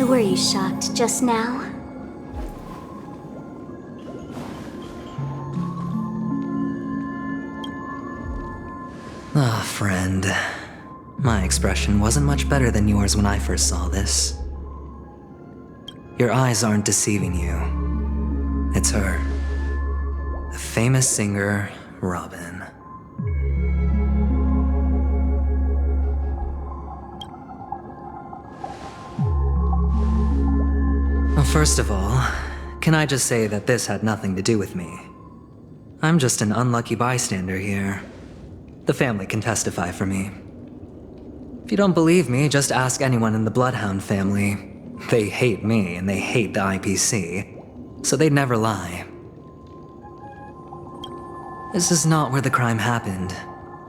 Were you shocked just now? Ah, friend. My expression wasn't much better than yours when I first saw this. Your eyes aren't deceiving you. It's her. The famous singer, Robin. Well, first of all, can I just say that this had nothing to do with me? I'm just an unlucky bystander here. The family can testify for me. If you don't believe me, just ask anyone in the Bloodhound family. They hate me and they hate the IPC, so they'd never lie. This is not where the crime happened.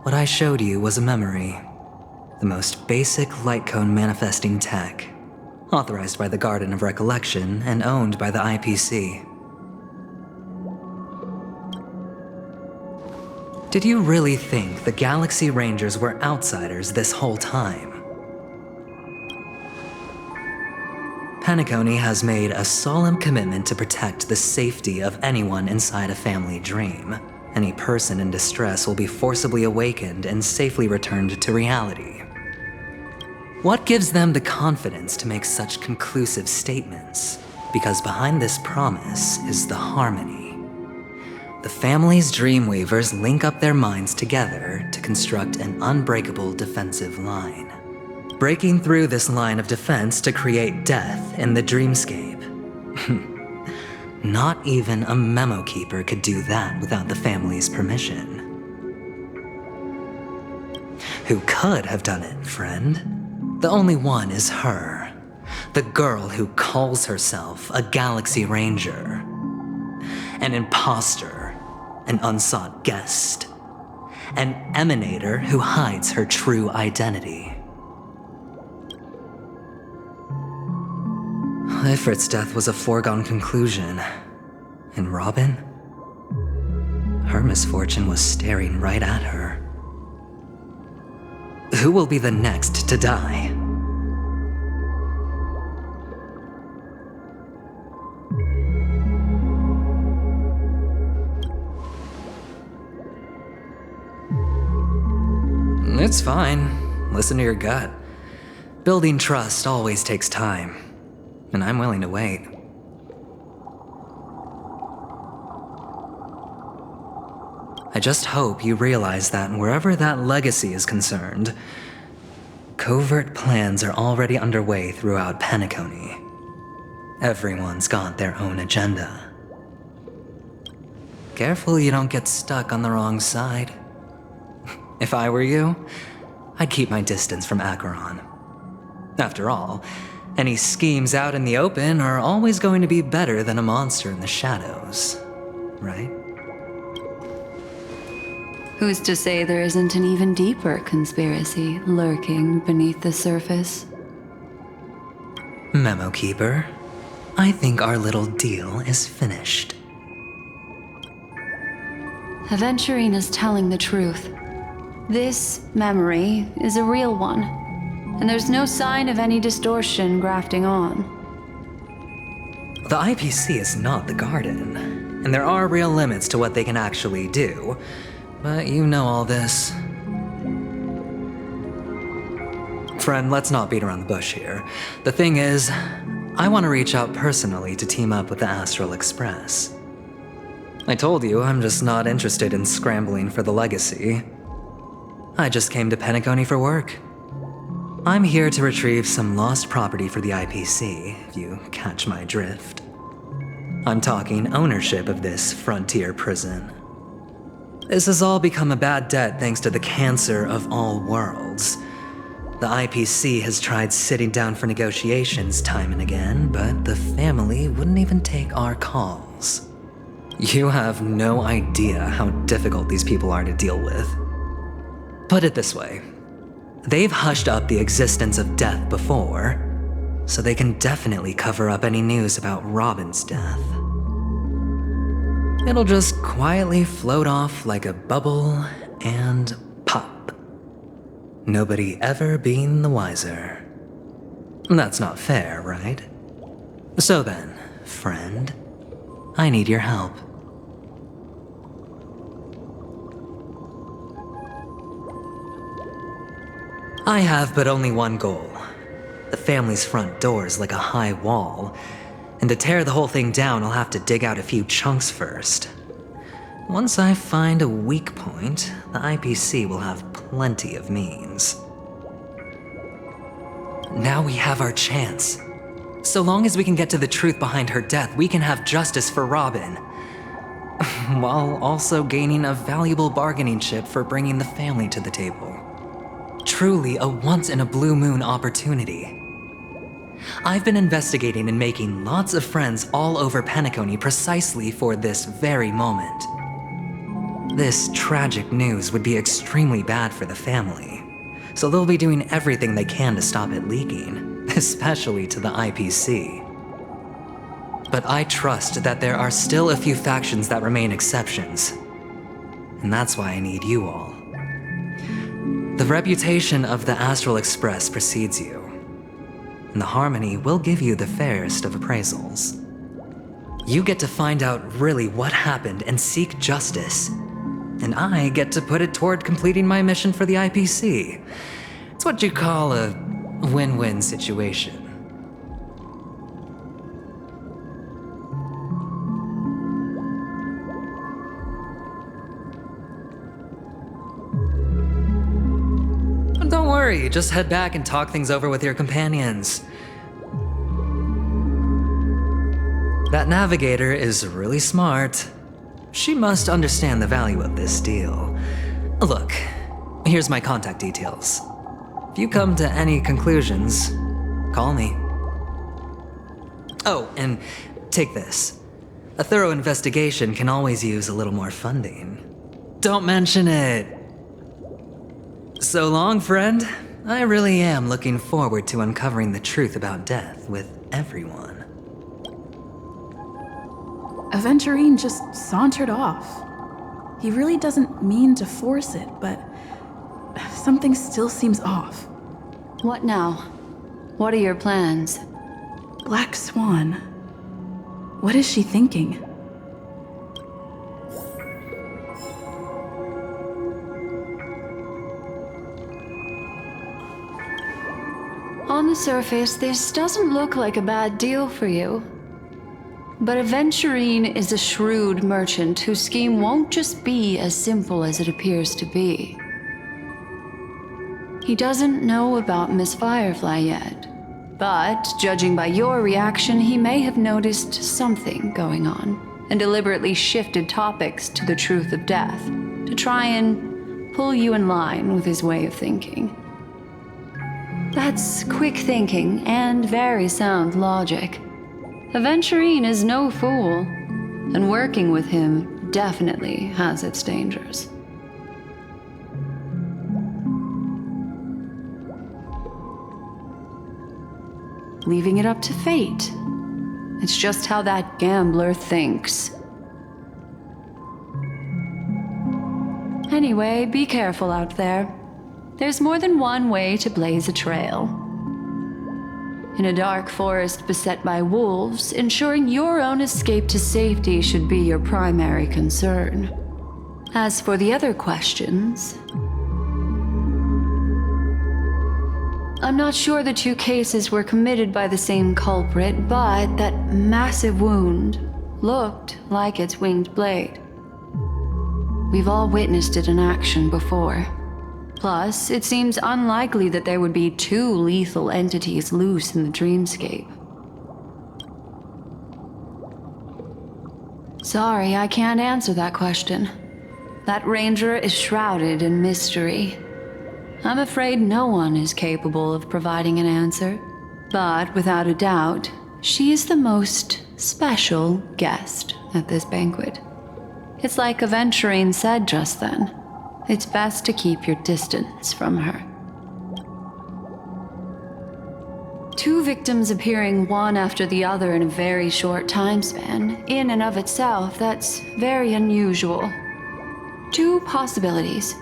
What I showed you was a memory. The most basic light cone manifesting tech, authorized by the Garden of Recollection and owned by the IPC. Did you really think the Galaxy Rangers were outsiders this whole time? Peniconii has made a solemn commitment to protect the safety of anyone inside a family dream. Any person in distress will be forcibly awakened and safely returned to reality. What gives them the confidence to make such conclusive statements? Because behind this promise is the harmony. The family's Dreamweavers link up their minds together to construct an unbreakable defensive line. Breaking through this line of defense to create death in the dreamscape. Not even a memo keeper could do that without the family's permission. Who could have done it, friend? The only one is her. The girl who calls herself a Galaxy Ranger. An imposter. An unsought guest. An emanator who hides her true identity. Ifrit's death was a foregone conclusion. And Robin? Her misfortune was staring right at her. Who will be the next to die? It's fine. Listen to your gut. Building trust always takes time, and I'm willing to wait. I just hope you realize that wherever that legacy is concerned, covert plans are already underway throughout Peniconii. Everyone's got their own agenda. Careful you don't get stuck on the wrong side. If I were you, I'd keep my distance from Acheron. After all, any schemes out in the open are always going to be better than a monster in the shadows, right? Who's to say there isn't an even deeper conspiracy lurking beneath the surface? Memo Keeper, I think our little deal is finished. Aventurine's is telling the truth. This memory is a real one, and there's no sign of any distortion grafting on. The IPC is not the Garden, and there are real limits to what they can actually do, but you know all this. Friend, let's not beat around the bush here. The thing is, I want to reach out personally to team up with the Astral Express. I told you I'm just not interested in scrambling for the legacy. I just came to Peniconii for work. I'm here to retrieve some lost property for the IPC, if you catch my drift. I'm talking ownership of this frontier prison. This has all become a bad debt thanks to the cancer of all worlds. The IPC has tried sitting down for negotiations time and again, but the family wouldn't even take our calls. You have no idea how difficult these people are to deal with. Put it this way, they've hushed up the existence of death before, so they can definitely cover up any news about Robin's death. It'll just quietly float off like a bubble and pop. Nobody ever being the wiser. That's not fair, right? So then, friend, I need your help. I have but only one goal. The family's front door is like a high wall, and to tear the whole thing down, I'll have to dig out a few chunks first. Once I find a weak point, the IPC will have plenty of means. Now we have our chance. So long as we can get to the truth behind her death, we can have justice for Robin, while also gaining a valuable bargaining chip for bringing the family to the table. Truly a once-in-a-blue-moon opportunity. I've been investigating and making lots of friends all over Peniconii precisely for this very moment. This tragic news would be extremely bad for the family, so they'll be doing everything they can to stop it leaking, especially to the IPC. But I trust that there are still a few factions that remain exceptions, and that's why I need you all. The reputation of the Astral Express precedes you, and the Harmony will give you the fairest of appraisals. You get to find out really what happened and seek justice, and I get to put it toward completing my mission for the IPC. It's what you call a win-win situation. Don't worry, just head back and talk things over with your companions. That navigator is really smart. She must understand the value of this deal. Look, here's my contact details. If you come to any conclusions, call me. Oh, and take this. A thorough investigation can always use a little more funding. Don't mention it. So long, friend. I really am looking forward to uncovering the truth about death with everyone. Aventюrin just sauntered off. He really doesn't mean to force it, but something still seems off. What now? What are your plans? Black Swan. What is she thinking? On the surface, this doesn't look like a bad deal for you. But Aventюrin is a shrewd merchant whose scheme won't just be as simple as it appears to be. He doesn't know about Miss Firefly yet, but judging by your reaction, he may have noticed something going on and deliberately shifted topics to the truth of death to try and pull you in line with his way of thinking. That's quick thinking and very sound logic. Aventюrin is no fool, and working with him definitely has its dangers. Leaving it up to fate. It's just how that gambler thinks. Anyway, be careful out there. There's more than one way to blaze a trail. In a dark forest beset by wolves, ensuring your own escape to safety should be your primary concern. As for the other questions, I'm not sure the two cases were committed by the same culprit, but that massive wound looked like its winged blade. We've all witnessed it in action before. Plus, it seems unlikely that there would be two lethal entities loose in the dreamscape. Sorry, I can't answer that question. That ranger is shrouded in mystery. I'm afraid no one is capable of providing an answer. But without a doubt, she is the most special guest at this banquet. It's like Aventюrin said just then. It's best to keep your distance from her. Two victims appearing one after the other in a very short time span, in and of itself, that's very unusual. Two possibilities.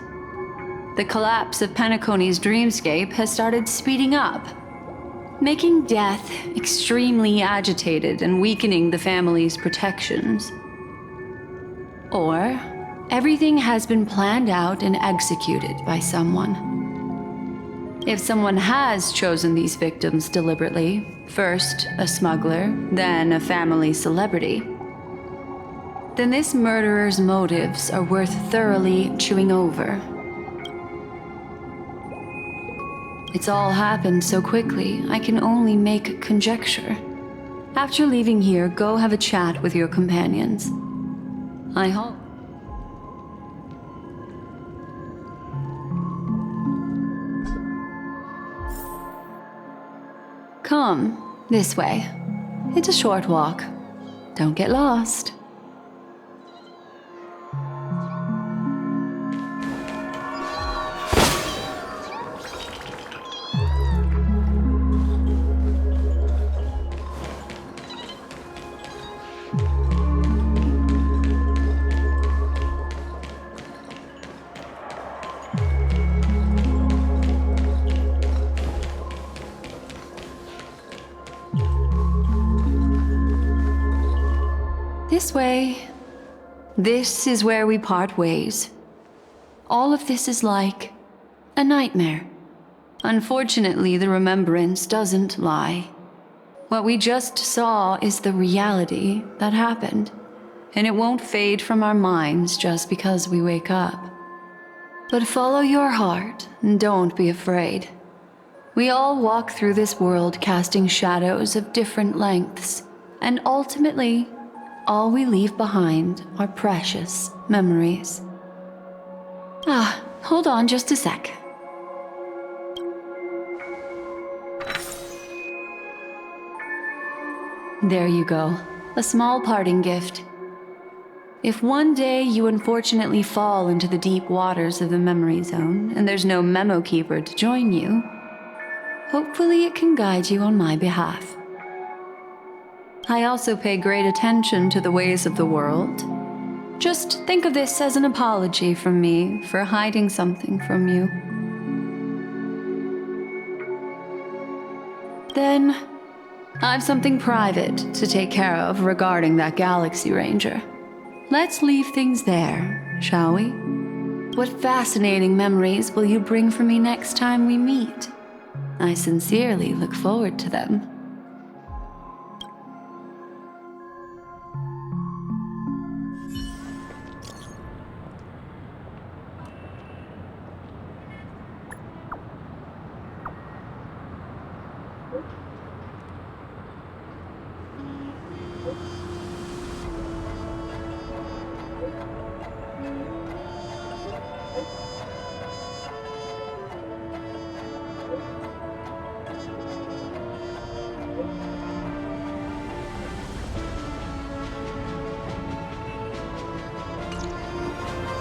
The collapse of Penaconi's dreamscape has started speeding up, making death extremely agitated and weakening the family's protections. Or everything has been planned out and executed by someone. If someone has chosen these victims deliberately, first a smuggler, then a family celebrity, then this murderer's motives are worth thoroughly chewing over. It's all happened so quickly, I can only make conjecture. After leaving here, go have a chat with your companions. I hope. Come, this way. It's a short walk. Don't get lost. This way. This is where we part ways. All of this is like a nightmare. Unfortunately, the remembrance doesn't lie. What we just saw is the reality that happened, and it won't fade from our minds just because we wake up. But follow your heart and don't be afraid. We all walk through this world casting shadows of different lengths, and ultimately, all we leave behind are precious memories. Hold on just a sec. There you go, a small parting gift. If one day you unfortunately fall into the deep waters of the memory zone and there's no memo keeper to join you, hopefully it can guide you on my behalf. I also pay great attention to the ways of the world. Just think of this as an apology from me for hiding something from you. Then, I've something private to take care of regarding that Galaxy Ranger. Let's leave things there, shall we? What fascinating memories will you bring for me next time we meet? I sincerely look forward to them.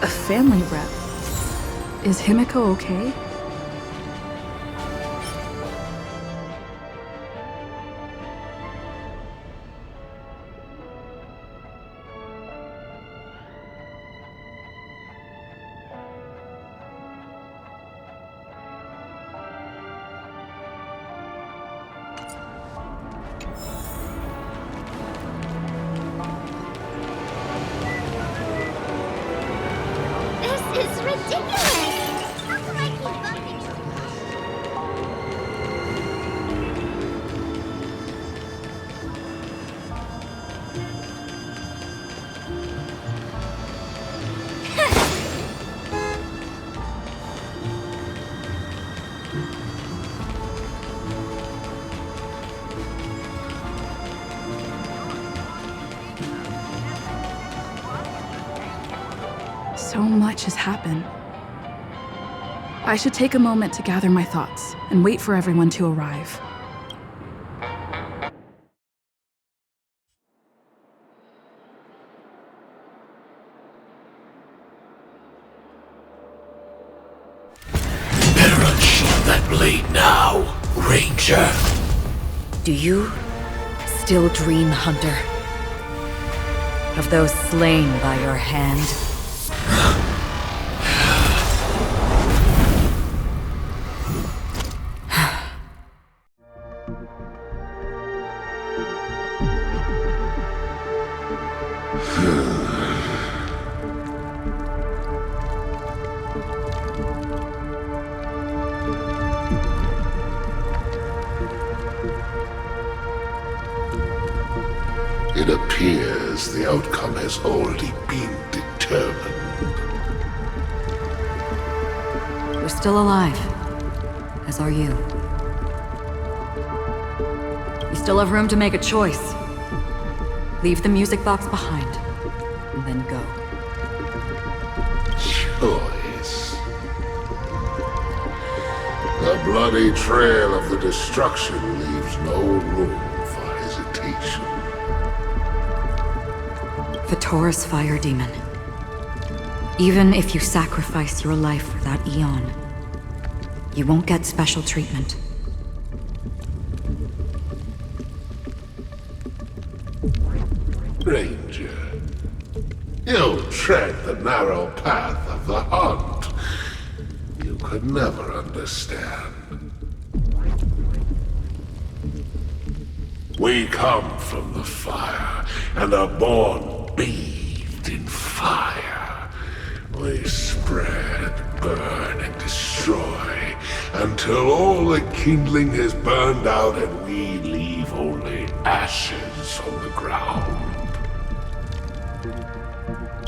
A family rep. Is Himiko okay? This is ridiculous! How come I keep bumping into So much has happened. I should take a moment to gather my thoughts and wait for everyone to arrive. Better unsheath that blade now, Ranger. Do you still dream, Hunter? Of those slain by your hand? It appears the outcome has already been determined. We're still alive. As are you. You still have room to make a choice. Leave the music box behind, and then go. Choice. The bloody trail of the destruction leaves no room for hesitation. Vitora's fire demon. Even if you sacrifice your life for that eon, you won't get special treatment. Ranger, you tread the narrow path of the hunt. You could never understand. We come from the fire and are born bathed in fire. We spread, burn, and destroy until all the kindling has burned out and we leave only ashes on the ground.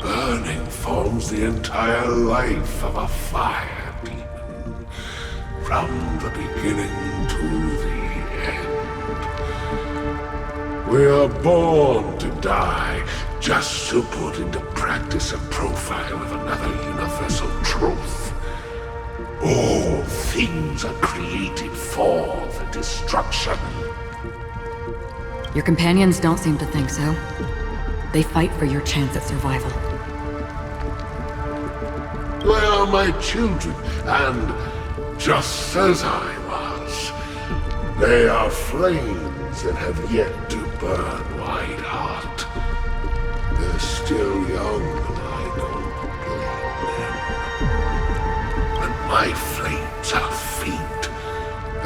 Burning forms the entire life of a fire demon, from the beginning to the end. We are born to die, just to put into practice a profile of another universal truth. All things are created for the destruction. Your companions don't seem to think so. They fight for your chance at survival. They are my children, and just as I was, they are flames that have yet to burn wide hot. They're still young, and I don't blame them. And my flames are faint,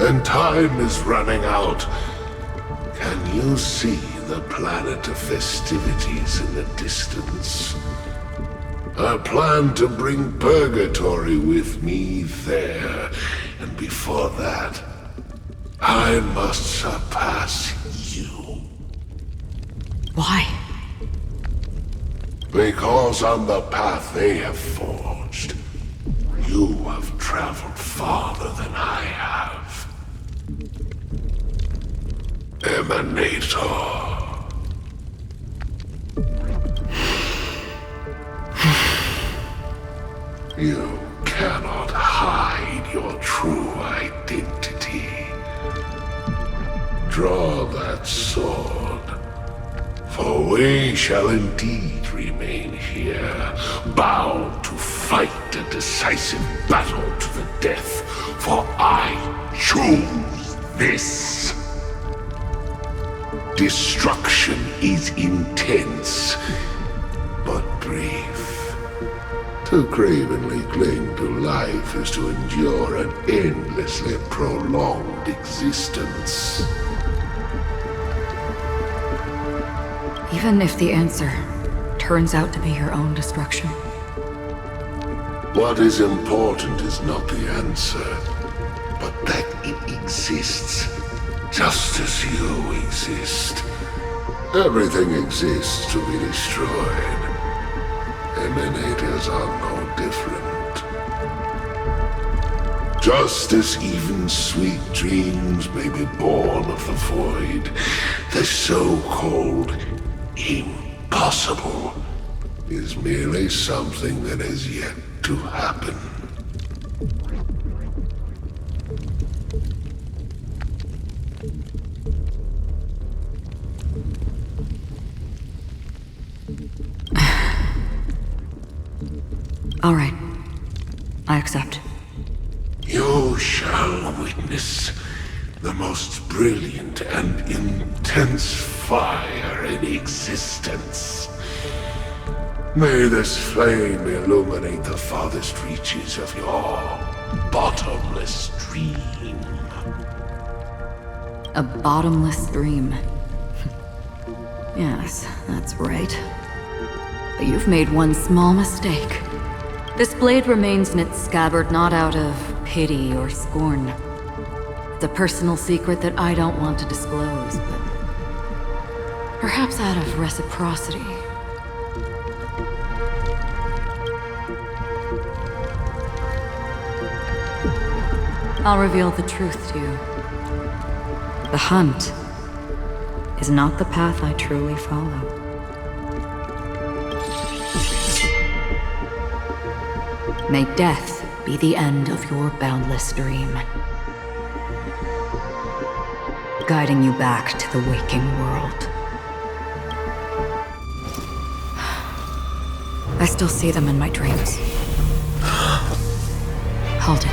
and time is running out. Can you see the planet of festivities in the distance? I plan to bring Purgatory with me there, and before that, I must surpass you. Why? Because on the path they have forged, you have traveled farther than I have. Emanator. You cannot hide your true identity. Draw that sword, for we shall indeed remain here, bound to fight a decisive battle to the death, for I choose this. Destruction is intense, but brief. To cravenly cling to life is to endure an endlessly prolonged existence. Even if the answer turns out to be your own destruction. What is important is not the answer, but that it exists, just as you exist. Everything exists to be destroyed. Emanators are no different. Just as even sweet dreams may be born of the void, the so-called impossible is merely something that has yet to happen. All right. I accept. You shall witness the most brilliant and intense fire in existence. May this flame illuminate the farthest reaches of your bottomless dream. A bottomless dream. Yes, that's right. But you've made one small mistake. This blade remains in its scabbard not out of pity or scorn. It's a personal secret that I don't want to disclose, but Perhaps out of reciprocity. I'll reveal the truth to you. The hunt is not the path I truly follow. May death be the end of your boundless dream, guiding you back to the waking world. I still see them in my dreams. Hold it.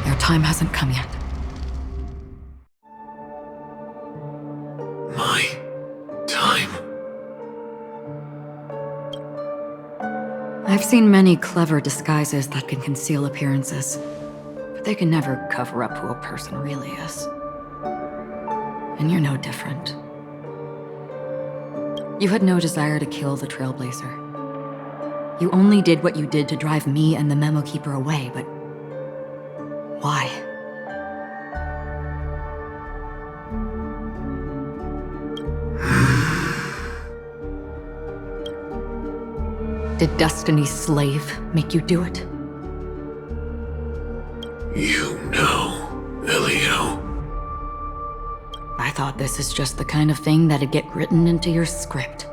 Your time hasn't come yet. My time? I've seen many clever disguises that can conceal appearances, but they can never cover up who a person really is. And you're no different. You had no desire to kill the Trailblazer. You only did what you did to drive me and the Memo Keeper away, but why? Did Destiny's slave make you do it? You know, Elio. I thought this is just the kind of thing that'd get written into your script.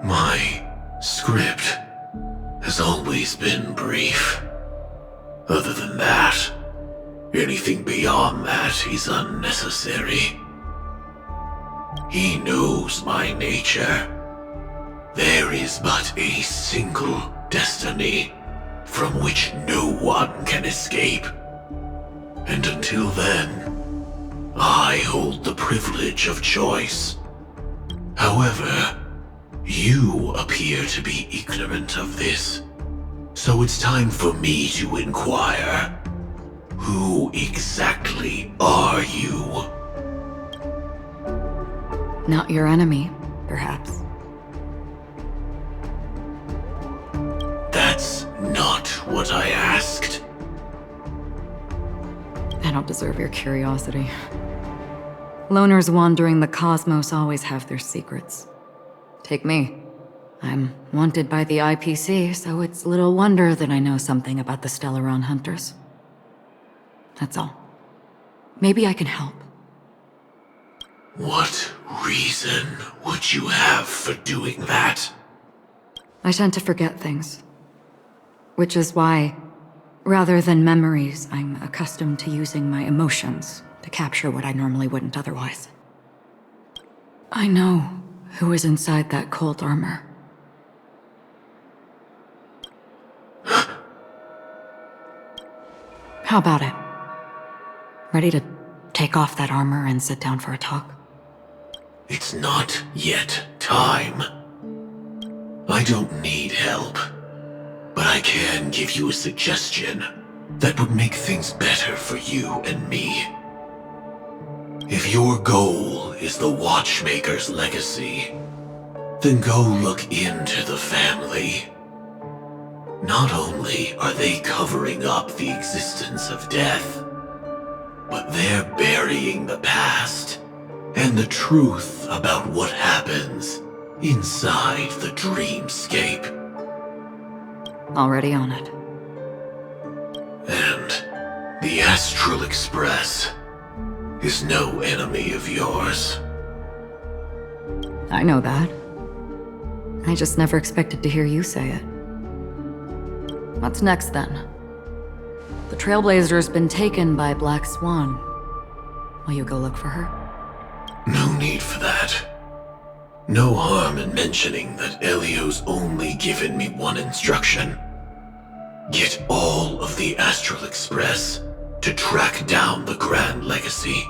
My script has always been brief. Other than that, anything beyond that is unnecessary. He knows my nature. There is but a single destiny from which no one can escape. And until then, I hold the privilege of choice. However, you appear to be ignorant of this, so it's time for me to inquire. Who exactly are you? Not your enemy, perhaps. That's not what I asked. I don't deserve your curiosity. Loners wandering the cosmos always have their secrets. Take me. I'm wanted by the IPC, so it's little wonder that I know something about the Stellaron hunters. That's all. Maybe I can help. What reason would you have for doing that? I tend to forget things. Which is why, rather than memories, I'm accustomed to using my emotions to capture what I normally wouldn't otherwise. I know who is inside that cold armor. How about it? Ready to take off that armor and sit down for a talk? It's not yet time. I don't need help, but I can give you a suggestion that would make things better for you and me. If your goal is the Watchmaker's legacy, then go look into the family. Not only are they covering up the existence of death, but they're burying the past and the truth about what happens inside the dreamscape. Already on it. And the Astral Express is no enemy of yours. I know that. I just never expected to hear you say it. What's next, then? The Trailblazer's been taken by Black Swan. Will you go look for her? No need for that. No harm in mentioning that Elio's only given me one instruction. Get all of the Astral Express to track down the Grand Legacy.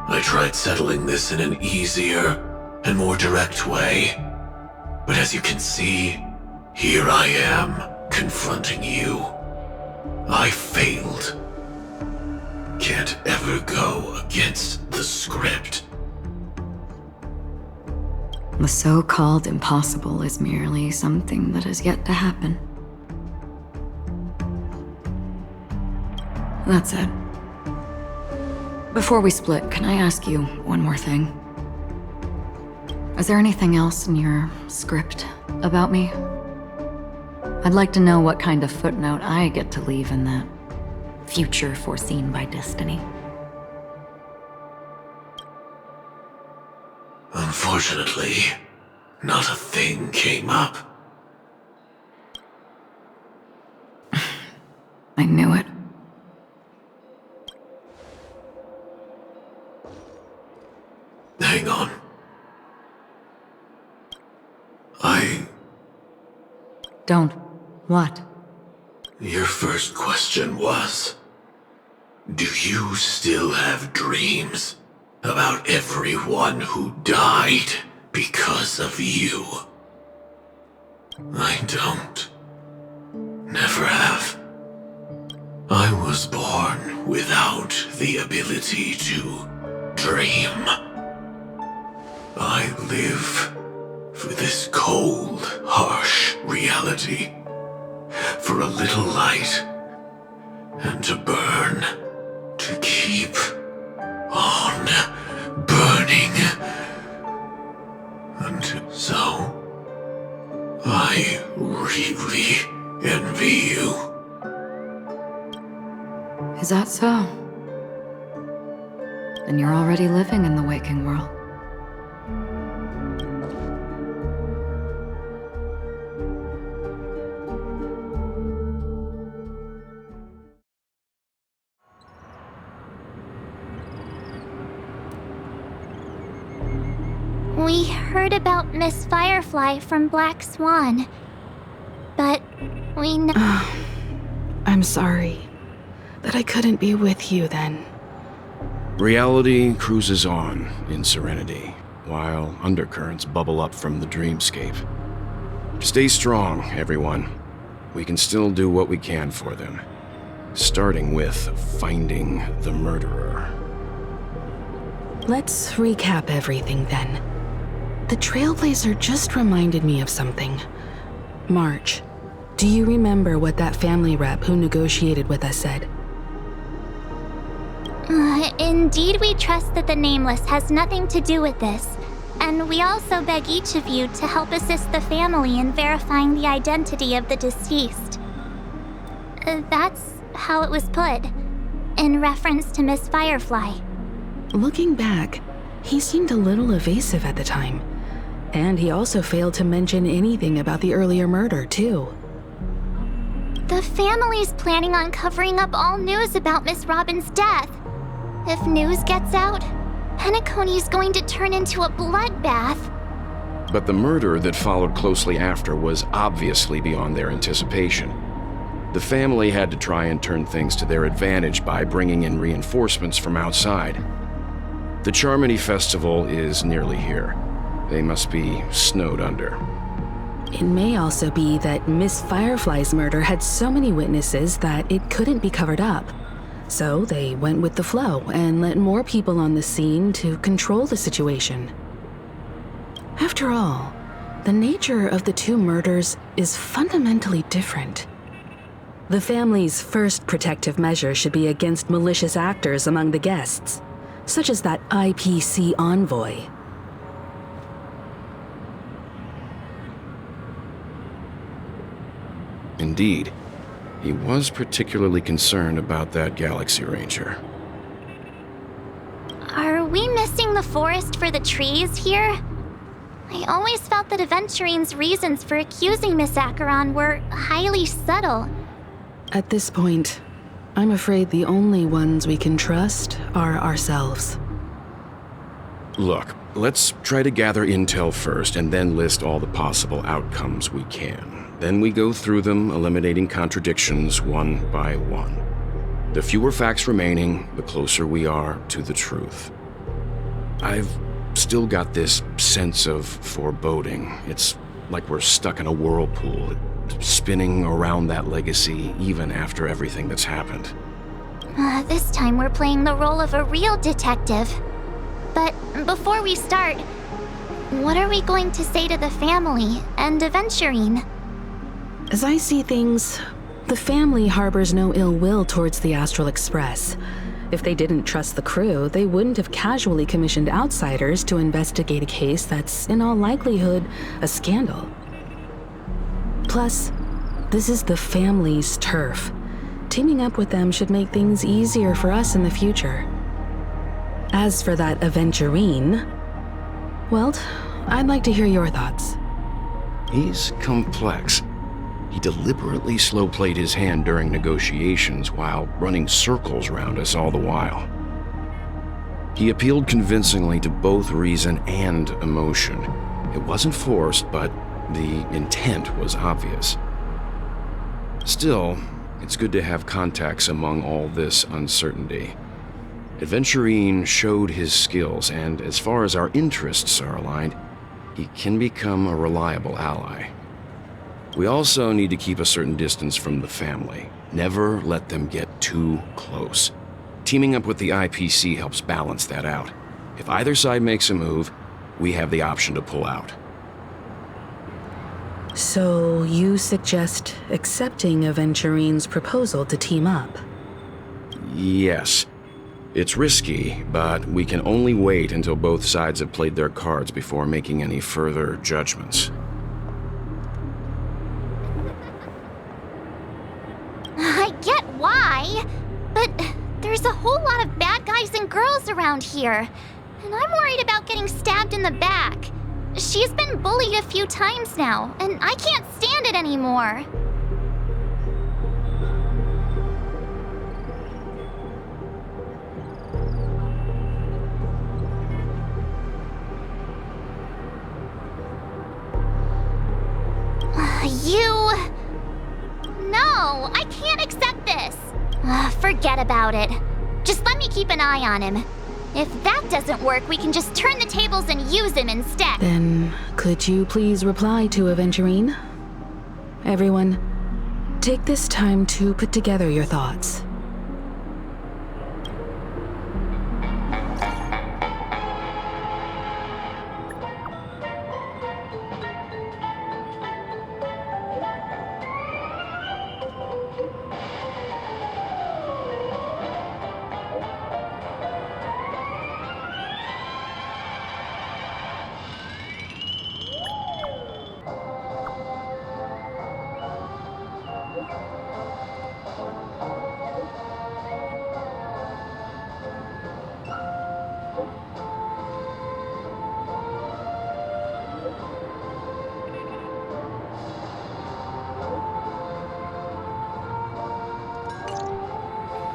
I tried settling this in an easier and more direct way, but as you can see, here I am, confronting you. I failed. Can't ever go against the script. The so-called impossible is merely something that has yet to happen. That's it. Before we split, can I ask you one more thing? Is there anything else in your script about me? I'd like to know what kind of footnote I get to leave in that future foreseen by destiny. Unfortunately, not a thing came up. I knew it. Hang on. Don't. What? Your first question was, do you still have dreams about everyone who died because of you? I don't. Never have. I was born without the ability to dream. I live for this cold, harsh reality. For a little light, and to burn, to keep on burning. And so, I really envy you. Is that so? Then you're already living in the waking world. We heard about Miss Firefly from Black Swan, but we know... I'm sorry that I couldn't be with you then. Reality cruises on in serenity, while undercurrents bubble up from the dreamscape. Stay strong, everyone. We can still do what we can for them. Starting with finding the murderer. Let's recap everything then. The Trailblazer just reminded me of something. March, do you remember what that family rep who negotiated with us said? Indeed, we trust that the Nameless has nothing to do with this, and we also beg each of you to help assist the family in verifying the identity of the deceased. That's how it was put, in reference to Miss Firefly. Looking back, he seemed a little evasive at the time, and he also failed to mention anything about the earlier murder, too. The family's planning on covering up all news about Miss Robin's death. If news gets out, Penacony's going to turn into a bloodbath. But the murder that followed closely after was obviously beyond their anticipation. The family had to try and turn things to their advantage by bringing in reinforcements from outside. The Charmony Festival is nearly here. They must be snowed under. It may also be that Miss Firefly's murder had so many witnesses that it couldn't be covered up. So they went with the flow and let more people on the scene to control the situation. After all, the nature of the two murders is fundamentally different. The family's first protective measure should be against malicious actors among the guests, such as that IPC envoy. Indeed, he was particularly concerned about that Galaxy Ranger. Are we missing the forest for the trees here? I always felt that Aventurin's reasons for accusing Miss Acheron were highly subtle. At this point, I'm afraid the only ones we can trust are ourselves. Look, let's try to gather intel first and then list all the possible outcomes we can. Then we go through them, eliminating contradictions one by one. The fewer facts remaining, the closer we are to the truth. I've still got this sense of foreboding. It's like we're stuck in a whirlpool, spinning around that legacy even after everything that's happened. This time we're playing the role of a real detective. But before we start, what are we going to say to the family and Aventurin? As I see things, the family harbors no ill will towards the Astral Express, If they didn't trust the crew, they wouldn't have casually commissioned outsiders to investigate a case that's, in all likelihood, a scandal. Plus, this is the family's turf. Teaming up with them should make things easier for us in the future. As for that Aventюрин, well, I'd like to hear your thoughts. He's complex. He deliberately slow-played his hand during negotiations while running circles around us all the while. He appealed convincingly to both reason and emotion. It wasn't forced, but the intent was obvious. Still, it's good to have contacts among all this uncertainty. Aventюрин showed his skills, and as far as our interests are aligned, he can become a reliable ally. We also need to keep a certain distance from the family. Never let them get too close. Teaming up with the IPC helps balance that out. If either side makes a move, we have the option to pull out. So you suggest accepting Aventюрин's proposal to team up? Yes. It's risky, but we can only wait until both sides have played their cards before making any further judgments. I get why, but there's a whole lot of bad guys and girls around here, and I'm worried about getting stabbed in the back. She's been bullied a few times now, and I can't stand it anymore. No, I can't accept this. Forget about it. Just let me keep an eye on him. If that doesn't work, we can just turn the tables and use him instead. Then, could you please reply to Aventюрин? Everyone, take this time to put together your thoughts.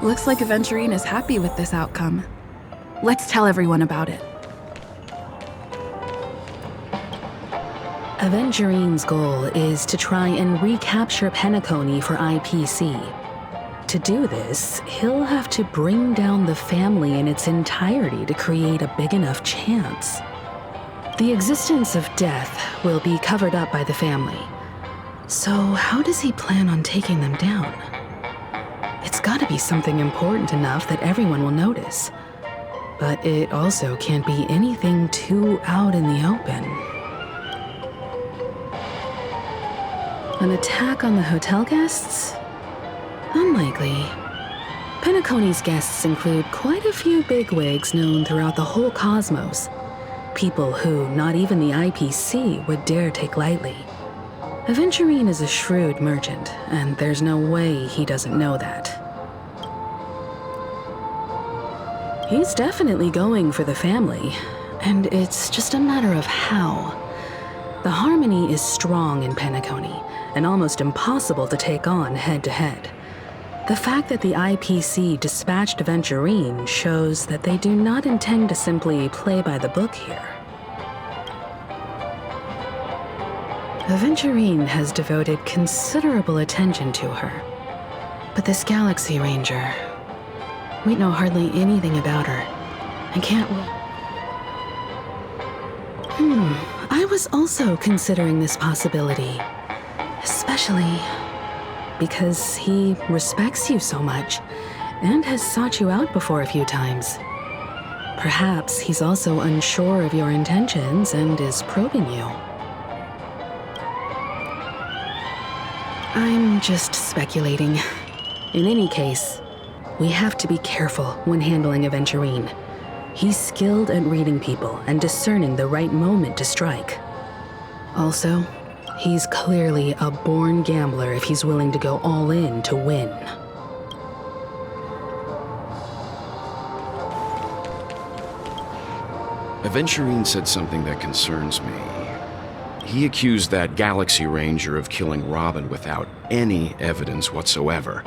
Looks like Aventюрин is happy with this outcome. Let's tell everyone about it. Aventюrin's goal is to try and recapture Penaconii for IPC. To do this, he'll have to bring down the family in its entirety to create a big enough chance. The existence of death will be covered up by the family. So how does he plan on taking them down? It's gotta be something important enough that everyone will notice. But it also can't be anything too out in the open. An attack on the hotel guests? Unlikely. Penaconi's guests include quite a few bigwigs known throughout the whole cosmos. People who not even the IPC would dare take lightly. Aventюрин is a shrewd merchant, and there's no way he doesn't know that. He's definitely going for the family, and it's just a matter of how. The harmony is strong in Peniconii, and almost impossible to take on head-to-head. The fact that the IPC dispatched Aventюрин shows that they do not intend to simply play by the book here. Aventюrин has devoted considerable attention to her. But this Galaxy Ranger, we know hardly anything about her. I can't... I was also considering this possibility. Especially because he respects you so much and has sought you out before a few times. Perhaps he's also unsure of your intentions and is probing you. I'm just speculating. In any case, We have to be careful when handling Aventurine. He's skilled at reading people and discerning the right moment to strike. Also, he's clearly a born gambler if he's willing to go all in to win. Aventurian said something that concerns me. He accused that Galaxy Ranger of killing Robin without any evidence whatsoever,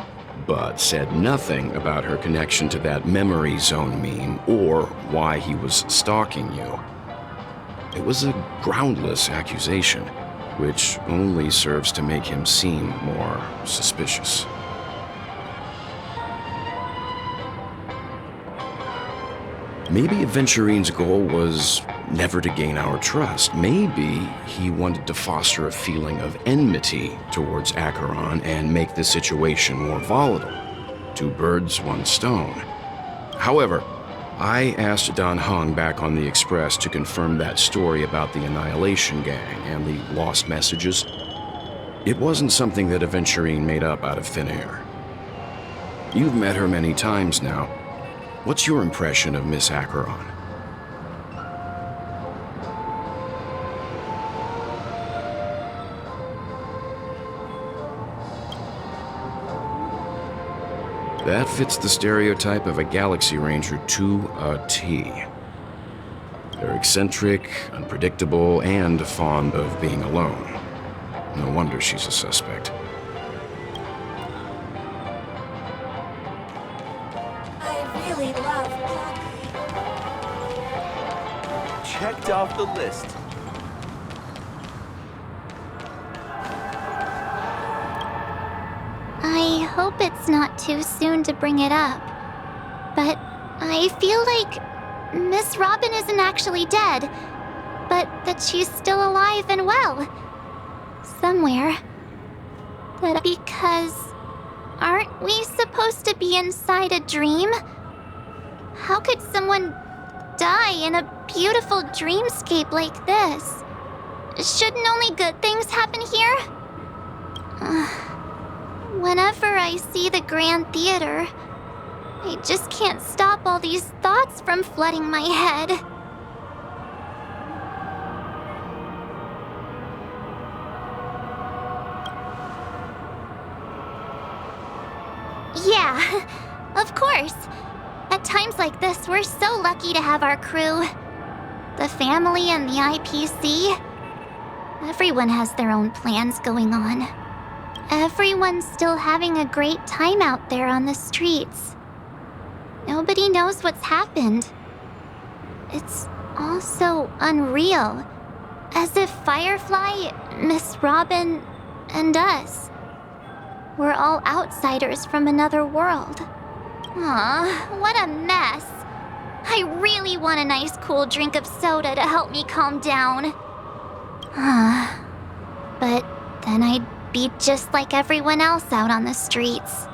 but said nothing about her connection to that memory zone meme or why he was stalking you. It was a groundless accusation, which only serves to make him seem more suspicious. Maybe Aventurine's goal was never to gain our trust. Maybe he wanted to foster a feeling of enmity towards Acheron and make the situation more volatile. Two birds, one stone. However, I asked Don Hung back on the Express to confirm that story about the Annihilation Gang and the lost messages. It wasn't something that Aventuriene made up out of thin air. You've met her many times now. What's your impression of Miss Acheron? That fits the stereotype of a Galaxy Ranger to a T. They're eccentric, unpredictable, and fond of being alone. No wonder she's a suspect. I really love Black. Checked off the list. I hope it's not too soon to bring it up, but I feel like Miss Robin isn't actually dead, but that she's still alive and well. Somewhere. Because aren't we supposed to be inside a dream? How could someone die in a beautiful dreamscape like this? Shouldn't only good things happen here? Whenever I see the Grand Theater, I just can't stop all these thoughts from flooding my head. Yeah, of course. At times like this, we're so lucky to have our crew. The family and the IPC. Everyone has their own plans going on. Everyone's still having a great time out there on the streets. Nobody knows what's happened. It's all so unreal. As if Firefly, Miss Robin, and us were all outsiders from another world. Aw, what a mess. I really want a nice cool drink of soda to help me calm down. But then I'd be just like everyone else out on the streets.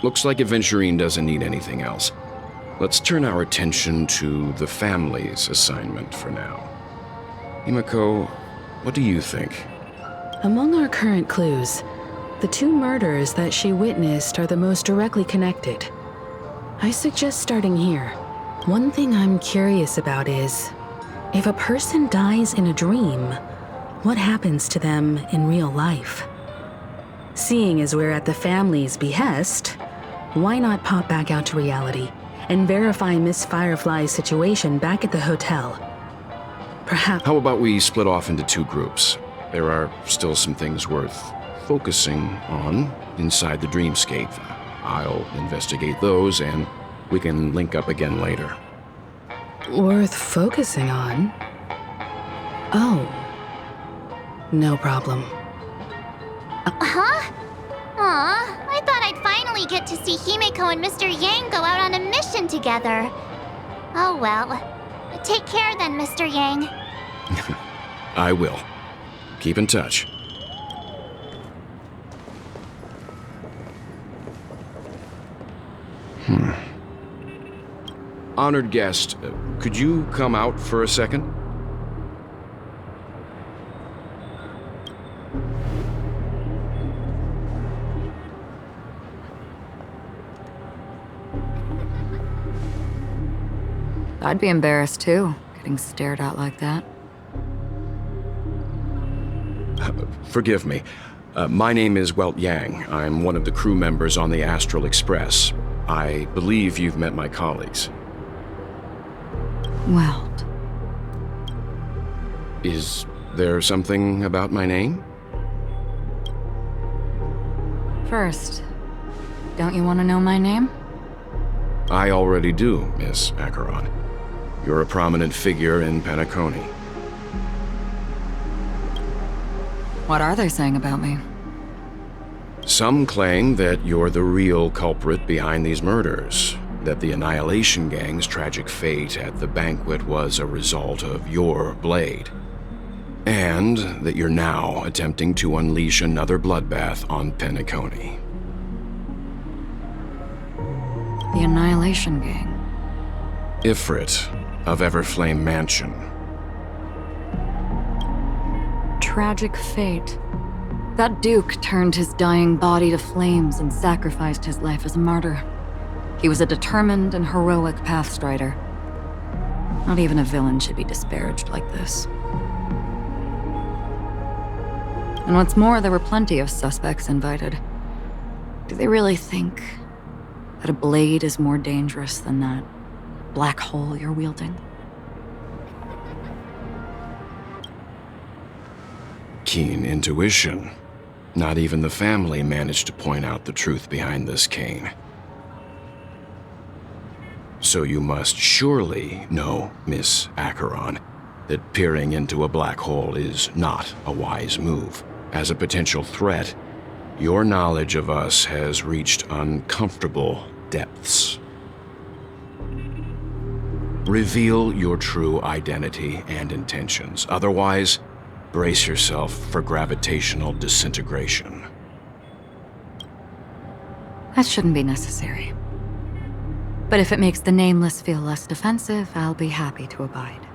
Looks like Aventuriene doesn't need anything else. Let's turn our attention to the family's assignment for now. Himiko, what do you think? Among our current clues, the two murders that she witnessed are the most directly connected. I suggest starting here. One thing I'm curious about is, if a person dies in a dream, what happens to them in real life? Seeing as we're at the family's behest, why not pop back out to reality and verify Miss Firefly's situation back at the hotel? Perhaps... How about we split off into two groups? There are still some things worth focusing on inside the dreamscape. I'll investigate those, and we can link up again later. Worth focusing on? Oh. No problem. Huh? Aw, I thought I'd finally get to see Himiko and Mr. Yang go out on a mission together. Oh well. Take care then, Mr. Yang. I will. Keep in touch. Honored guest, could you come out for a second? I'd be embarrassed too, getting stared at like that. Forgive me. My name is Welt Yang. I'm one of the crew members on the Astral Express. I believe you've met my colleagues. Welt. Is there something about my name? First, don't you want to know my name? I already do, Miss Acheron. You're a prominent figure in Penaconii. What are they saying about me? Some claim that you're the real culprit behind these murders, that the Annihilation Gang's tragic fate at the banquet was a result of your blade, and that you're now attempting to unleash another bloodbath on Penaconii. The Annihilation Gang. Ifrit of Everflame Mansion. Tragic fate. That Duke turned his dying body to flames and sacrificed his life as a martyr. He was a determined and heroic pathstrider. Not even a villain should be disparaged like this. And what's more, there were plenty of suspects invited. Do they really think that a blade is more dangerous than that black hole you're wielding? Keen intuition. Not even the family managed to point out the truth behind this cane. So you must surely know, Miss Acheron, that peering into a black hole is not a wise move. As a potential threat, your knowledge of us has reached uncomfortable depths. Reveal your true identity and intentions. Otherwise, brace yourself for gravitational disintegration. That shouldn't be necessary. But if it makes the Nameless feel less defensive, I'll be happy to abide.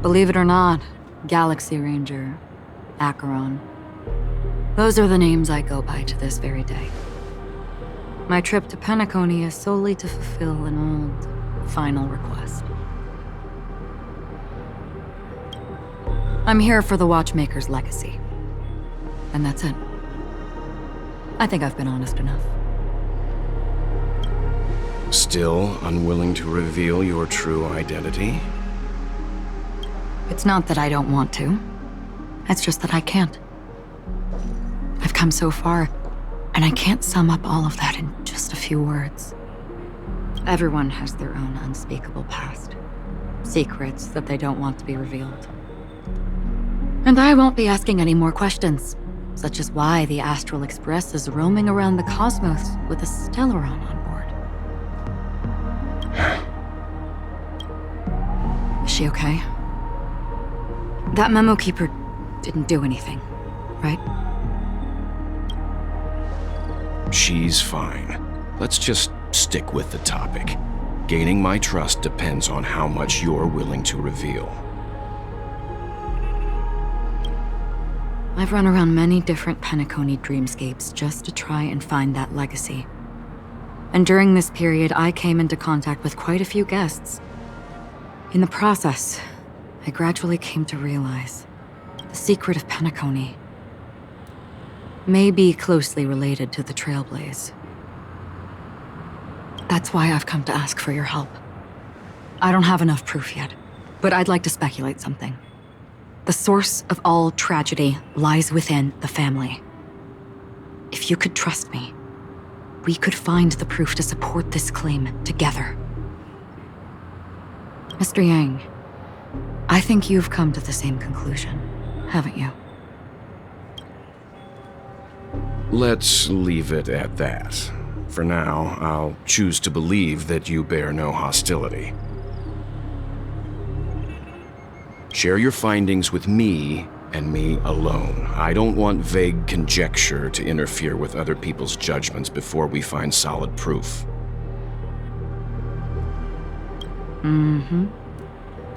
Believe it or not, Galaxy Ranger, Acheron, those are the names I go by to this very day. My trip to Penaconii is solely to fulfill an old, final request. I'm here for the Watchmaker's legacy. And that's it. I think I've been honest enough. Still unwilling to reveal your true identity? It's not that I don't want to. It's just that I can't. I've come so far, and I can't sum up all of that in just a few words. Everyone has their own unspeakable past. Secrets that they don't want to be revealed. And I won't be asking any more questions, such as why the Astral Express is roaming around the cosmos with a Stellaron on board. Is she okay? That memo keeper didn't do anything, right? She's fine. Let's just stick with the topic. Gaining my trust depends on how much you're willing to reveal. I've run around many different Penaconii dreamscapes just to try and find that legacy. And during this period, I came into contact with quite a few guests. In the process, I gradually came to realize the secret of Penaconii may be closely related to the Trailblaze. That's why I've come to ask for your help. I don't have enough proof yet, but I'd like to speculate something. The source of all tragedy lies within the family. If you could trust me, we could find the proof to support this claim together. Mr. Yang, I think you've come to the same conclusion, haven't you? Let's leave it at that. For now, I'll choose to believe that you bear no hostility. Share your findings with me and me alone. I don't want vague conjecture to interfere with other people's judgments before we find solid proof.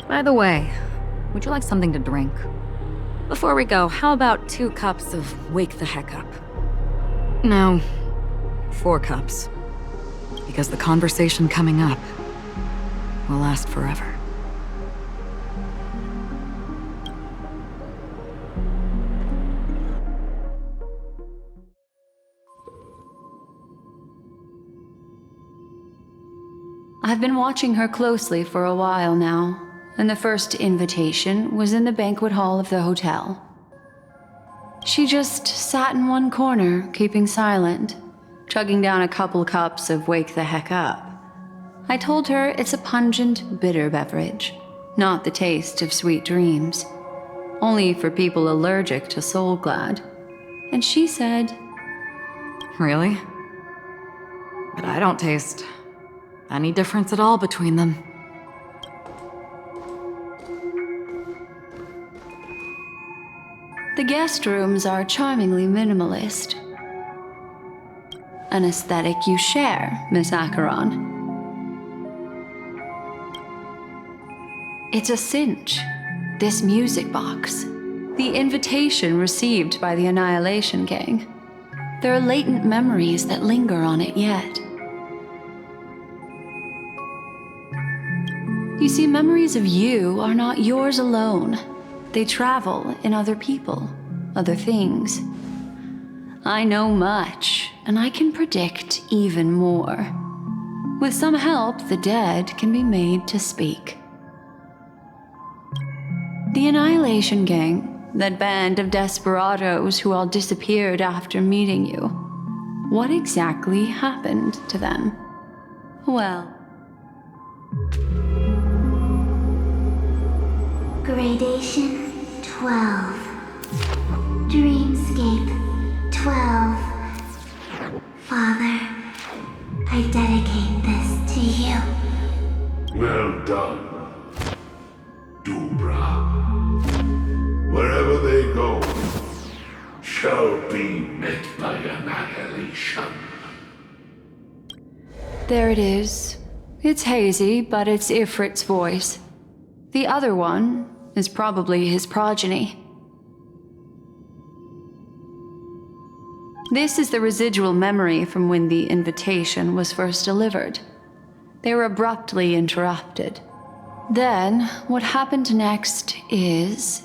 By the way, would you like something to drink? Before we go, how about 2 cups of Wake the Heck Up? No, 4 cups. Because the conversation coming up will last forever. I've been watching her closely for a while now, and the first invitation was in the banquet hall of the hotel. She just sat in one corner, keeping silent, chugging down a couple cups of Wake the Heck Up. I told her it's a pungent, bitter beverage, not the taste of sweet dreams, only for people allergic to Soul Glad. And she said, Really? But I don't taste any difference at all between them. the guest rooms are charmingly minimalist. An aesthetic you share, Miss Acheron. It's a cinch, this music box. The invitation received by the Annihilation Gang. There are latent memories that linger on it yet. You see, memories of you are not yours alone. They travel in other people, other things. I know much, and I can predict even more. With some help, the dead can be made to speak. The Annihilation Gang, that band of desperados who all disappeared after meeting you. What exactly happened to them? Well... Gradation 12. Dreamscape 12. Father, I dedicate this to you. Well done, Dubra. Wherever they go, shall be met by annihilation. There it is. It's hazy, but it's Ifrit's voice. The other one is probably his progeny. This is the residual memory from when the invitation was first delivered. They were abruptly interrupted. Then, what happened next is...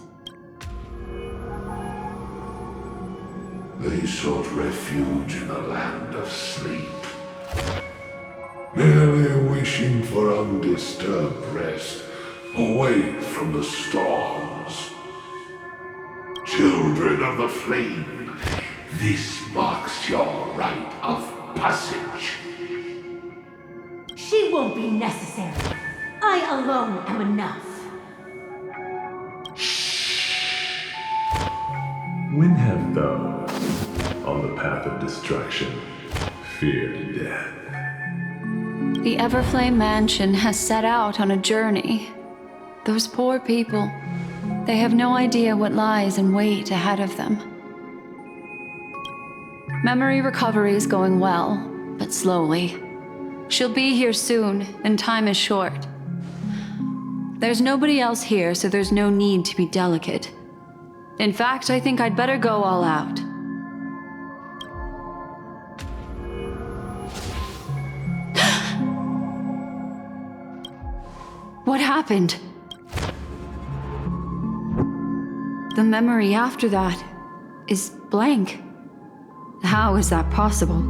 They sought refuge in a land of sleep, merely wishing for undisturbed rest, away from the storms. Children of the flame, this marks your rite of passage. She won't be necessary. I alone am enough. When have those on the path of destruction feared death? The Everflame Mansion has set out on a journey. Those poor people, they have no idea what lies in wait ahead of them. Memory recovery is going well, but slowly. She'll be here soon, and time is short. There's nobody else here, so there's no need to be delicate. In fact, I think I'd better go all out. What happened? The memory after that is blank. How is that possible?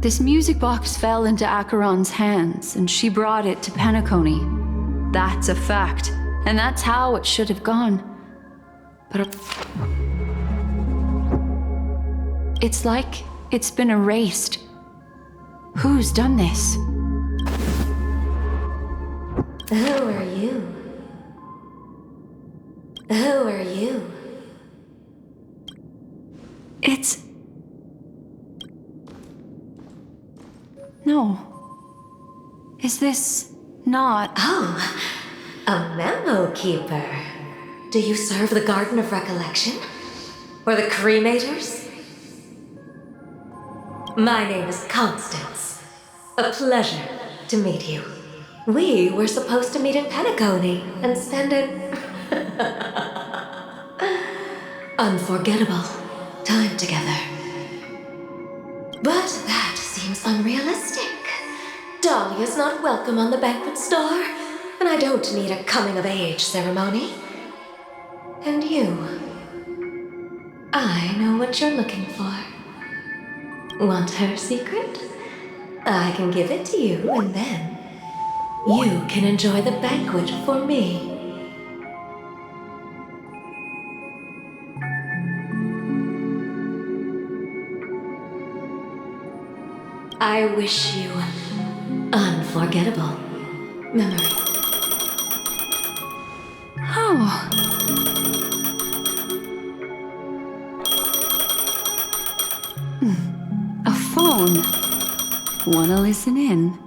This music box fell into Acheron's hands, and she brought it to Peniconii. That's a fact, and that's how it should have gone. But it's like it's been erased. Who's done this? Who are you? Who are you? It's... No. Is this not... Oh, a memo keeper. Do you serve the Garden of Recollection? Or the Cremators? My name is Constance. A pleasure to meet you. We were supposed to meet in Peniconii and spend an unforgettable time together. But that seems unrealistic. Dahlia's not welcome on the banquet star, and I don't need a coming-of-age ceremony. And you, I know what you're looking for. Want her secret? I can give it to you, and then you can enjoy the banquet for me. I wish you unforgettable memory. Oh. A phone. Wanna listen in?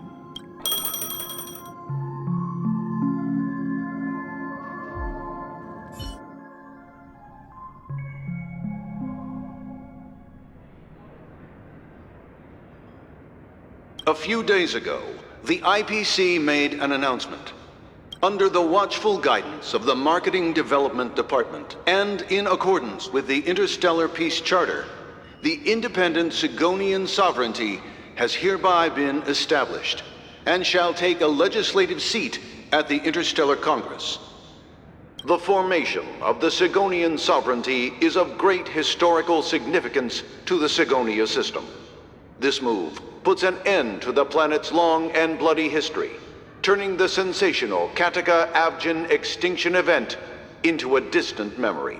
A few days ago, the IPC made an announcement. Under the watchful guidance of the Marketing Development Department, and in accordance with the Interstellar Peace Charter, the independent Sigonian sovereignty has hereby been established, and shall take a legislative seat at the Interstellar Congress. The formation of the Sigonian sovereignty is of great historical significance to the Sigonia system. This move puts an end to the planet's long and bloody history, turning the sensational Kataka-Abjin extinction event into a distant memory.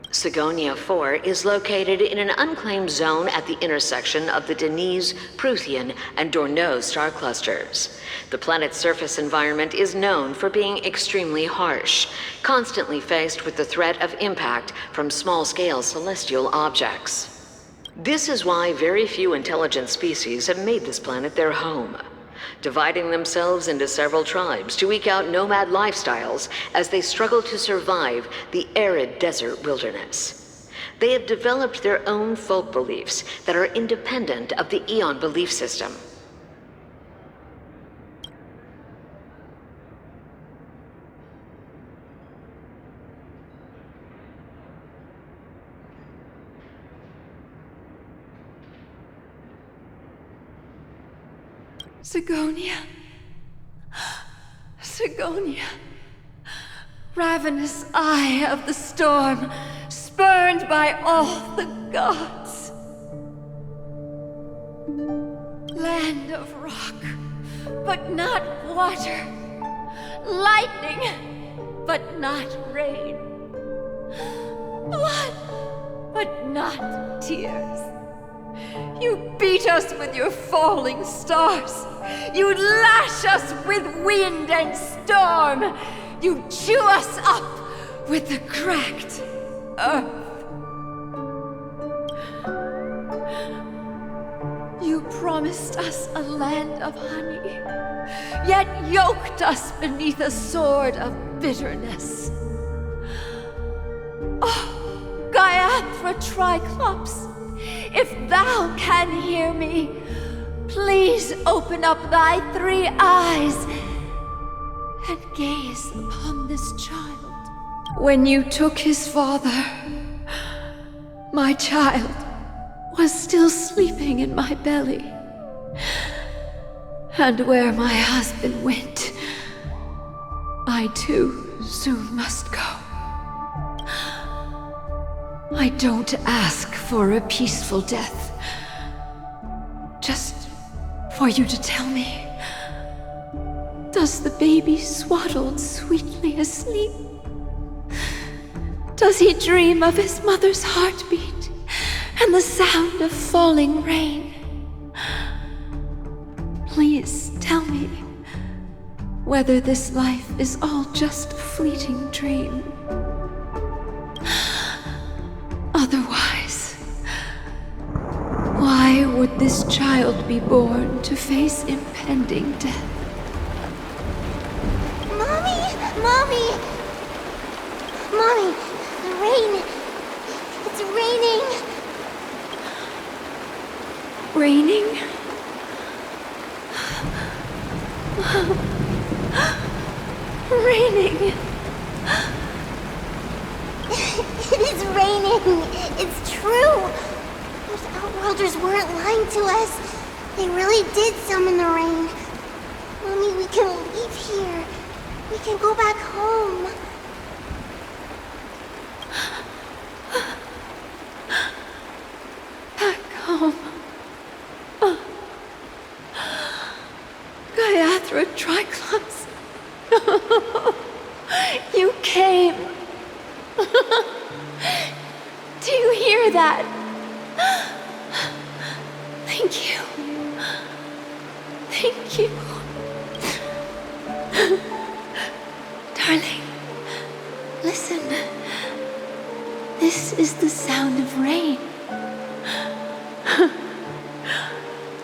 Sigonia 4 is located in an unclaimed zone at the intersection of the Denise, Prothean, and Dorneau star clusters. The planet's surface environment is known for being extremely harsh, constantly faced with the threat of impact from small-scale celestial objects. This is why very few intelligent species have made this planet their home, dividing themselves into several tribes to eke out nomad lifestyles as they struggle to survive the arid desert wilderness. They have developed their own folk beliefs that are independent of the Eon belief system. Sigonia. Sigonia. Ravenous eye of the storm, spurned by all the gods. Land of rock, but not water. Lightning, but not rain. Blood, but not tears. You beat us with your falling stars. You lash us with wind and storm. You chew us up with the cracked earth. You promised us a land of honey, yet yoked us beneath a sword of bitterness. Oh, Gaiathra Triclops, if thou can hear me, please open up thy 3 eyes and gaze upon this child. When you took his father, my child was still sleeping in my belly. And where my husband went, I too soon must go. I don't ask for a peaceful death. Just for you to tell me, does the baby swaddled sweetly asleep? Does he dream of his mother's heartbeat and the sound of falling rain? Please tell me whether this life is all just a fleeting dream. Otherwise, why would this child be born to face impending death? Mommy! Mommy! Mommy! The rain! It's raining! Raining? Raining! It is raining! It's true! Those Outworlders weren't lying to us. They really did summon the rain. Only we can leave here. We can go back home. Back home. Gaiathra Triclops. You came. Do you hear that? Thank you. Thank you. Darling, listen. This is the sound of rain.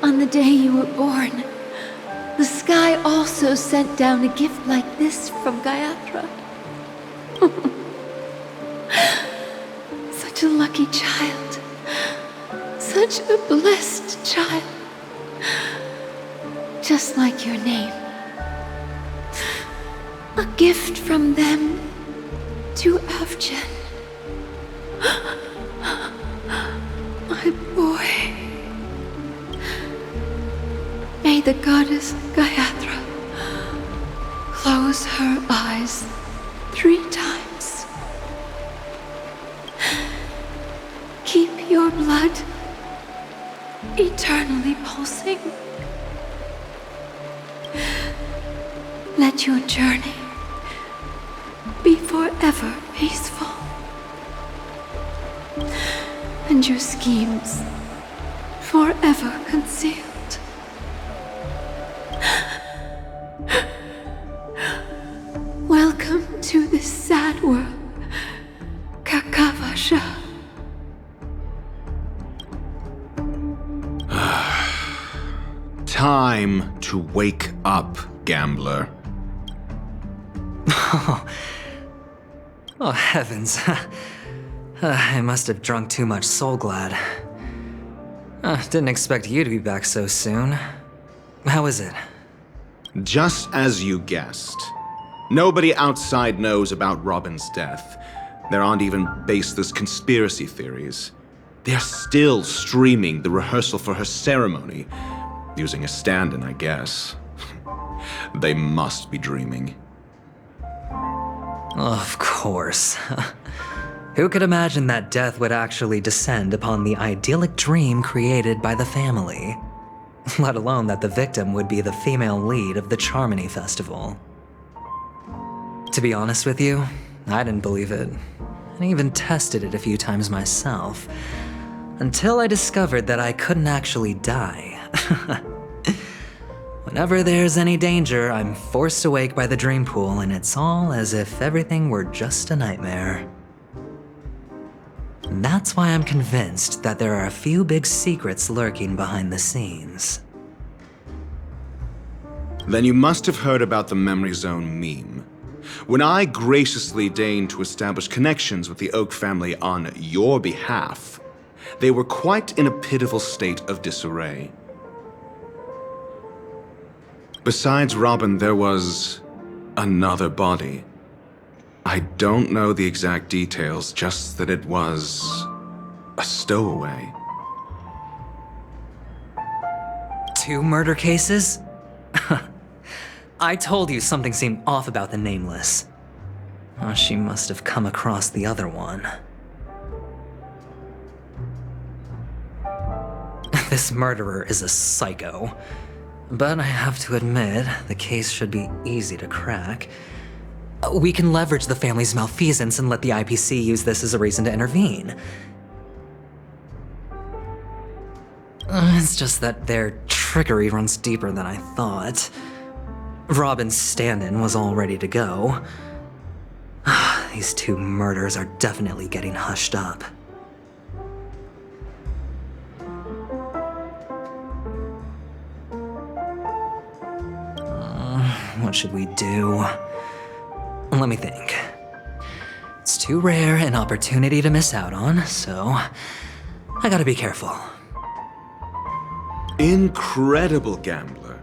On the day you were born, the sky also sent down a gift like this from Gaiathra. Such a lucky child. Such a blessed child. Just like your name. A gift from them to Avgen. My boy. May the goddess Gaiathra close her eyes 3 times. Keep your blood eternally pulsing. Let your journey be forever peaceful. And your schemes forever concealed. Welcome to this sad world, Kakavasha. Time to wake up, gambler. Oh, heavens. I must have drunk too much Soul Glad. Didn't expect you to be back so soon. How is it? Just as you guessed. Nobody outside knows about Robin's death. There aren't even baseless conspiracy theories. They're still streaming the rehearsal for her ceremony. Using a stand-in, I guess. They must be dreaming. Of course. Who could imagine that death would actually descend upon the idyllic dream created by the family? Let alone that the victim would be the female lead of the Charmony Festival. To be honest with you, I didn't believe it. I even tested it a few times myself. Until I discovered that I couldn't actually die. Whenever there's any danger, I'm forced awake by the dream pool, and it's all as if everything were just a nightmare. That's why I'm convinced that there are a few big secrets lurking behind the scenes. Then you must have heard about the Memory Zone meme. When I graciously deigned to establish connections with the Oak family on your behalf, they were quite in a pitiful state of disarray. Besides Robin, there was another body. I don't know the exact details, just that it was a stowaway. 2 murder cases? I told you something seemed off about the Nameless. Oh, she must have come across the other one. This murderer is a psycho. But I have to admit, the case should be easy to crack. We can leverage the family's malfeasance and let the IPC use this as a reason to intervene. It's just that their trickery runs deeper than I thought. Robin's stand-in was all ready to go. These 2 murders are definitely getting hushed up. What should we do? Let me think. It's too rare an opportunity to miss out on, so I gotta be careful. Incredible, gambler.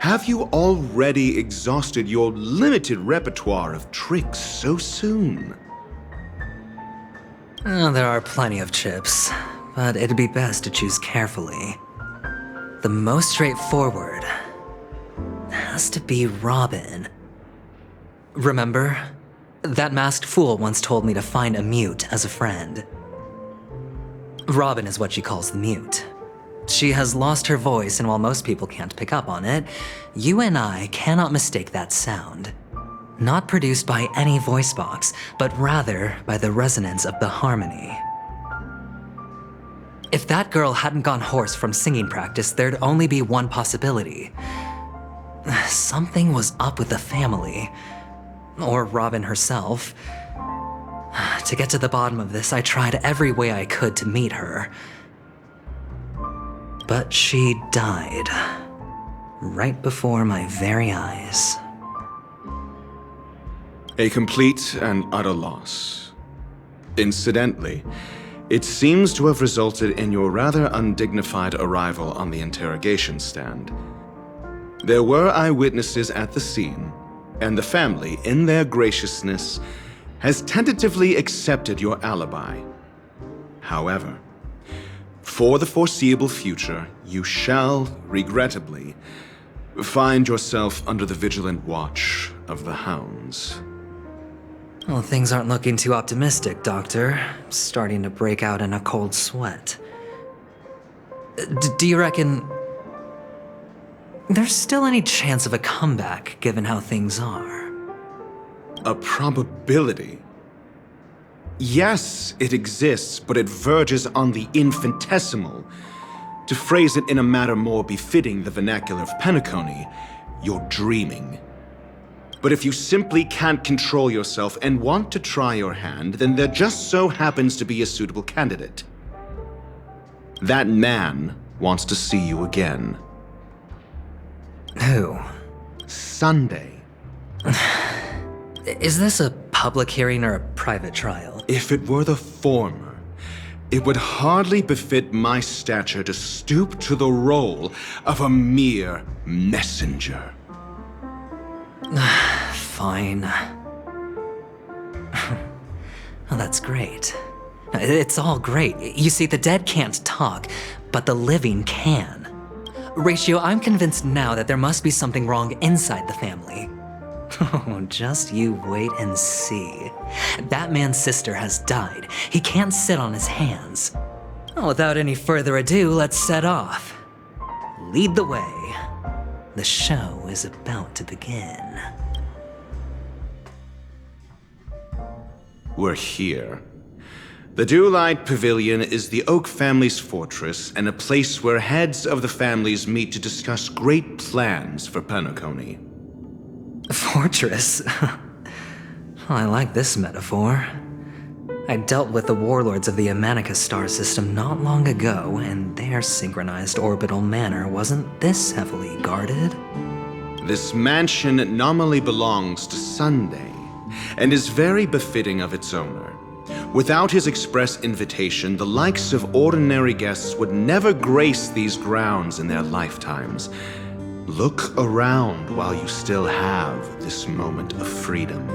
Have you already exhausted your limited repertoire of tricks so soon? There are plenty of chips, but it'd be best to choose carefully. The most straightforward has to be Robin. Remember? That masked fool once told me to find a mute as a friend. Robin is what she calls the mute. She has lost her voice, and while most people can't pick up on it, you and I cannot mistake that sound. Not produced by any voice box, but rather by the resonance of the harmony. If that girl hadn't gone hoarse from singing practice, there'd only be one possibility. Something was up with the family. Or Robin herself. To get to the bottom of this, I tried every way I could to meet her. But she died. Right before my very eyes. A complete and utter loss. Incidentally, it seems to have resulted in your rather undignified arrival on the interrogation stand. There were eyewitnesses at the scene, and the family, in their graciousness, has tentatively accepted your alibi. However, for the foreseeable future, you shall, regrettably, find yourself under the vigilant watch of the hounds. Well, things aren't looking too optimistic, Doctor. I'm starting to break out in a cold sweat. Do you reckon there's still any chance of a comeback, given how things are? A probability? Yes, it exists, but it verges on the infinitesimal. To phrase it in a manner more befitting the vernacular of Peniconii, you're dreaming. But if you simply can't control yourself and want to try your hand, then there just so happens to be a suitable candidate. That man wants to see you again. Who? Sunday. Is this a public hearing or a private trial? If it were the former, it would hardly befit my stature to stoop to the role of a mere messenger. Fine. Oh, that's great. It's all great. You see, the dead can't talk, but the living can. Ratio, I'm convinced now that there must be something wrong inside the family. Oh, just you wait and see. That man's sister has died. He can't sit on his hands. Well, without any further ado, let's set off. Lead the way. The show is about to begin. We're here. The Dewlight Pavilion is the Oak family's fortress and a place where heads of the families meet to discuss great plans for Peniconii. Fortress? I like this metaphor. I dealt with the warlords of the Amanicus star system not long ago, and their synchronized orbital manor wasn't this heavily guarded. This mansion nominally belongs to Sunday, and is very befitting of its owner. Without his express invitation, the likes of ordinary guests would never grace these grounds in their lifetimes. Look around while you still have this moment of freedom.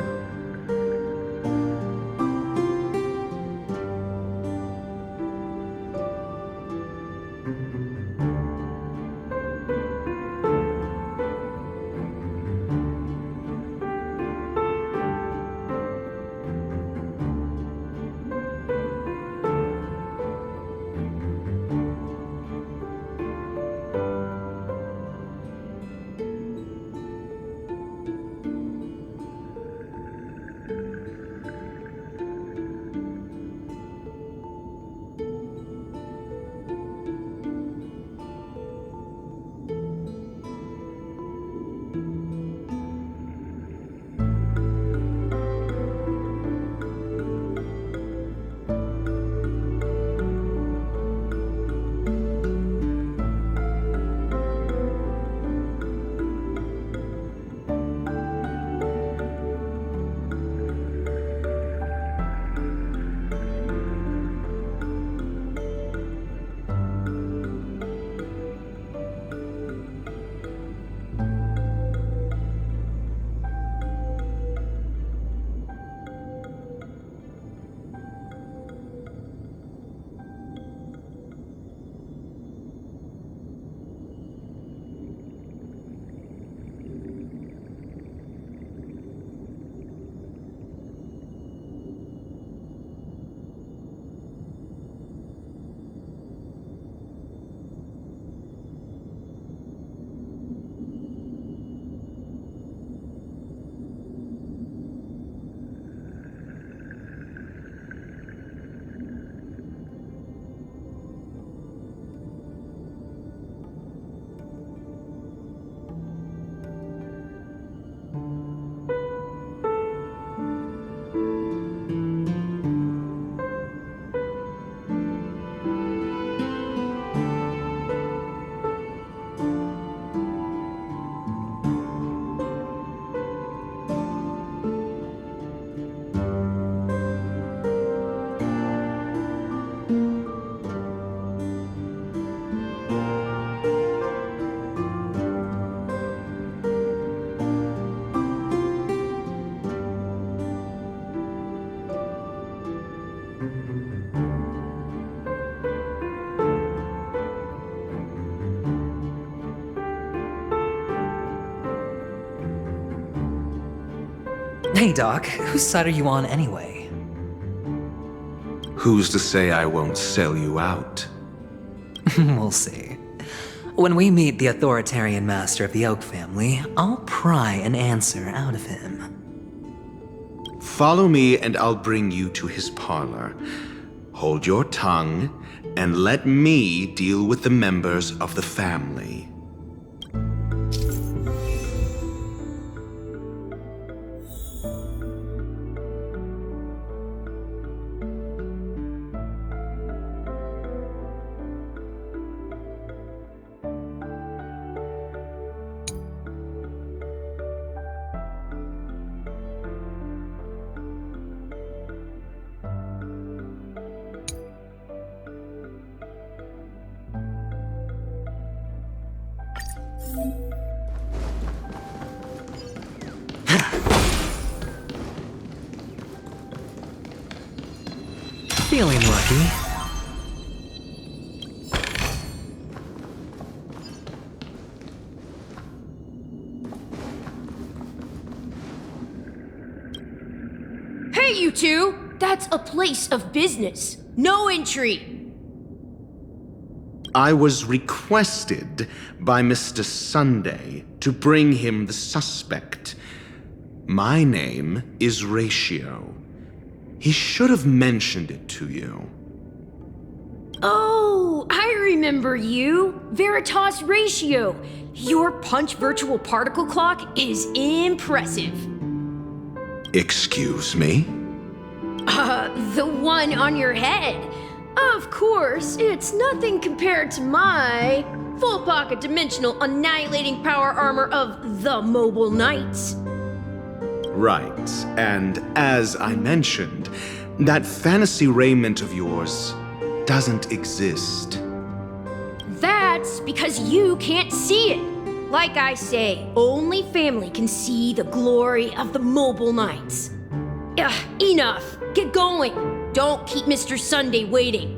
Hey, Doc, whose side are you on anyway? Who's to say I won't sell you out? We'll see. When we meet the authoritarian master of the Oak family, I'll pry an answer out of him. Follow me and I'll bring you to his parlor. Hold your tongue and let me deal with the members of the family. Feeling lucky. Hey, you two! That's a place of business. No entry. I was requested by Mr. Sunday to bring him the suspect. My name is Ratio. He should have mentioned it to you. Oh, I remember you. Veritas Ratio. Your punch virtual particle clock is impressive. Excuse me? The one on your head. Of course, it's nothing compared to my full pocket dimensional annihilating power armor of the Mobile Knights. Right, and as I mentioned, that fantasy raiment of yours doesn't exist. That's because you can't see it. Like I say, only family can see the glory of the Mobile Knights. Enough. Get going. Don't keep Mr. Sunday waiting.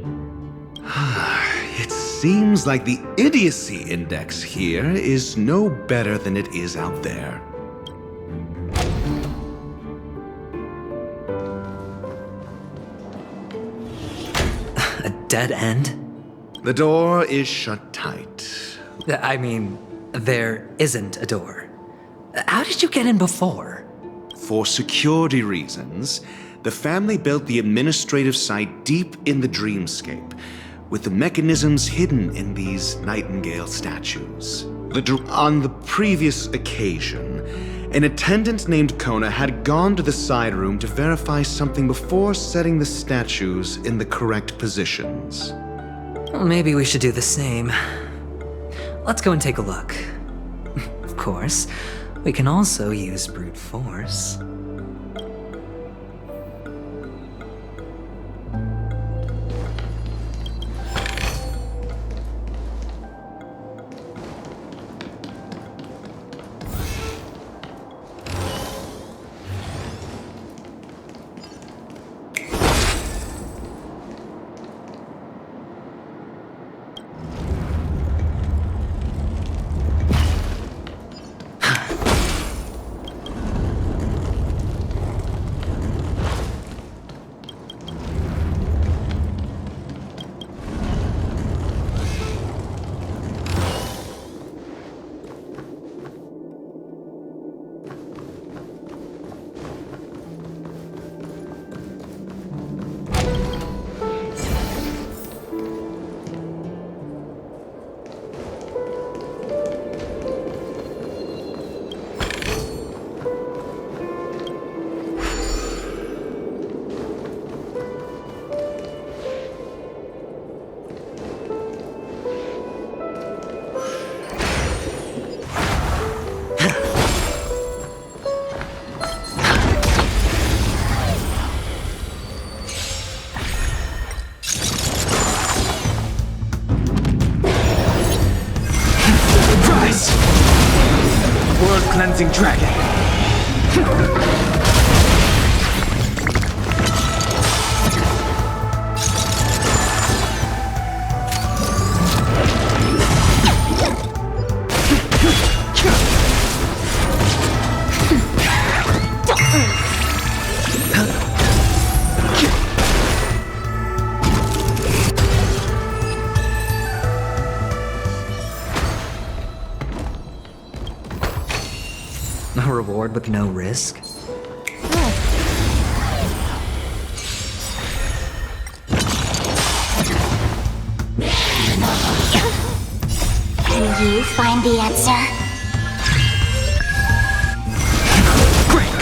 It seems like the idiocy index here is no better than it is out there. A dead end? The door is shut tight. I mean, there isn't a door. How did you get in before? For security reasons, the family built the administrative site deep in the dreamscape, with the mechanisms hidden in these nightingale statues. On the previous occasion, an attendant named Kona had gone to the side room to verify something before setting the statues in the correct positions. Well, maybe we should do the same. Let's go and take a look. Of course, we can also use brute force. Cleansing dragon. reward with no risk? Can you find the answer? Break!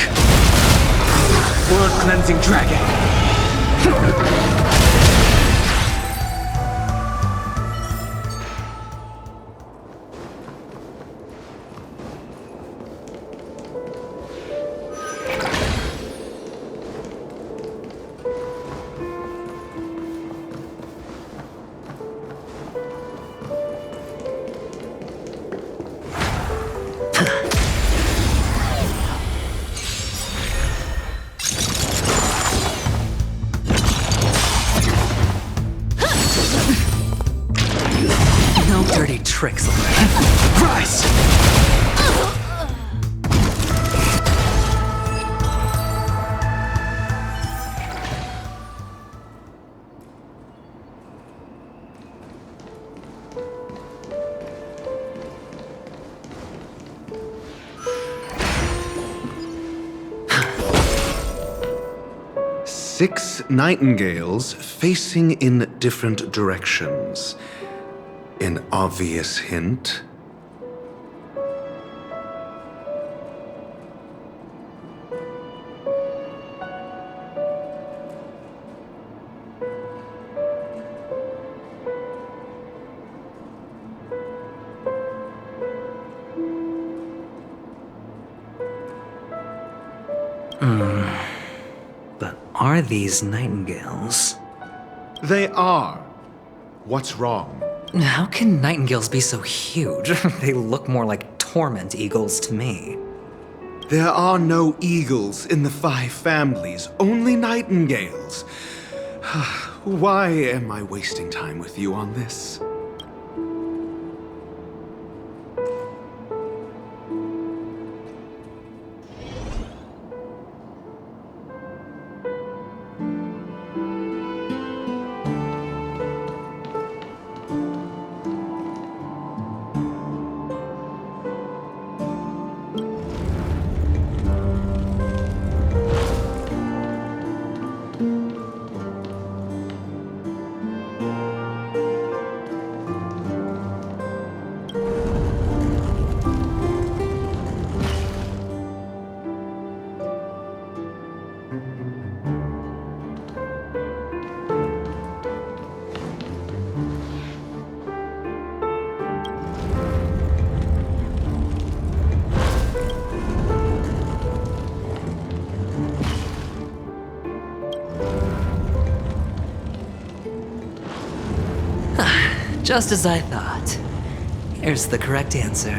World-cleansing dragon! No dirty tricks. Rise! Six nightingales facing in different directions. An obvious hint. But are these nightingales? They are. What's wrong? How can nightingales be so huge? They look more like torment eagles to me. There are no eagles in the 5 families, only nightingales. Why am I wasting time with you on this? Just as I thought. Here's the correct answer.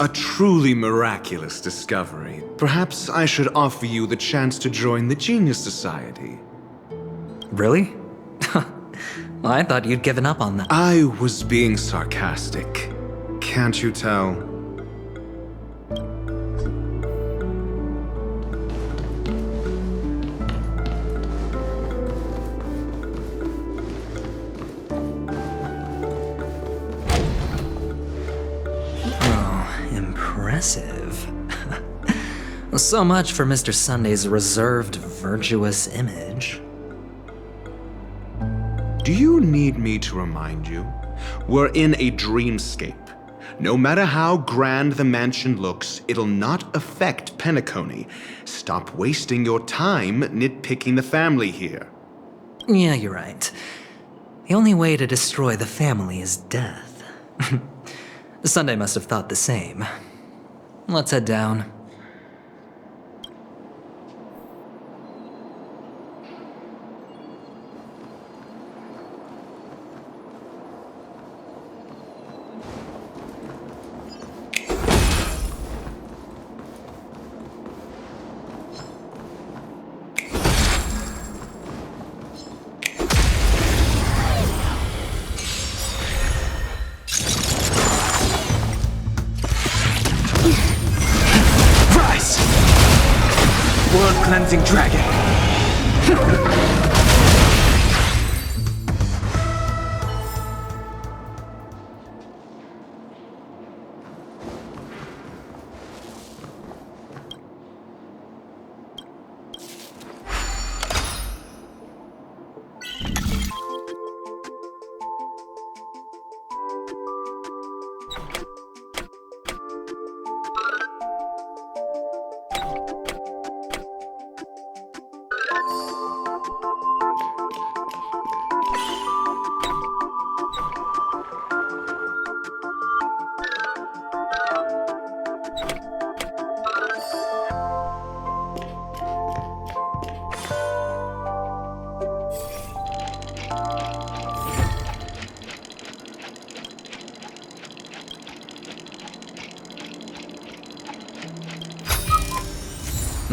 A truly miraculous discovery. Perhaps I should offer you the chance to join the Genius Society. Really? Well, I thought you'd given up on that. I was being sarcastic. Can't you tell? Impressive. So much for Mr. Sunday's reserved, virtuous image. Do you need me to remind you? We're in a dreamscape. No matter how grand the mansion looks, it'll not affect Peniconii. Stop wasting your time nitpicking the family here. Yeah, you're right. The only way to destroy the family is death. Sunday must have thought the same. Let's head down. World-cleansing dragon!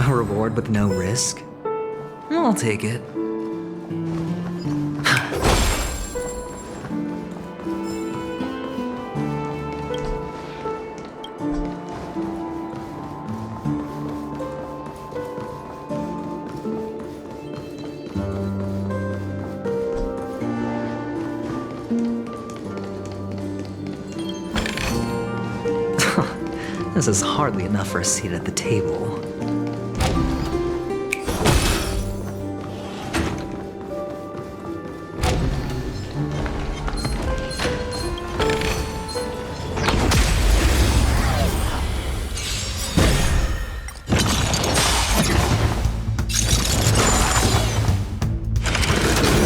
A reward with no risk? I'll take it. This is hardly enough for a seat at the table.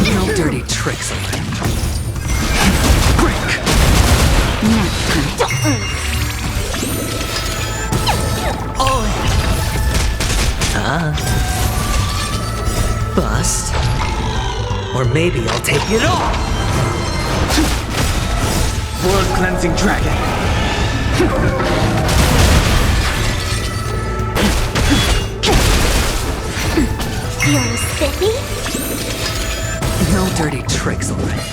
No dirty tricks. Bust. Or maybe I'll take it all! World Cleansing Dragon! Feeling spiffy? No dirty tricks, alright.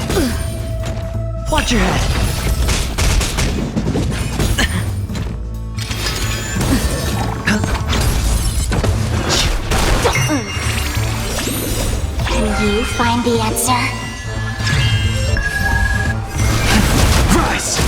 Watch your head! Can you find the answer? Rise!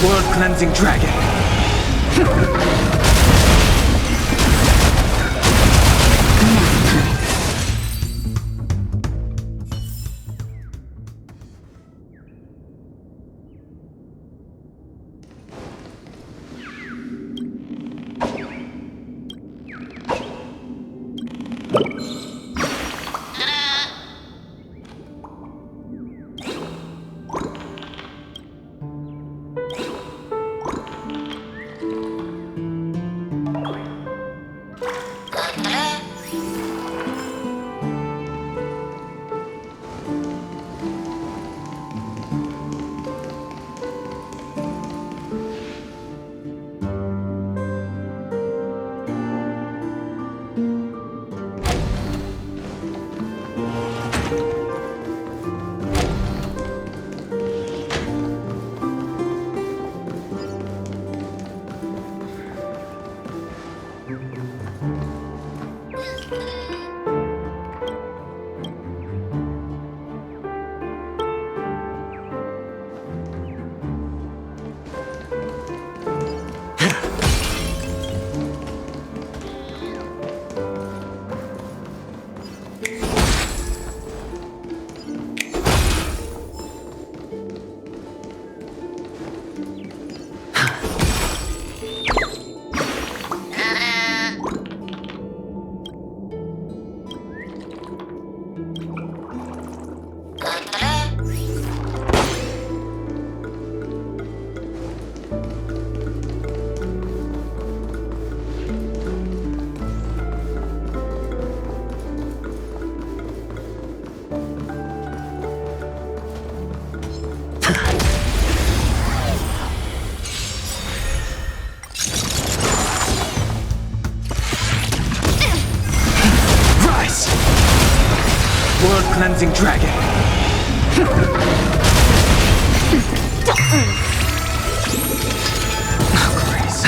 World Cleansing Dragon! World Cleansing Dragon! Oh, Grace.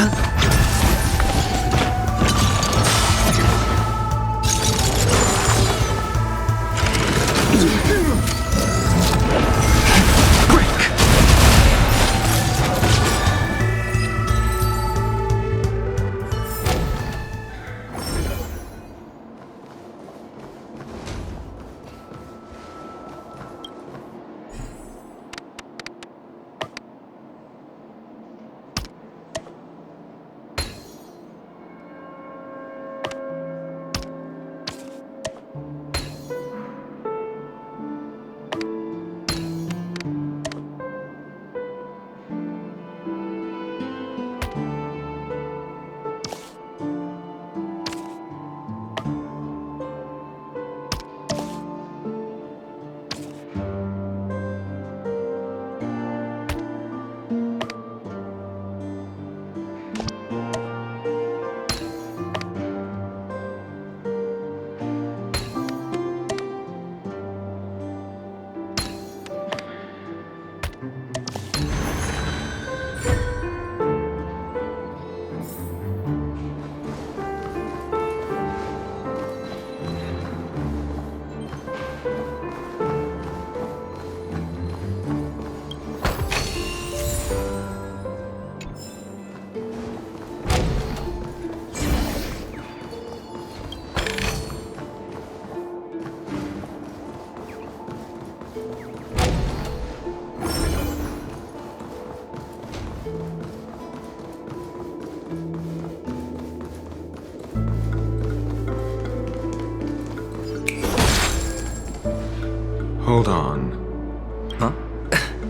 Hold on. Huh?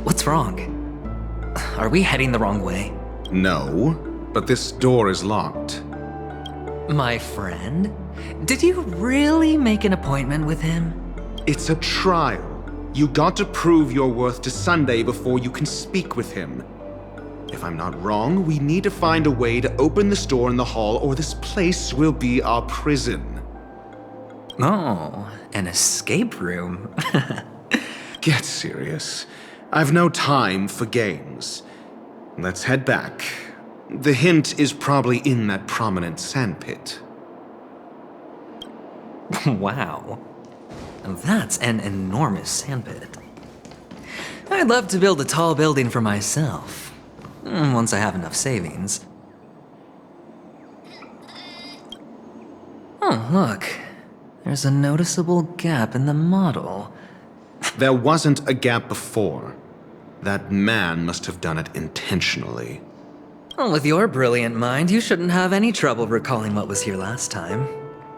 What's wrong? Are we heading the wrong way? No, but this door is locked. My friend? Did you really make an appointment with him? It's a trial. You got to prove your worth to Sunday before you can speak with him. If I'm not wrong, we need to find a way to open this door in the hall, or this place will be our prison. Oh, an escape room. Get serious. I've no time for games. Let's head back. The hint is probably in that prominent sandpit. Wow. That's an enormous sandpit. I'd love to build a tall building for myself. Once I have enough savings. Oh, look. There's a noticeable gap in the model. There wasn't a gap before. That man must have done it intentionally. Well, with your brilliant mind, you shouldn't have any trouble recalling what was here last time.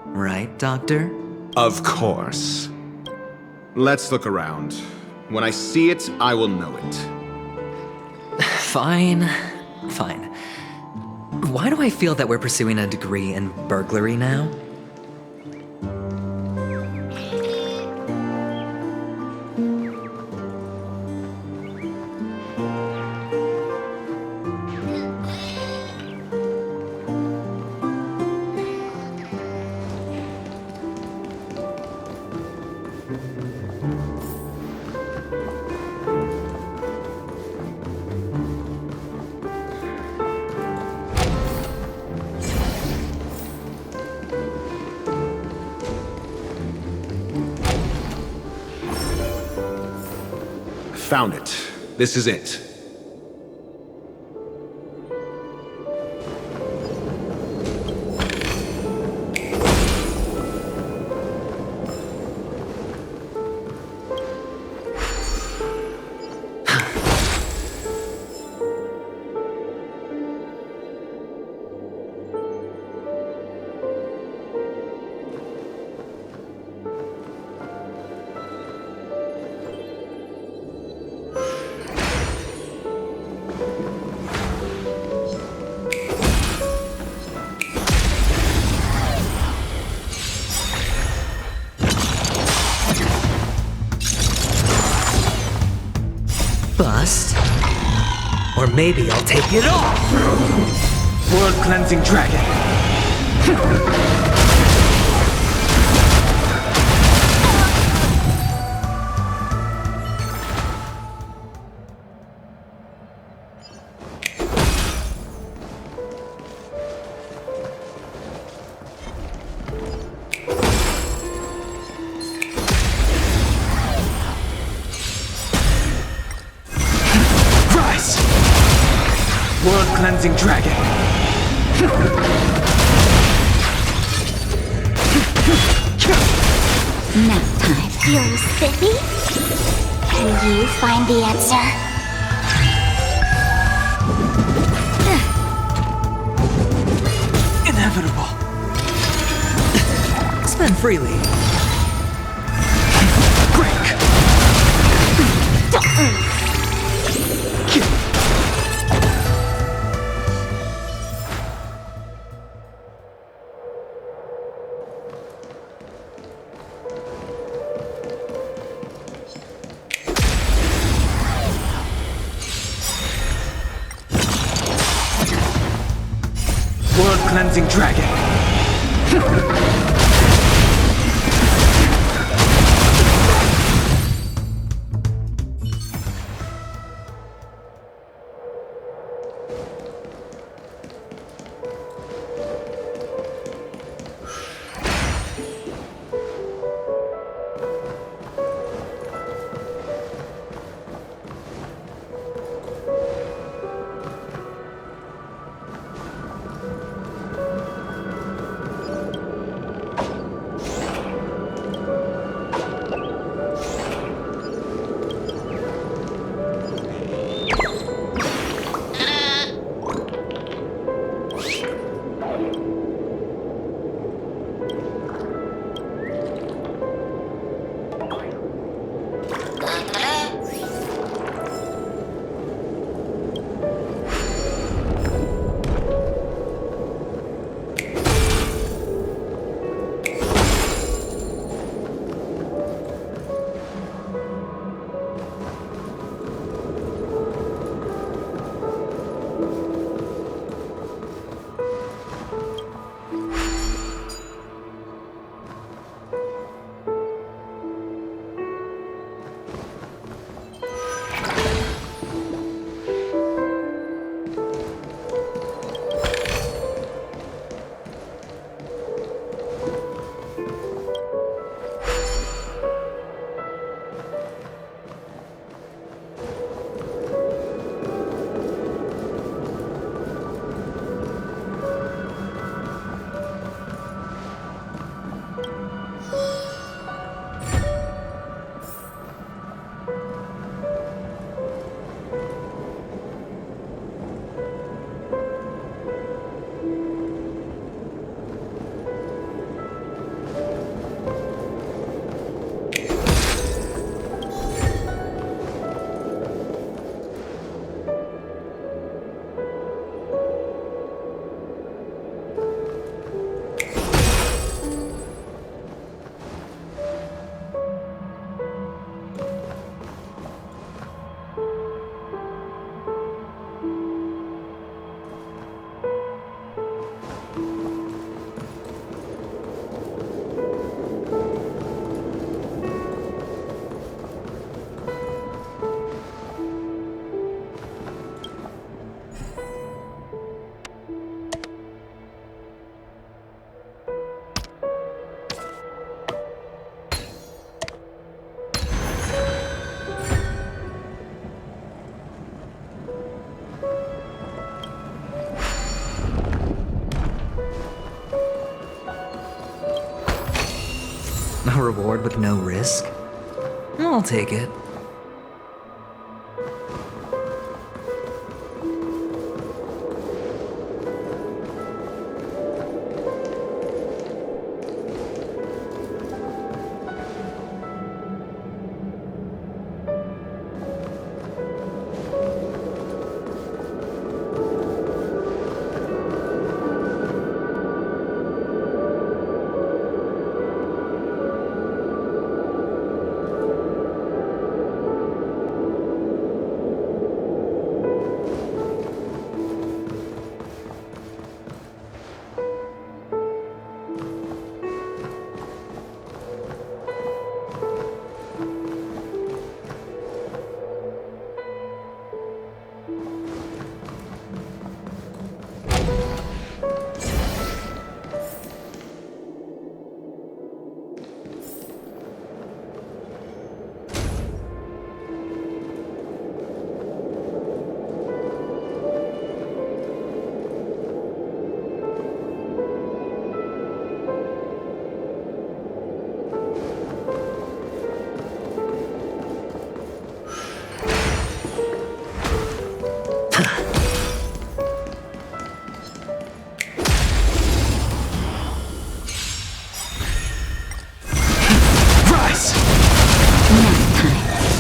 Right, Doctor? Of course. Let's look around. When I see it, I will know it. Fine. Fine. Why do I feel that we're pursuing a degree in burglary now? Found it. This is it. Bust. Or maybe I'll take it off! World Cleansing Dragon! World Cleansing Dragon! Nap time. Feeling spiffy? Can you find the answer? Inevitable. Spend freely. Break. World Cleansing Dragon! A reward with no risk? I'll take it.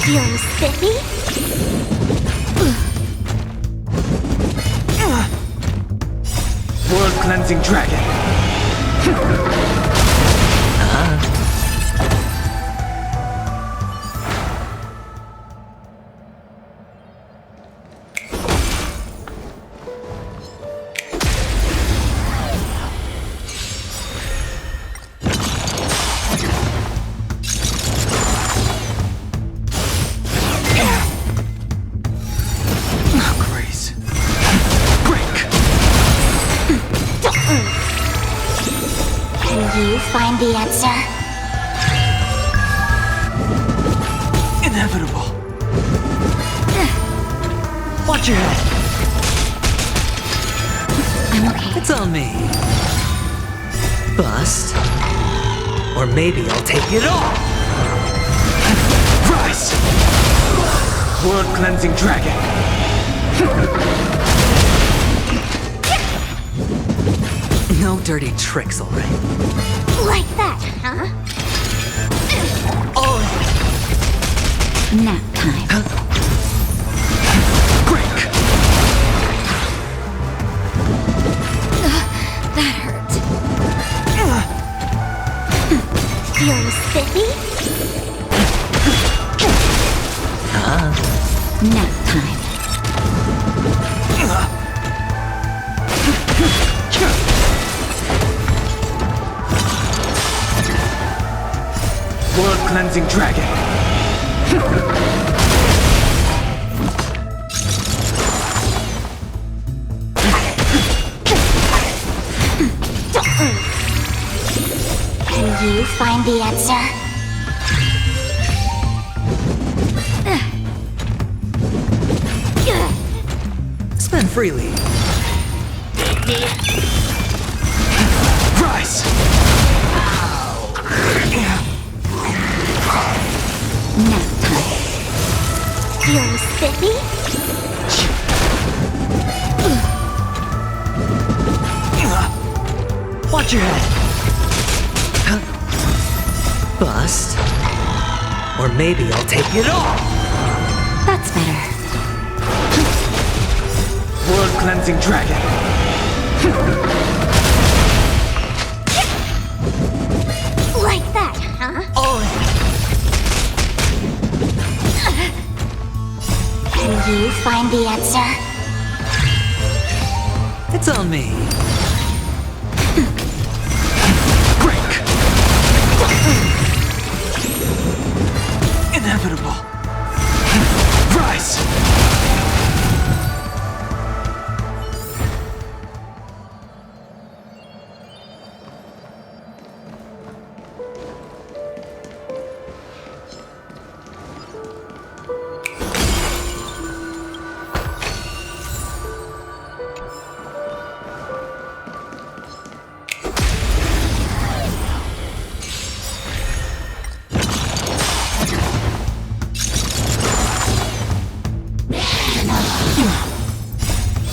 Feeling spiffy? World cleansing dragon. Find the answer. Inevitable. Watch your head. I'm okay. It's on me. Bust. Or maybe I'll take it all. Rise! World cleansing dragon. No dirty tricks, all right? Like that, huh? Oh. Nap time. Break! That hurt. Feeling spiffy? Nap time. World-cleansing dragon. Can you find the answer? Spend freely. Rise! Nap time. Feeling spiffy? Watch your head. Bust. Or maybe I'll take it all. That's better. World-cleansing dragon. Like that, huh? All in. Can you find the answer? It's on me. Break! Inevitable. Rise!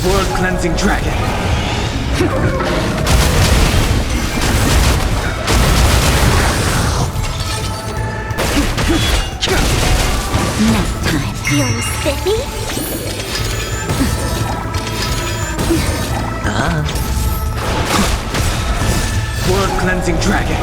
World-cleansing dragon. Nap time. Feeling spiffy? World-cleansing dragon.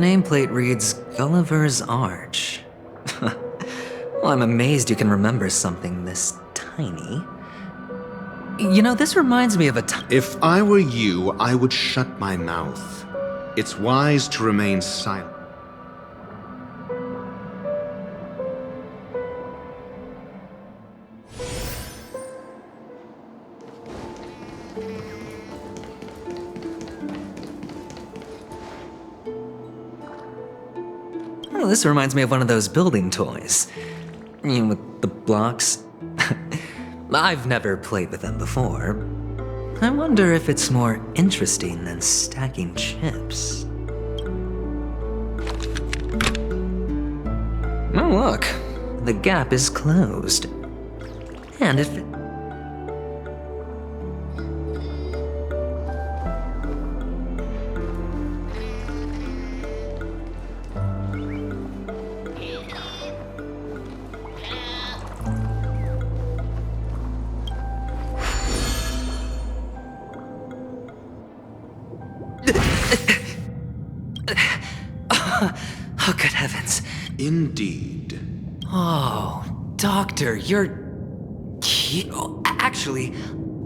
nameplate reads Gulliver's Arch. Well, I'm amazed you can remember something this tiny. You know, this reminds me of a If I were you, I would shut my mouth. It's wise to remain silent. Oh, this reminds me of one of those building toys. You know, with the blocks. I've never played with them before. I wonder if it's more interesting than stacking chips. Oh, look. The gap is closed. And if... Oh, good heavens. Indeed. Oh, Doctor, you're... Actually,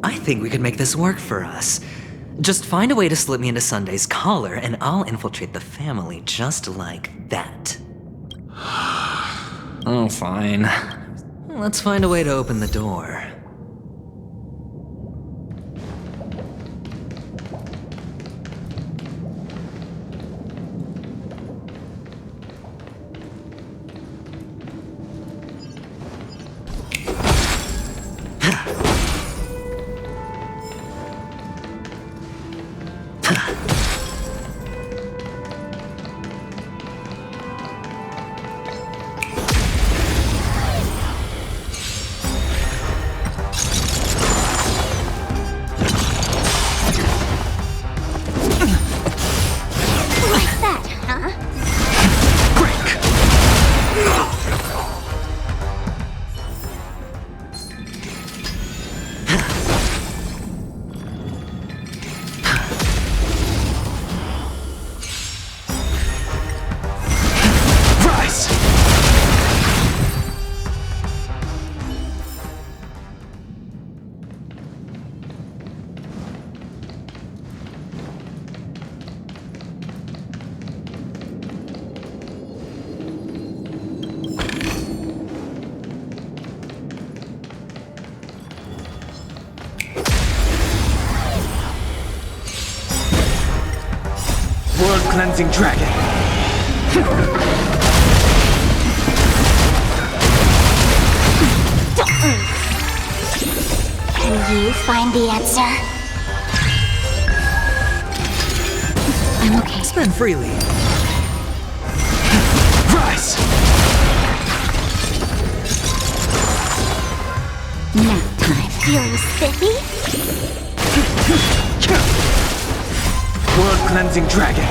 I think we could make this work for us. Just find a way to slip me into Sunday's collar, and I'll infiltrate the family just like that. Oh, fine. Let's find a way to open the door. Cleansing dragon. Can you find the answer? I'm okay. Spend freely. Rise! Nap time. Feeling spiffy? World cleansing dragon.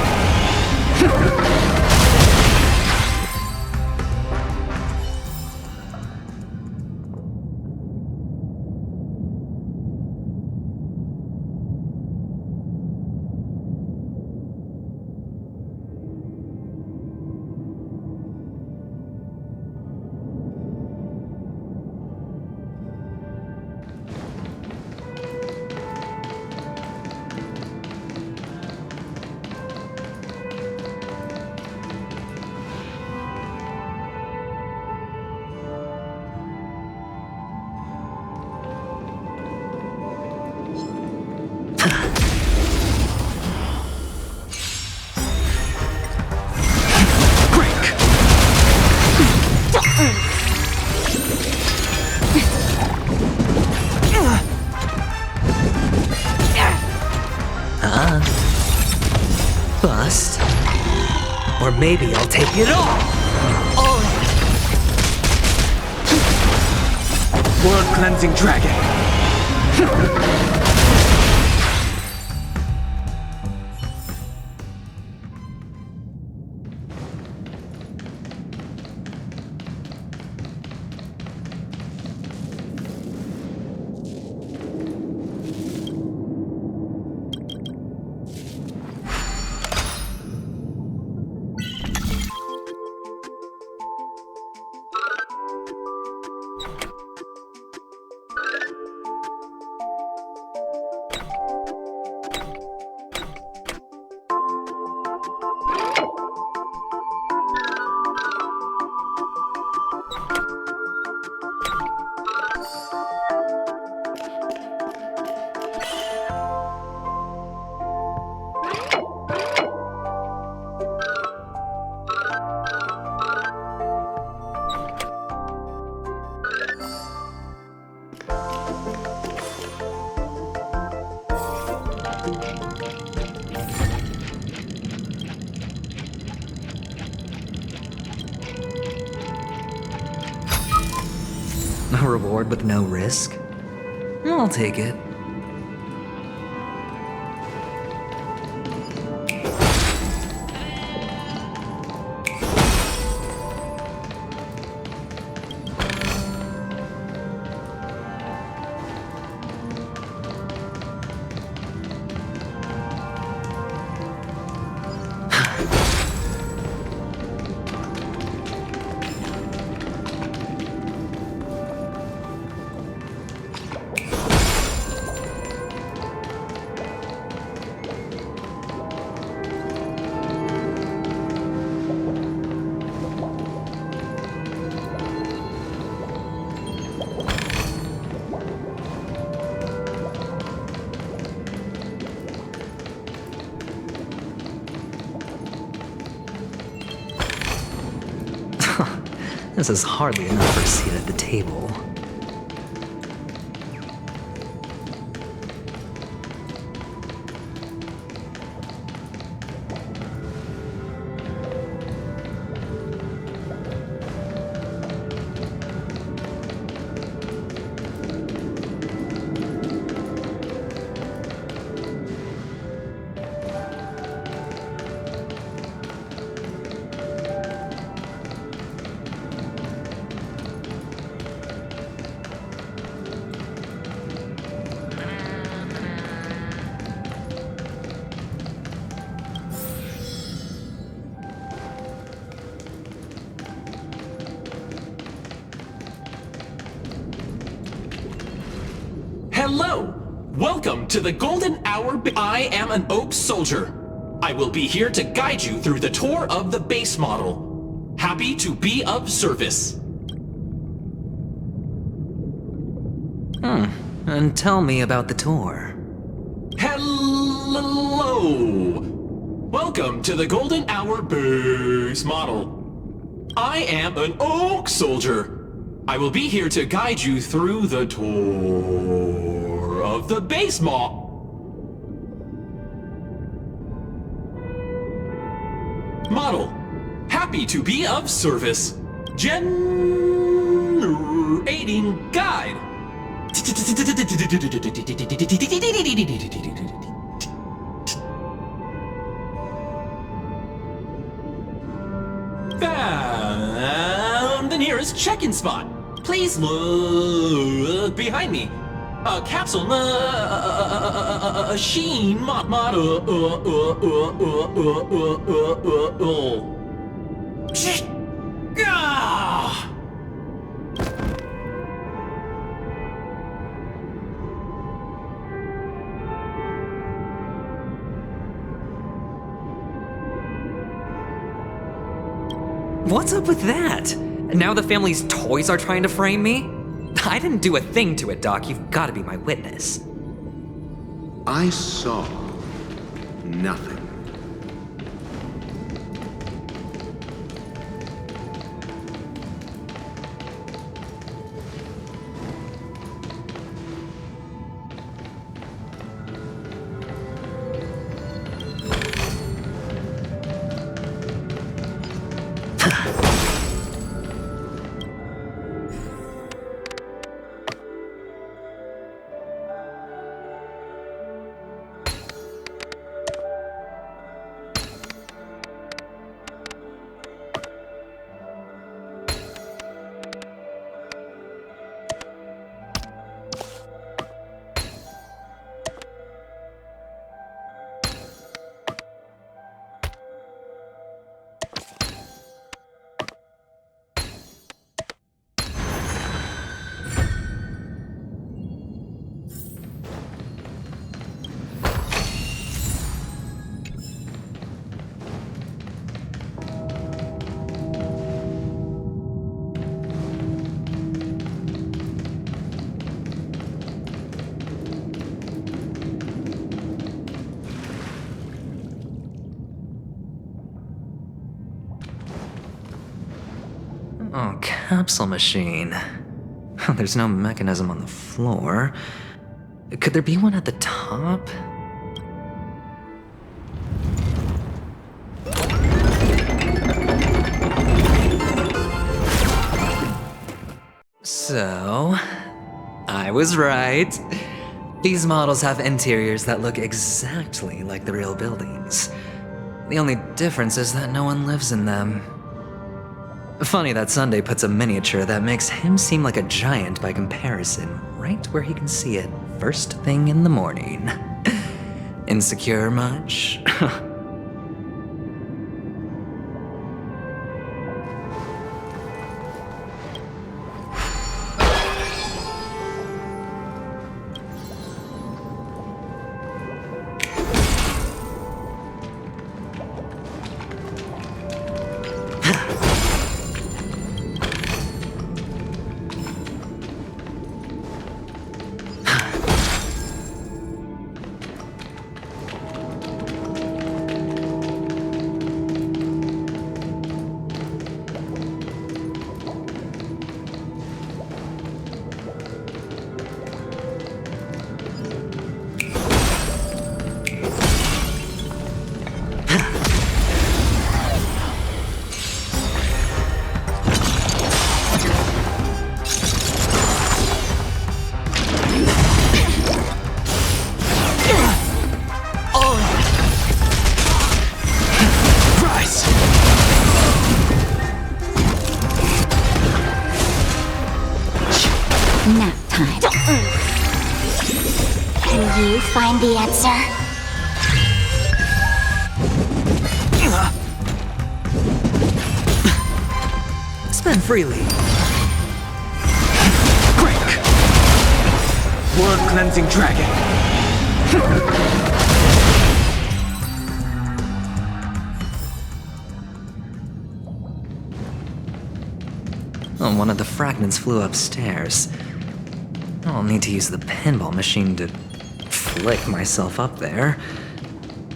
Bust. Or maybe I'll take it all. World cleansing dragon. A reward with no risk? I'll take it. This is hardly enough for a seat at the table. Hello! Welcome to the Golden Hour. I am an Oak Soldier. I will be here to guide you through the tour of the base model. Happy to be of service. And tell me about the tour. Hello! Welcome to the Golden Hour base model. I am an Oak Soldier. I will be here to guide you through the tour of the base model. Happy to be of service. Generating guide. Found the nearest check-in spot. Please look behind me. A capsule machine model. What's up with that? Now the family's toys are trying to frame me? I didn't do a thing to it, Doc. You've got to be my witness. I saw nothing. Oh, capsule machine. There's no mechanism on the floor. Could there be one at the top? I was right. These models have interiors that look exactly like the real buildings. The only difference is that no one lives in them. Funny that Sunday puts a miniature that makes him seem like a giant by comparison right where he can see it first thing in the morning. Insecure much? Nap time. Can you find the answer? Spend freely. Quick! World cleansing dragon. Oh, one of the fragments flew upstairs. I'll need to use the pinball machine to flick myself up there.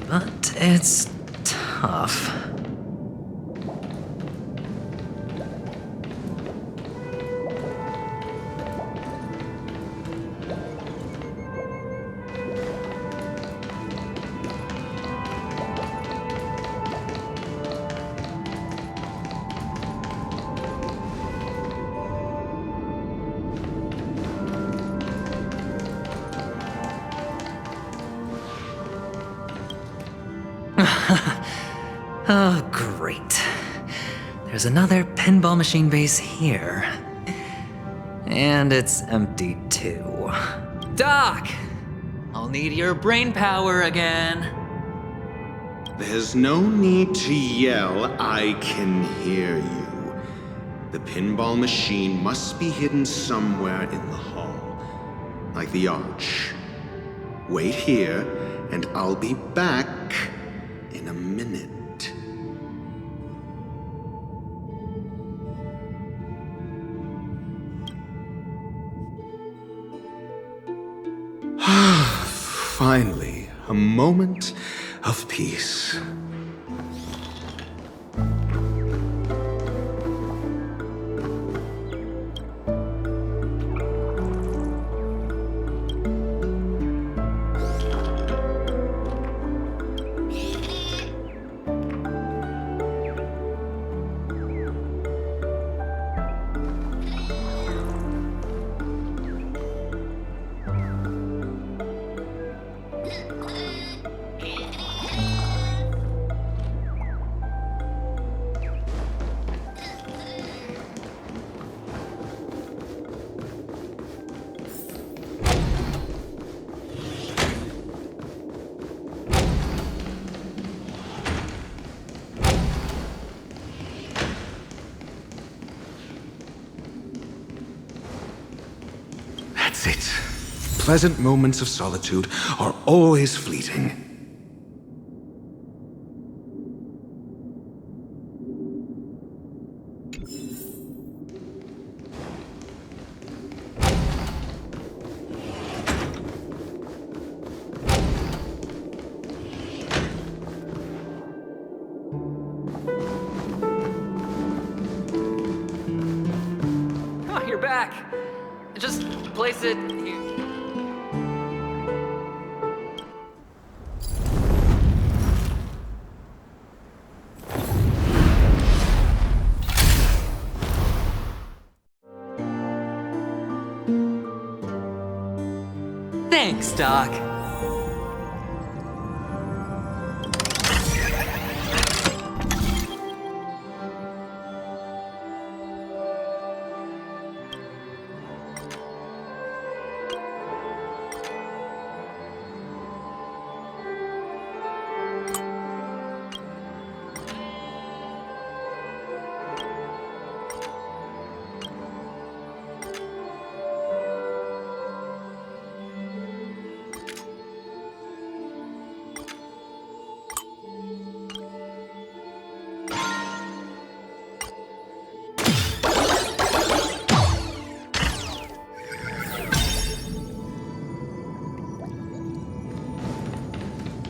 But it's tough. Oh, great. There's another pinball machine base here. And it's empty too. Doc! I'll need your brain power again. There's no need to yell, I can hear you. The pinball machine must be hidden somewhere in the hall, like the arch. Wait here, and I'll be back in a minute. Finally, a moment of peace. That's it. Pleasant moments of solitude are always fleeting. Oh, you're back. Just place it here. Thanks, Doc.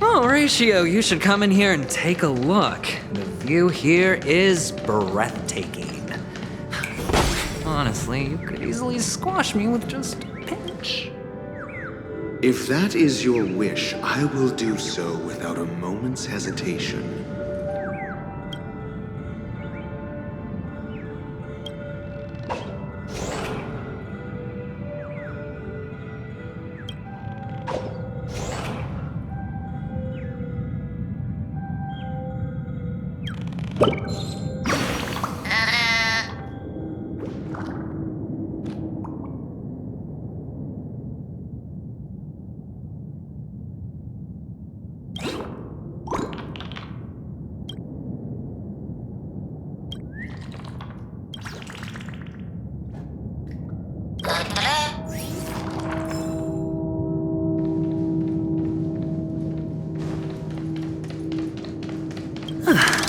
Oh, Ratio, you should come in here and take a look. The view here is breathtaking. Honestly, you could easily squash me with just a pinch. If that is your wish, I will do so without a moment's hesitation.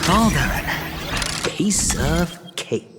All done. Piece of cake.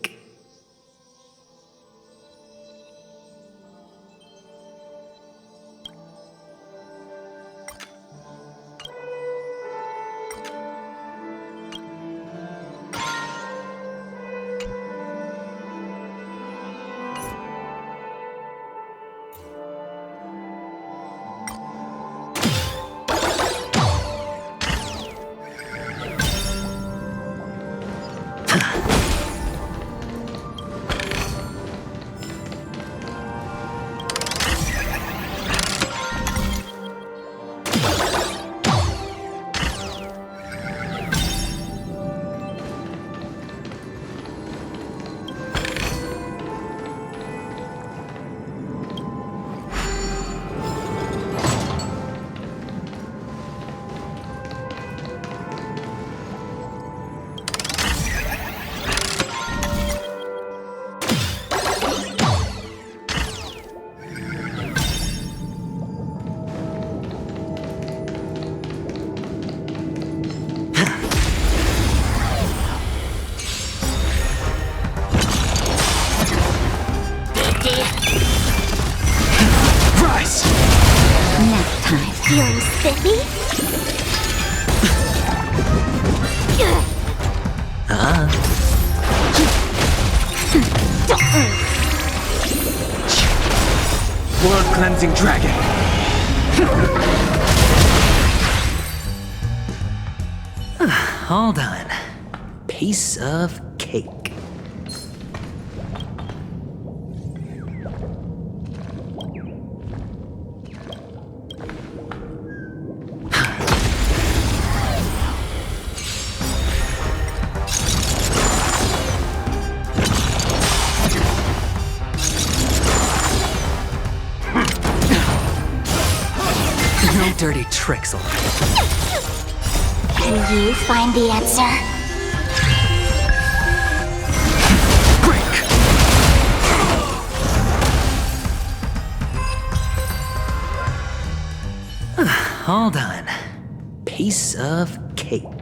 Feeling spiffy? Blood cleansing dragon. All done. Piece of cake. No dirty tricks allowed. Can you find the answer? All done. Piece of cake.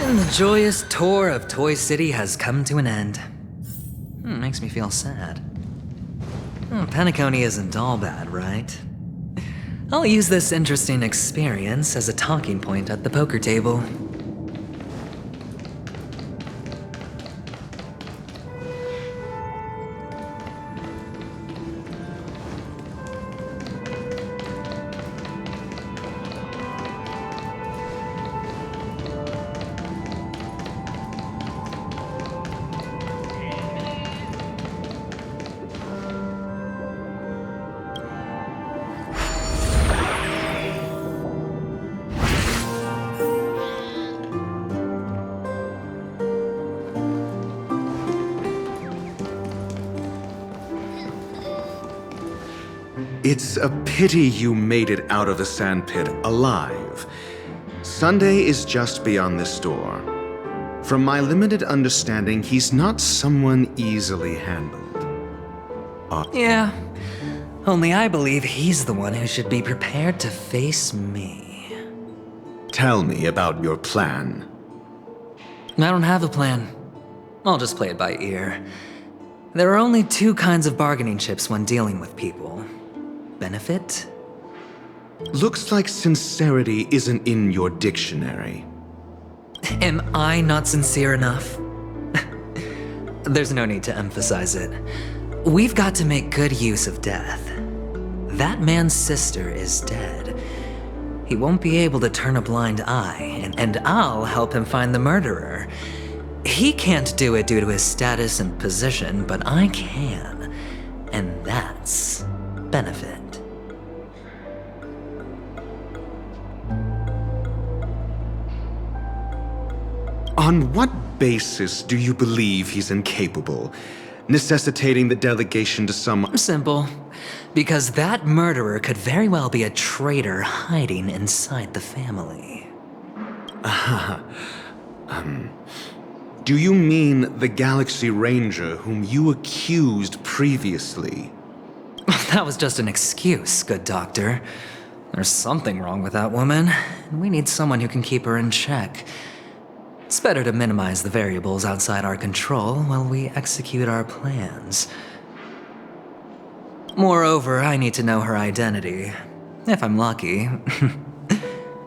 And the joyous tour of Toy City has come to an end. Makes me feel sad. Peniconii isn't all bad, right? I'll use this interesting experience as a talking point at the poker table. It's a pity you made it out of the sandpit alive. Sunday is just beyond this door. From my limited understanding, he's not someone easily handled. Yeah, only I believe he's the one who should be prepared to face me. Tell me about your plan. I don't have a plan. I'll just play it by ear. There are only two kinds of bargaining chips when dealing with people. Benefit? Looks like sincerity isn't in your dictionary. Am I not sincere enough? There's no need to emphasize it. We've got to make good use of death. That man's sister is dead. He won't be able to turn a blind eye, and I'll help him find the murderer. He can't do it due to his status and position, but I can. And that's benefit. On what basis do you believe he's incapable, necessitating the delegation to someone? Simple. Because that murderer could very well be a traitor hiding inside the family. Do you mean the Galaxy Ranger whom you accused previously? That was just an excuse, good doctor. There's something wrong with that woman, and we need someone who can keep her in check. It's better to minimize the variables outside our control while we execute our plans. Moreover, I need to know her identity. If I'm lucky.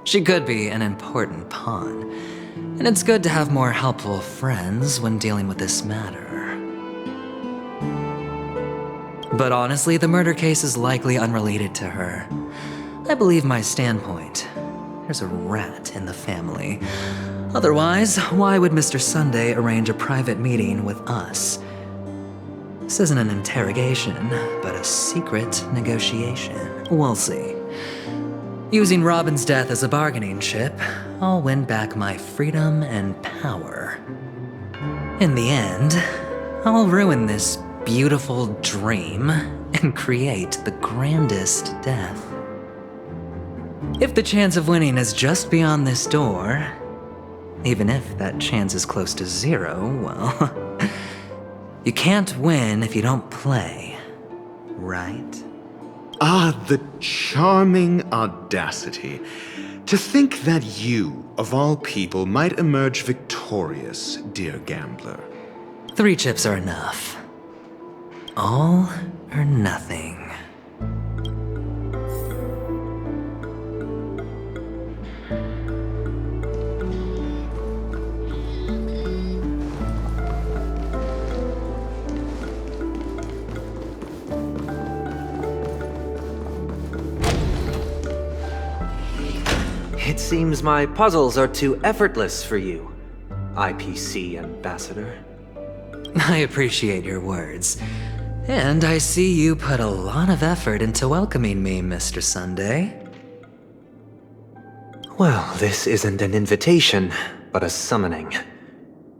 She could be an important pawn. And it's good to have more helpful friends when dealing with this matter. But honestly, the murder case is likely unrelated to her. I believe my standpoint. There's a rat in the family. Otherwise, why would Mr. Sunday arrange a private meeting with us? This isn't an interrogation, but a secret negotiation. We'll see. Using Robin's death as a bargaining chip, I'll win back my freedom and power. In the end, I'll ruin this beautiful dream and create the grandest death. If the chance of winning is just beyond this door, even if that chance is close to zero, well, you can't win if you don't play, right? Ah, the charming audacity. To think that you, of all people, might emerge victorious, dear gambler. 3 chips are enough. All or nothing. It seems my puzzles are too effortless for you, IPC Ambassador. I appreciate your words. And I see you put a lot of effort into welcoming me, Mr. Sunday. Well, this isn't an invitation, but a summoning.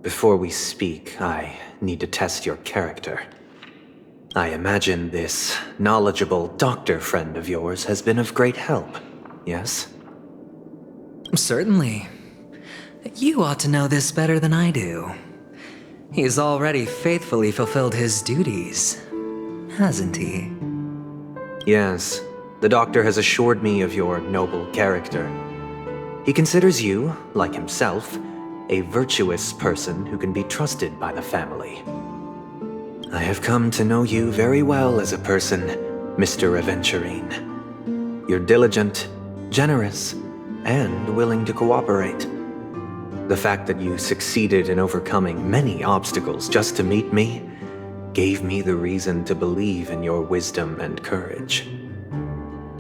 Before we speak, I need to test your character. I imagine this knowledgeable doctor friend of yours has been of great help, yes? Certainly. You ought to know this better than I do. He's already faithfully fulfilled his duties, hasn't he? Yes, the doctor has assured me of your noble character. He considers you, like himself, a virtuous person who can be trusted by the family. I have come to know you very well as a person, Mr. Aventюрин. You're diligent, generous, and willing to cooperate. The fact that you succeeded in overcoming many obstacles just to meet me gave me the reason to believe in your wisdom and courage.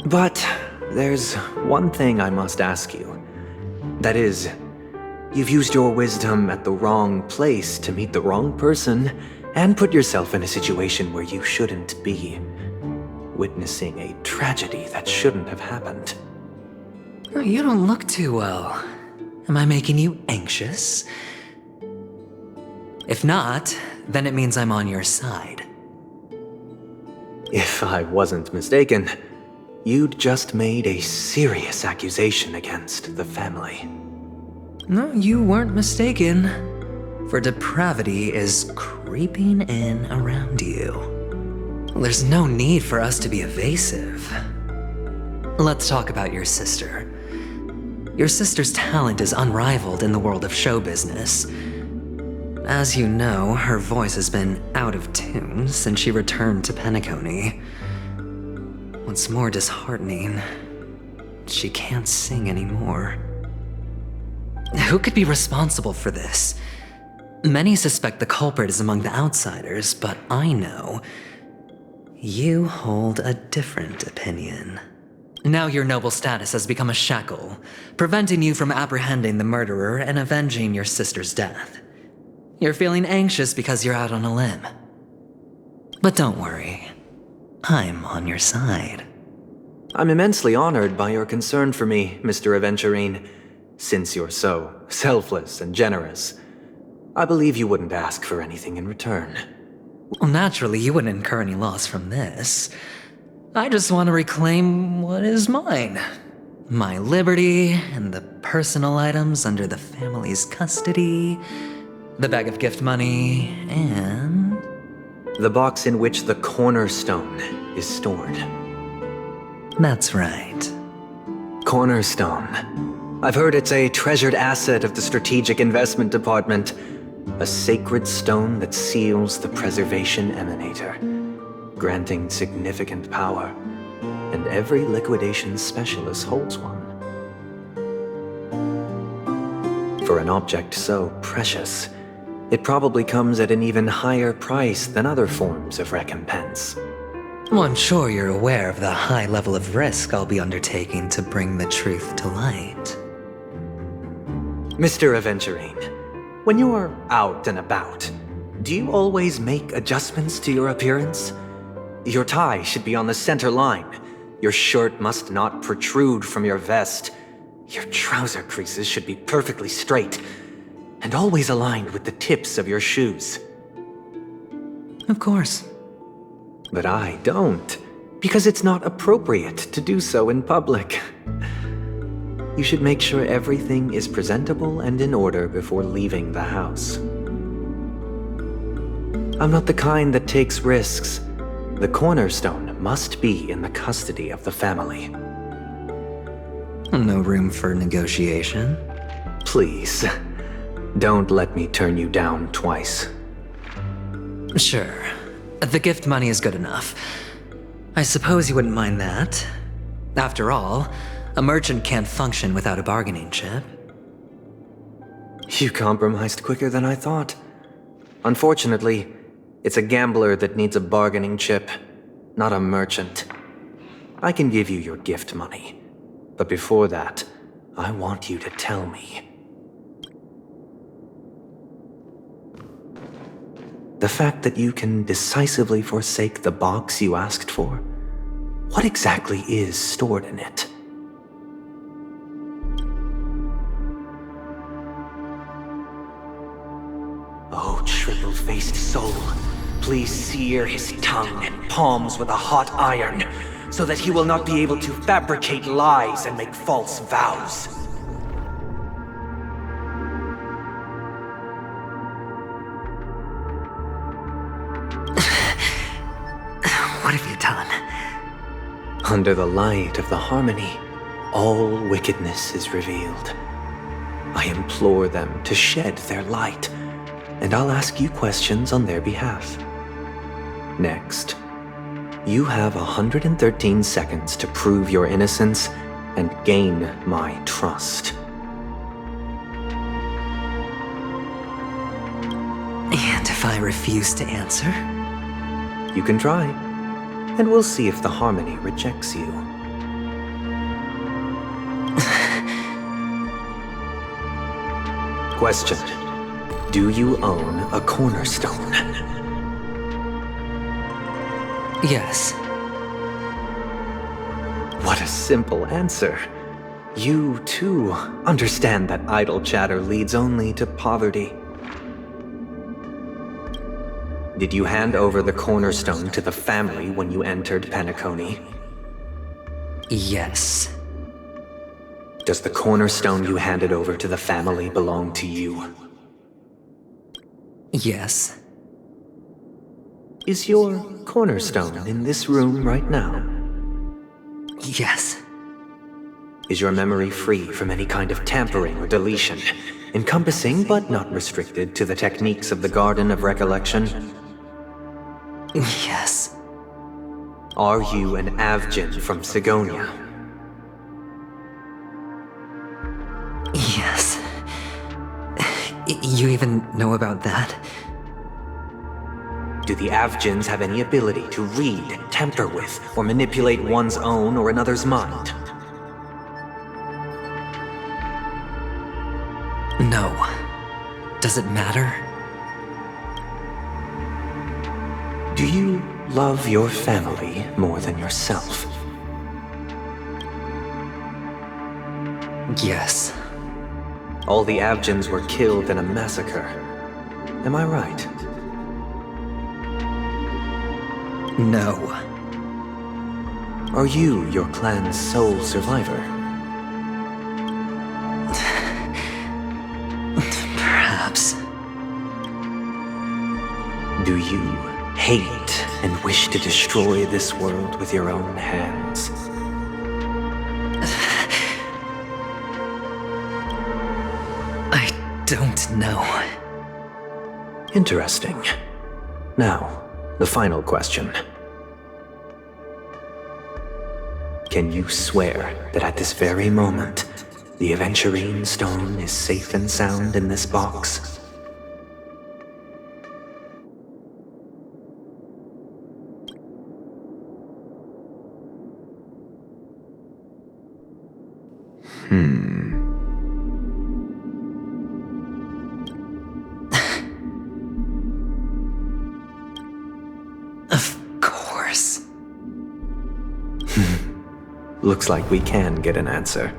But there's one thing I must ask you. That is, you've used your wisdom at the wrong place to meet the wrong person and put yourself in a situation where you shouldn't be, witnessing a tragedy that shouldn't have happened. You don't look too well. Am I making you anxious? If not, then it means I'm on your side. If I wasn't mistaken, you'd just made a serious accusation against the family. No, you weren't mistaken. For depravity is creeping in around you. There's no need for us to be evasive. Let's talk about your sister. Your sister's talent is unrivaled in the world of show business. As you know, her voice has been out of tune since she returned to Penaconii. What's more disheartening, she can't sing anymore. Who could be responsible for this? Many suspect the culprit is among the outsiders, but I know you hold a different opinion. Now your noble status has become a shackle, preventing you from apprehending the murderer and avenging your sister's death. You're feeling anxious because you're out on a limb. But don't worry, I'm on your side. I'm immensely honored by your concern for me, Mr. Aventюрин. Since you're so selfless and generous, I believe you wouldn't ask for anything in return. Well, naturally, you wouldn't incur any loss from this. I just want to reclaim what is mine. My liberty and the personal items under the family's custody, the bag of gift money, and... the box in which the cornerstone is stored. That's right. Cornerstone. I've heard it's a treasured asset of the Strategic Investment Department. A sacred stone that seals the Preservation Emanator, granting significant power, and every liquidation specialist holds one. For an object so precious, it probably comes at an even higher price than other forms of recompense. Well, I'm sure you're aware of the high level of risk I'll be undertaking to bring the truth to light. Mr. Aventюрин, when you're out and about, do you always make adjustments to your appearance? Your tie should be on the center line. Your shirt must not protrude from your vest. Your trouser creases should be perfectly straight, and always aligned with the tips of your shoes. Of course. But I don't, because it's not appropriate to do so in public. You should make sure everything is presentable and in order before leaving the house. I'm not the kind that takes risks. The cornerstone must be in the custody of the family. No room for negotiation? Please, don't let me turn you down twice. Sure. The gift money is good enough. I suppose you wouldn't mind that. After all, a merchant can't function without a bargaining chip. You compromised quicker than I thought. Unfortunately, it's a gambler that needs a bargaining chip, not a merchant. I can give you your gift money, but before that, I want you to tell me. The fact that you can decisively forsake the box you asked for, what exactly is stored in it? Oh, triple-faced soul, please sear his tongue and palms with a hot iron, so that he will not be able to fabricate lies and make false vows. What have you done? Under the light of the harmony, all wickedness is revealed. I implore them to shed their light, and I'll ask you questions on their behalf. Next, you have 113 seconds to prove your innocence and gain my trust. And if I refuse to answer? You can try, and we'll see if the Harmony rejects you. Question. Do you own a cornerstone? Yes. What a simple answer. You, too, understand that idle chatter leads only to poverty. Did you hand over the cornerstone to the family when you entered Peniconie? Yes. Does the cornerstone you handed over to the family belong to you? Yes. Is your cornerstone in this room right now? Yes. Is your memory free from any kind of tampering or deletion, encompassing but not restricted to the techniques of the Garden of Recollection? Yes. Are you an Avgin from Sigonia? Yes. You even know about that? Do the Avgins have any ability to read, tamper with, or manipulate one's own or another's mind? No. Does it matter? Do you love your family more than yourself? Yes. All the Avgins were killed in a massacre. Am I right? No. Are you your clan's sole survivor? Perhaps. Do you hate and wish to destroy this world with your own hands? I don't know. Interesting. Now, the final question. Can you swear that at this very moment, the Aventyrine stone is safe and sound in this box? Of course. Looks like we can get an answer.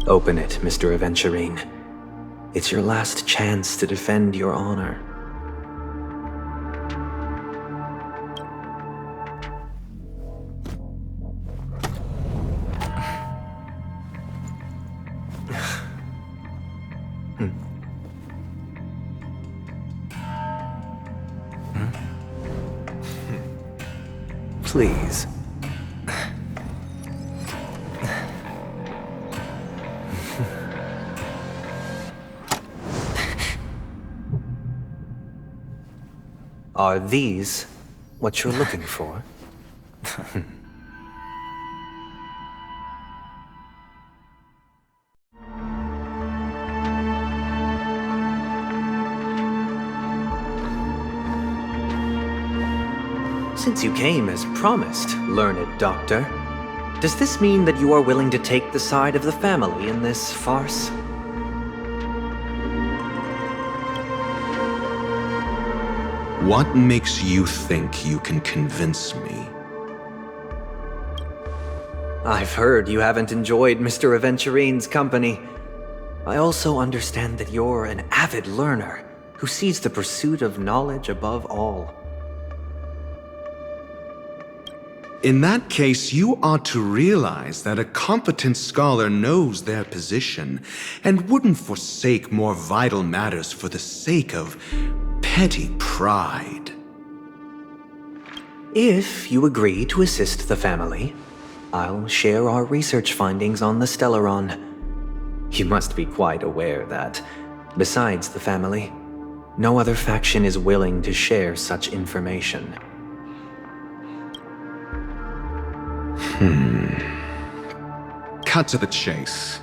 Open it, Mr. Aventyrine. It's your last chance to defend your honor. Please. Are these what you're looking for? Since you came as promised, learned doctor, does this mean that you are willing to take the side of the family in this farce? What makes you think you can convince me? I've heard you haven't enjoyed Mr. Aventyrine's company. I also understand that you're an avid learner who sees the pursuit of knowledge above all. In that case, you ought to realize that a competent scholar knows their position and wouldn't forsake more vital matters for the sake of petty pride. If you agree to assist the family, I'll share our research findings on the Stellaron. You must be quite aware that, besides the family, no other faction is willing to share such information. Cut to the chase.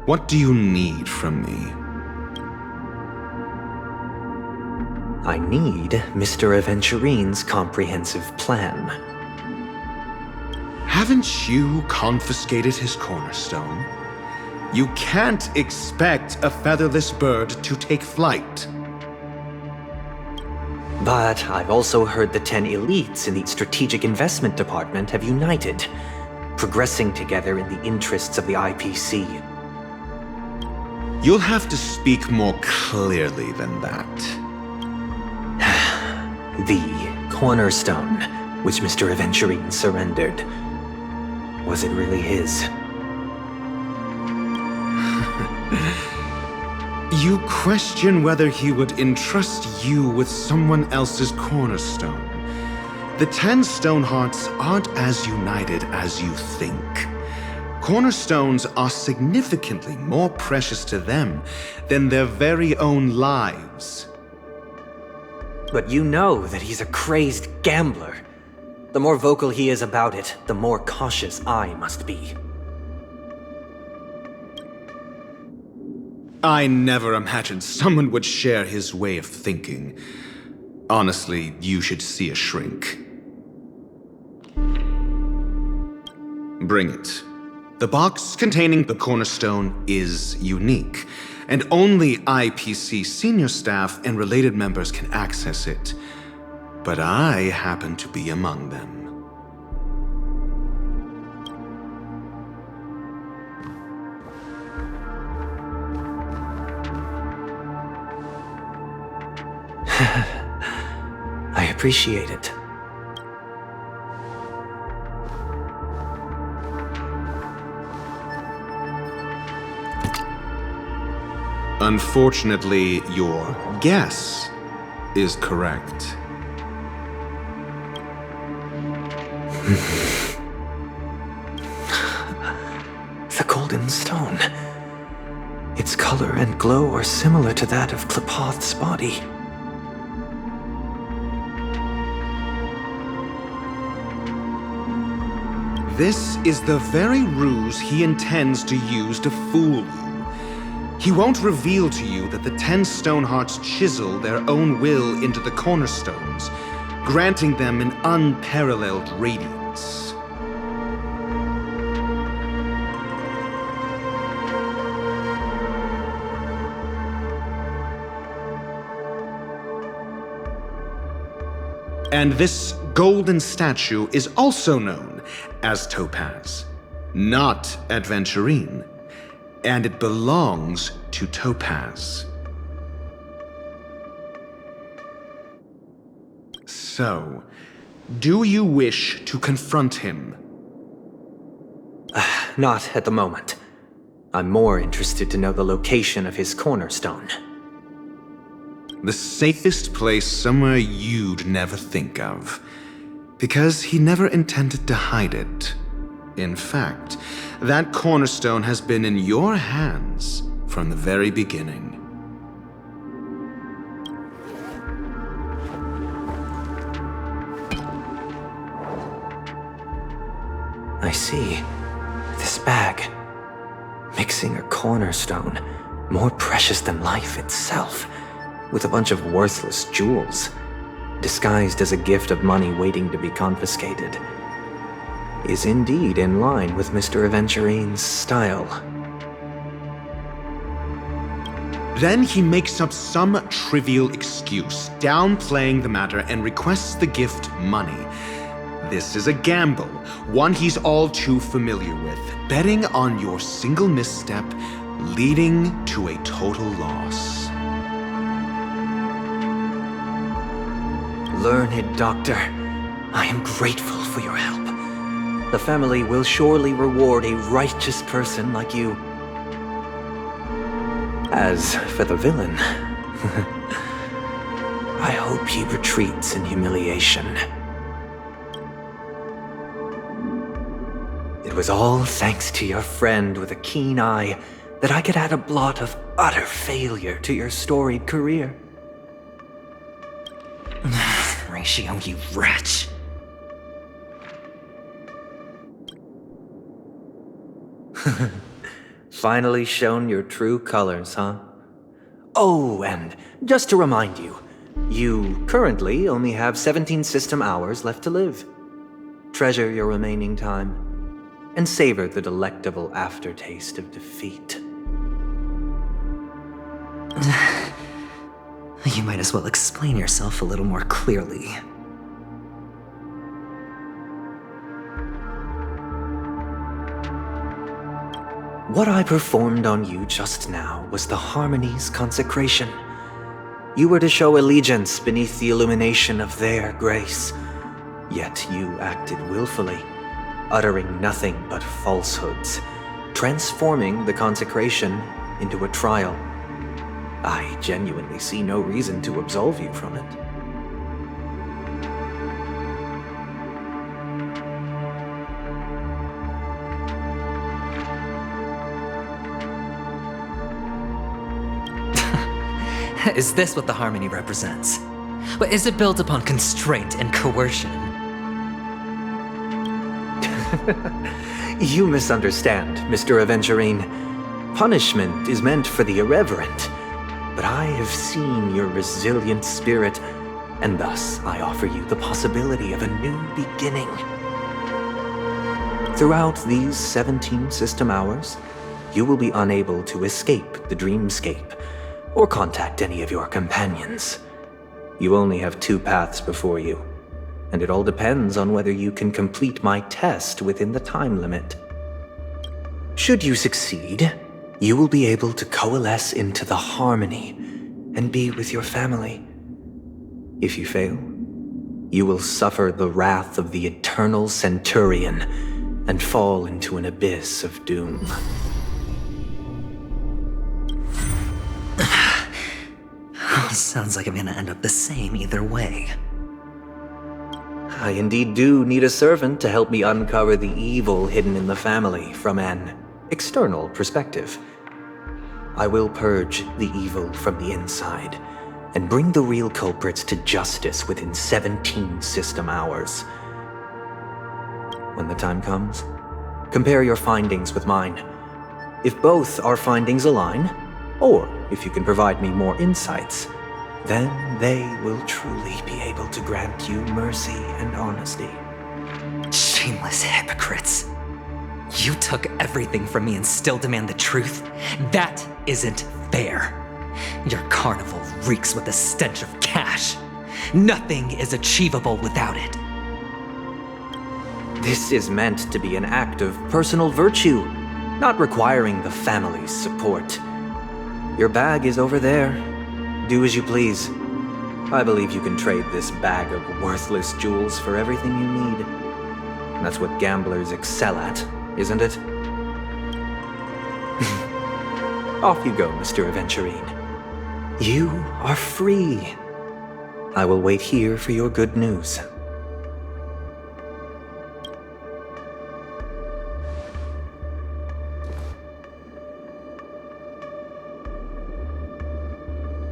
What do you need from me? I need Mr. Aventurin's comprehensive plan. Haven't you confiscated his cornerstone? You can't expect a featherless bird to take flight. But I've also heard the 10 elites in the Strategic Investment Department have united, progressing together in the interests of the IPC. You'll have to speak more clearly than that. The cornerstone, which Mr. Aventurin surrendered. Was it really his? You question whether he would entrust you with someone else's cornerstone. The 10 Stonehearts aren't as united as you think. Cornerstones are significantly more precious to them than their very own lives. But you know that he's a crazed gambler. The more vocal he is about it, the more cautious I must be. I never imagined someone would share his way of thinking. Honestly, you should see a shrink. Bring it. The box containing the cornerstone is unique, and only IPC senior staff and related members can access it. But I happen to be among them. I appreciate it. Unfortunately, your guess is correct. The golden stone. Its color and glow are similar to that of Klepoth's body. This is the very ruse he intends to use to fool you. He won't reveal to you that the 10 Stonehearts chisel their own will into the cornerstones, granting them an unparalleled radiance. And this golden statue is also known as Topaz, not Aventurin, and it belongs to Topaz. So, do you wish to confront him? Not at the moment. I'm more interested to know the location of his cornerstone. The safest place somewhere you'd never think of. Because he never intended to hide it. In fact, that cornerstone has been in your hands from the very beginning. I see. This bag. Mixing a cornerstone, more precious than life itself, with a bunch of worthless jewels, disguised as a gift of money waiting to be confiscated, is indeed in line with Mr. Aventurin's style. Then he makes up some trivial excuse, downplaying the matter, and requests the gift money. This is a gamble, one he's all too familiar with, betting on your single misstep, leading to a total loss. Learned doctor, I am grateful for your help. The family will surely reward a righteous person like you. As for the villain, I hope he retreats in humiliation. It was all thanks to your friend with a keen eye that I could add a blot of utter failure to your storied career. Ratio, you wretch. Finally shown your true colors, huh? Oh, and just to remind you, you currently only have 17 system hours left to live. Treasure your remaining time, and savor the delectable aftertaste of defeat. You might as well explain yourself a little more clearly. What I performed on you just now was the Harmony's consecration. You were to show allegiance beneath the illumination of their grace. Yet you acted willfully, uttering nothing but falsehoods, transforming the consecration into a trial. I genuinely see no reason to absolve you from it. Is this what the Harmony represents? But is it built upon constraint and coercion? You misunderstand, Mr. Aventurian. Punishment is meant for the irreverent, but I have seen your resilient spirit, and thus I offer you the possibility of a new beginning. Throughout these 17 system hours, you will be unable to escape the dreamscape, or contact any of your companions. You only have 2 paths before you, and it all depends on whether you can complete my test within the time limit. Should you succeed, you will be able to coalesce into the Harmony and be with your family. If you fail, you will suffer the wrath of the eternal Centurion and fall into an abyss of doom. Sounds like I'm gonna end up the same either way. I indeed do need a servant to help me uncover the evil hidden in the family from an external perspective. I will purge the evil from the inside and bring the real culprits to justice within 17 system hours. When the time comes, compare your findings with mine. If both our findings align, or if you can provide me more insights, then they will truly be able to grant you mercy and honesty. Shameless hypocrites. You took everything from me and still demand the truth? That isn't fair. Your carnival reeks with the stench of cash. Nothing is achievable without it. This is meant to be an act of personal virtue, not requiring the family's support. Your bag is over there. Do as you please. I believe you can trade this bag of worthless jewels for everything you need. That's what gamblers excel at, isn't it? Off you go, Mr. Aventurian. You are free. I will wait here for your good news.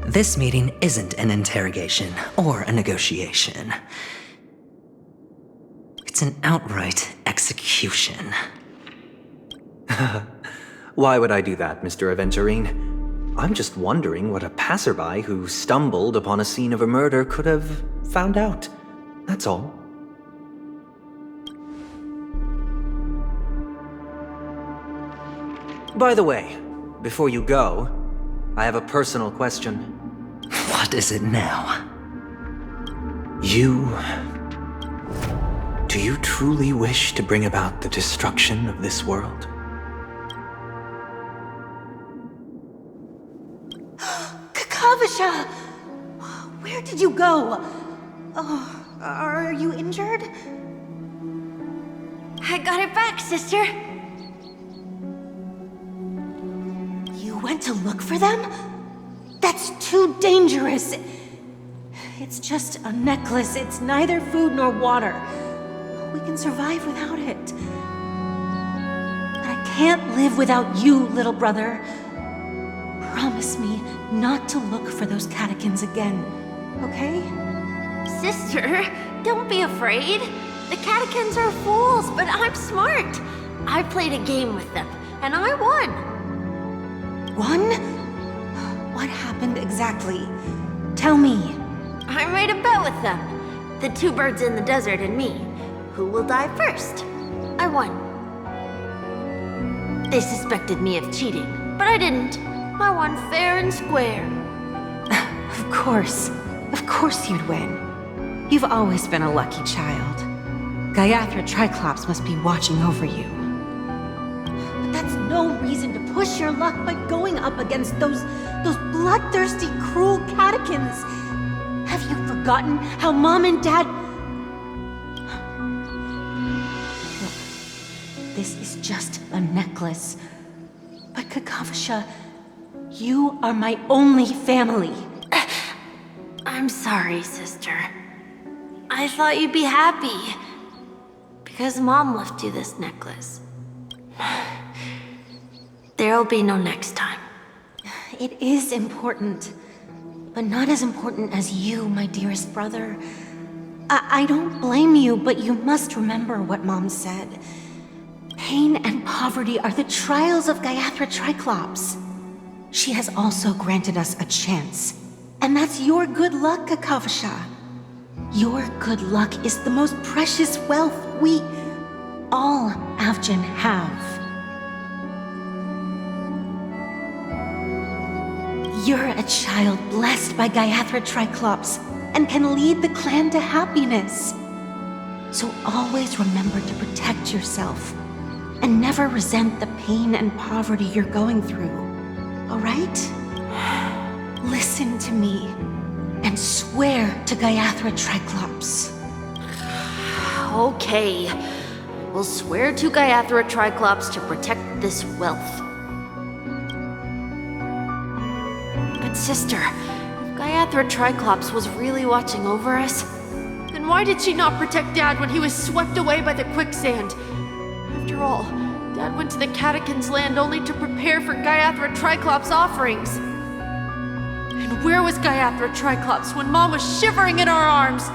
This meeting isn't an interrogation or a negotiation. It's an outright execution. Why would I do that, Mr. Aventurian? I'm just wondering what a passerby who stumbled upon a scene of a murder could have found out. That's all. By the way, before you go, I have a personal question. What is it now? Do you truly wish to bring about the destruction of this world? Kakavasha! Where did you go? Oh, are you injured? I got it back, sister. You went to look for them? That's too dangerous. It's just a necklace. It's neither food nor water. We can survive without it. But I can't live without you, little brother. Promise me not to look for those catechins again, okay? Sister, don't be afraid. The catechins are fools, but I'm smart. I played a game with them, and I won. Won? What happened exactly? Tell me. I made a bet with them. The two birds in the desert and me. Who will die first? I won. They suspected me of cheating, but I didn't. I won fair and square. Of course you'd win. You've always been a lucky child. Gaiathra Triclops must be watching over you. But that's no reason to push your luck by going up against those bloodthirsty, cruel catechins. Have you forgotten how Mom and Dad... Look, this is just a necklace. But Kakavasha, you are my only family. I'm sorry, sister. I thought you'd be happy. Because Mom left you this necklace. There'll be no next time. It is important. But not as important as you, my dearest brother. I don't blame you, but you must remember what Mom said. Pain and poverty are the trials of Gaiathra Triclops. She has also granted us a chance. And that's your good luck, Kakavasha. Your good luck is the most precious wealth we, all Avgin, have. You're a child blessed by Gaiathra Triclops and can lead the clan to happiness. So always remember to protect yourself and never resent the pain and poverty you're going through, all right? Listen to me and swear to Gaiathra Triclops. Okay. We'll swear to Gaiathra Triclops to protect this wealth. But sister, if Gaiathra Triclops was really watching over us, then why did she not protect Dad when he was swept away by the quicksand? After all, Dad went to the Catechins' land only to prepare for Gaiathra Triclops' offerings. And where was Gaiathra Triclops when Mom was shivering in our arms?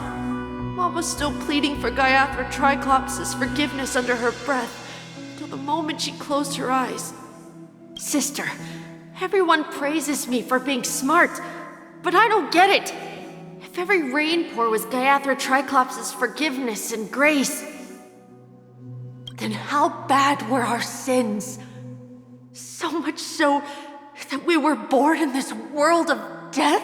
Mom was still pleading for Gaiathra Triclops' forgiveness under her breath, till the moment she closed her eyes. Sister, everyone praises me for being smart, but I don't get it. If every rainpour was Gaiathra Triclops' forgiveness and grace, then how bad were our sins? So much so that we were born in this world of death?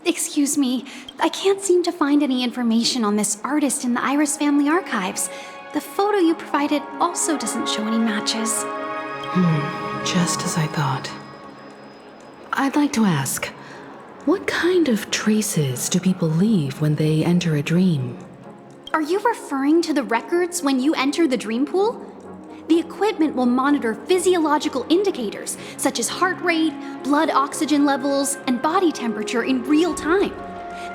Excuse me. I can't seem to find any information on this artist in the Iris family archives. The photo you provided also doesn't show any matches. Just as I thought. I'd like to ask, what kind of traces do people leave when they enter a dream? Are you referring to the records when you enter the dream pool? The equipment will monitor physiological indicators such as heart rate, blood oxygen levels, and body temperature in real time.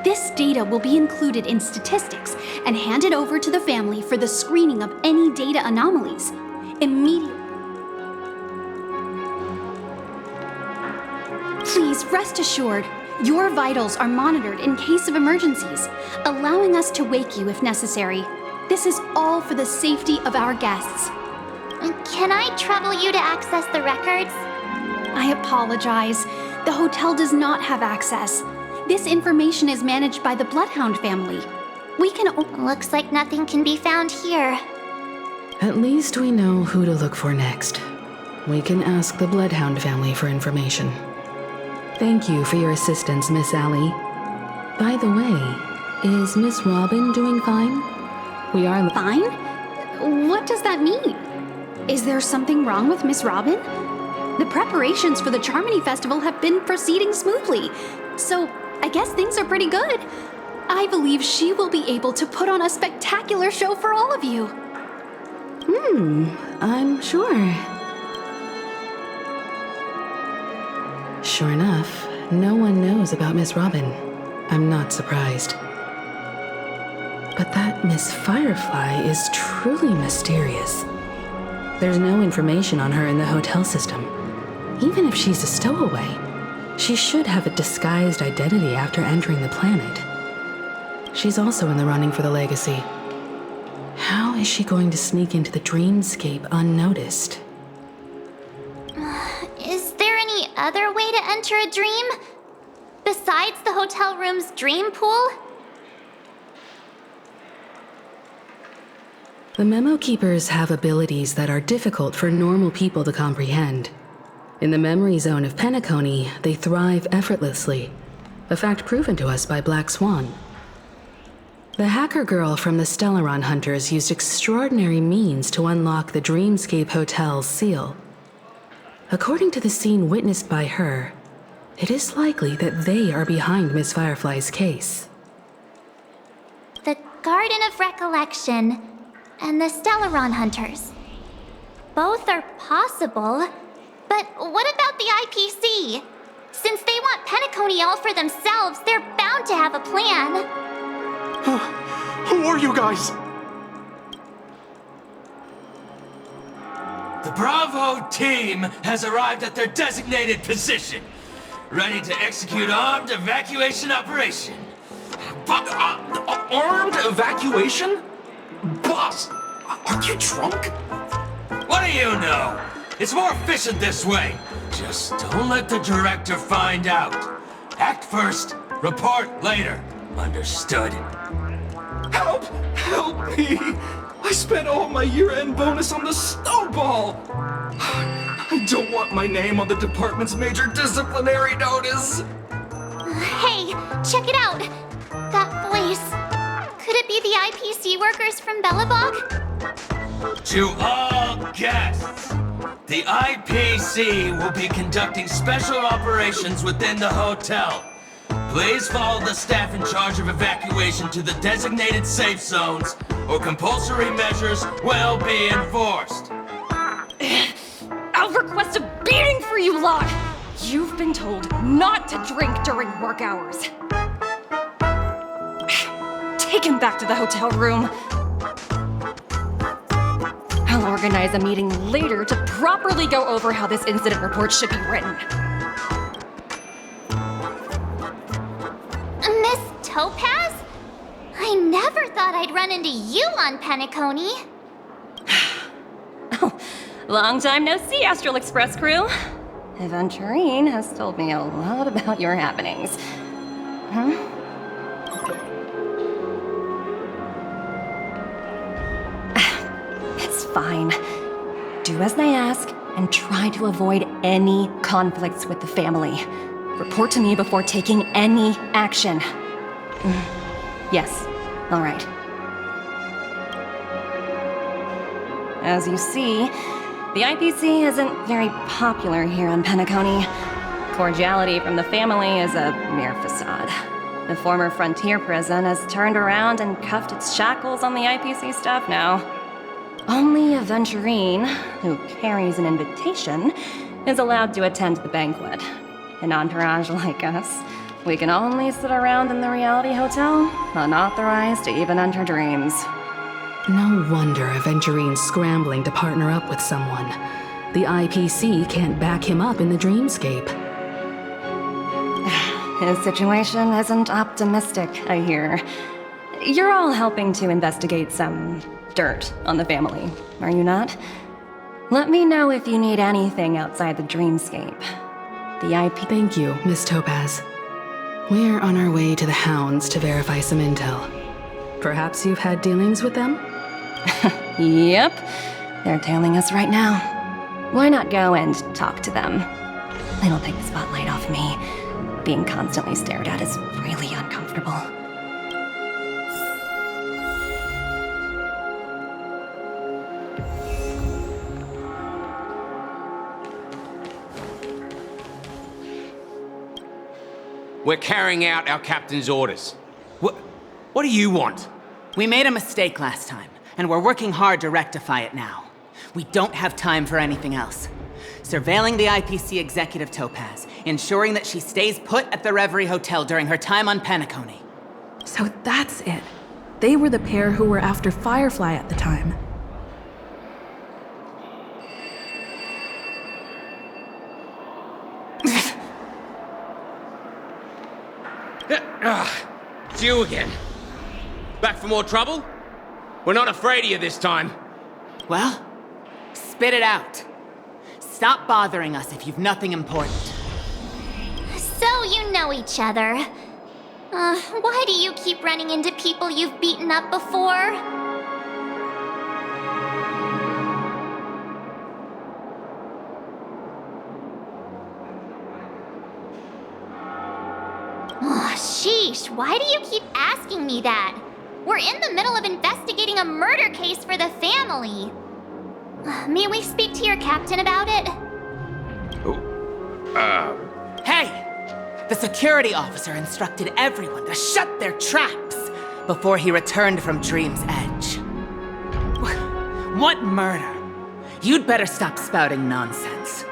This data will be included in statistics and handed over to the family for the screening of any data anomalies. Immediately. Please rest assured, your vitals are monitored in case of emergencies, allowing us to wake you if necessary. This is all for the safety of our guests. Can I trouble you to access the records? I apologize. The hotel does not have access. This information is managed by the Bloodhound family. We can... Looks like nothing can be found here. At least we know who to look for next. We can ask the Bloodhound family for information. Thank you for your assistance, Miss Allie. By the way, is Miss Robin doing fine? We are... Fine? What does that mean? Is there something wrong with Miss Robin? The preparations for the Charmony Festival have been proceeding smoothly, so I guess things are pretty good. I believe she will be able to put on a spectacular show for all of you. I'm sure. Sure enough, no one knows about Miss Robin. I'm not surprised. But that Miss Firefly is truly mysterious. There's no information on her in the hotel system. Even if she's a stowaway, she should have a disguised identity after entering the planet. She's also in the running for the legacy. How is she going to sneak into the dreamscape unnoticed? Is there any other way to enter a dream? Besides the hotel room's dream pool? The Memo Keepers have abilities that are difficult for normal people to comprehend. In the memory zone of Peniconii, they thrive effortlessly, a fact proven to us by Black Swan. The hacker girl from the Stellaron Hunters used extraordinary means to unlock the Dreamscape Hotel's seal. According to the scene witnessed by her, it is likely that they are behind Miss Firefly's case. The Garden of Recollection and the Stellaron Hunters. Both are possible, but what about the IPC? Since they want Peniconii all for themselves, they're bound to have a plan. Who are you guys? The Bravo team has arrived at their designated position, ready to execute armed evacuation operation. Armed evacuation? Boss, aren't you drunk? What do you know? It's more efficient this way. Just don't let the director find out. Act first, report later. Understood? Help! Help me! I spent all my year-end bonus on the snowball! I don't want my name on the department's major disciplinary notice! Hey, check it out! That voice. Could it be the IPC workers from Belobog? To all guests, the IPC will be conducting special operations within the hotel. Please follow the staff in charge of evacuation to the designated safe zones, or compulsory measures will be enforced. I'll request a beating for you lot! You've been told not to drink during work hours. Take him back to the hotel room. I'll organize a meeting later to properly go over how this incident report should be written. Miss Topaz? I never thought I'd run into you on Peniconii. Oh, long time no see, Astral Express crew. Avantюрин has told me a lot about your happenings. Huh? It's fine. Do as they ask and try to avoid any conflicts with the family. Report to me before taking any action. Yes, all right. As you see, the IPC isn't very popular here on Peniconii. Cordiality from the family is a mere facade. The former frontier prison has turned around and cuffed its shackles on the IPC staff now. Only Avantюрин, who carries an invitation, is allowed to attend the banquet. An entourage like us, we can only sit around in the reality hotel, unauthorized to even enter dreams. No wonder Avantюrin's scrambling to partner up with someone. The IPC can't back him up in the dreamscape. His situation isn't optimistic, I hear. You're all helping to investigate some dirt on the family, are you not? Let me know if you need anything outside the dreamscape. The IP... Thank you, Miss Topaz. We're on our way to the Hounds to verify some intel. Perhaps you've had dealings with them? Yep. They're tailing us right now. Why not go and talk to them? It'll take the spotlight off me. Being constantly stared at is really uncomfortable. We're carrying out our captain's orders. What do you want? We made a mistake last time, and we're working hard to rectify it now. We don't have time for anything else. Surveilling the IPC executive Topaz, ensuring that she stays put at the Reverie Hotel during her time on Peniconii. So that's it. They were the pair who were after Firefly at the time. It's you again. Back for more trouble? We're not afraid of you this time. Well, spit it out. Stop bothering us if you've nothing important. So you know each other. Why do you keep running into people you've beaten up before? Oh, sheesh, why do you keep asking me that? We're in the middle of investigating a murder case for the family. May we speak to your captain about it? Hey! The security officer instructed everyone to shut their traps before he returned from Dream's Edge. What murder? You'd better stop spouting nonsense.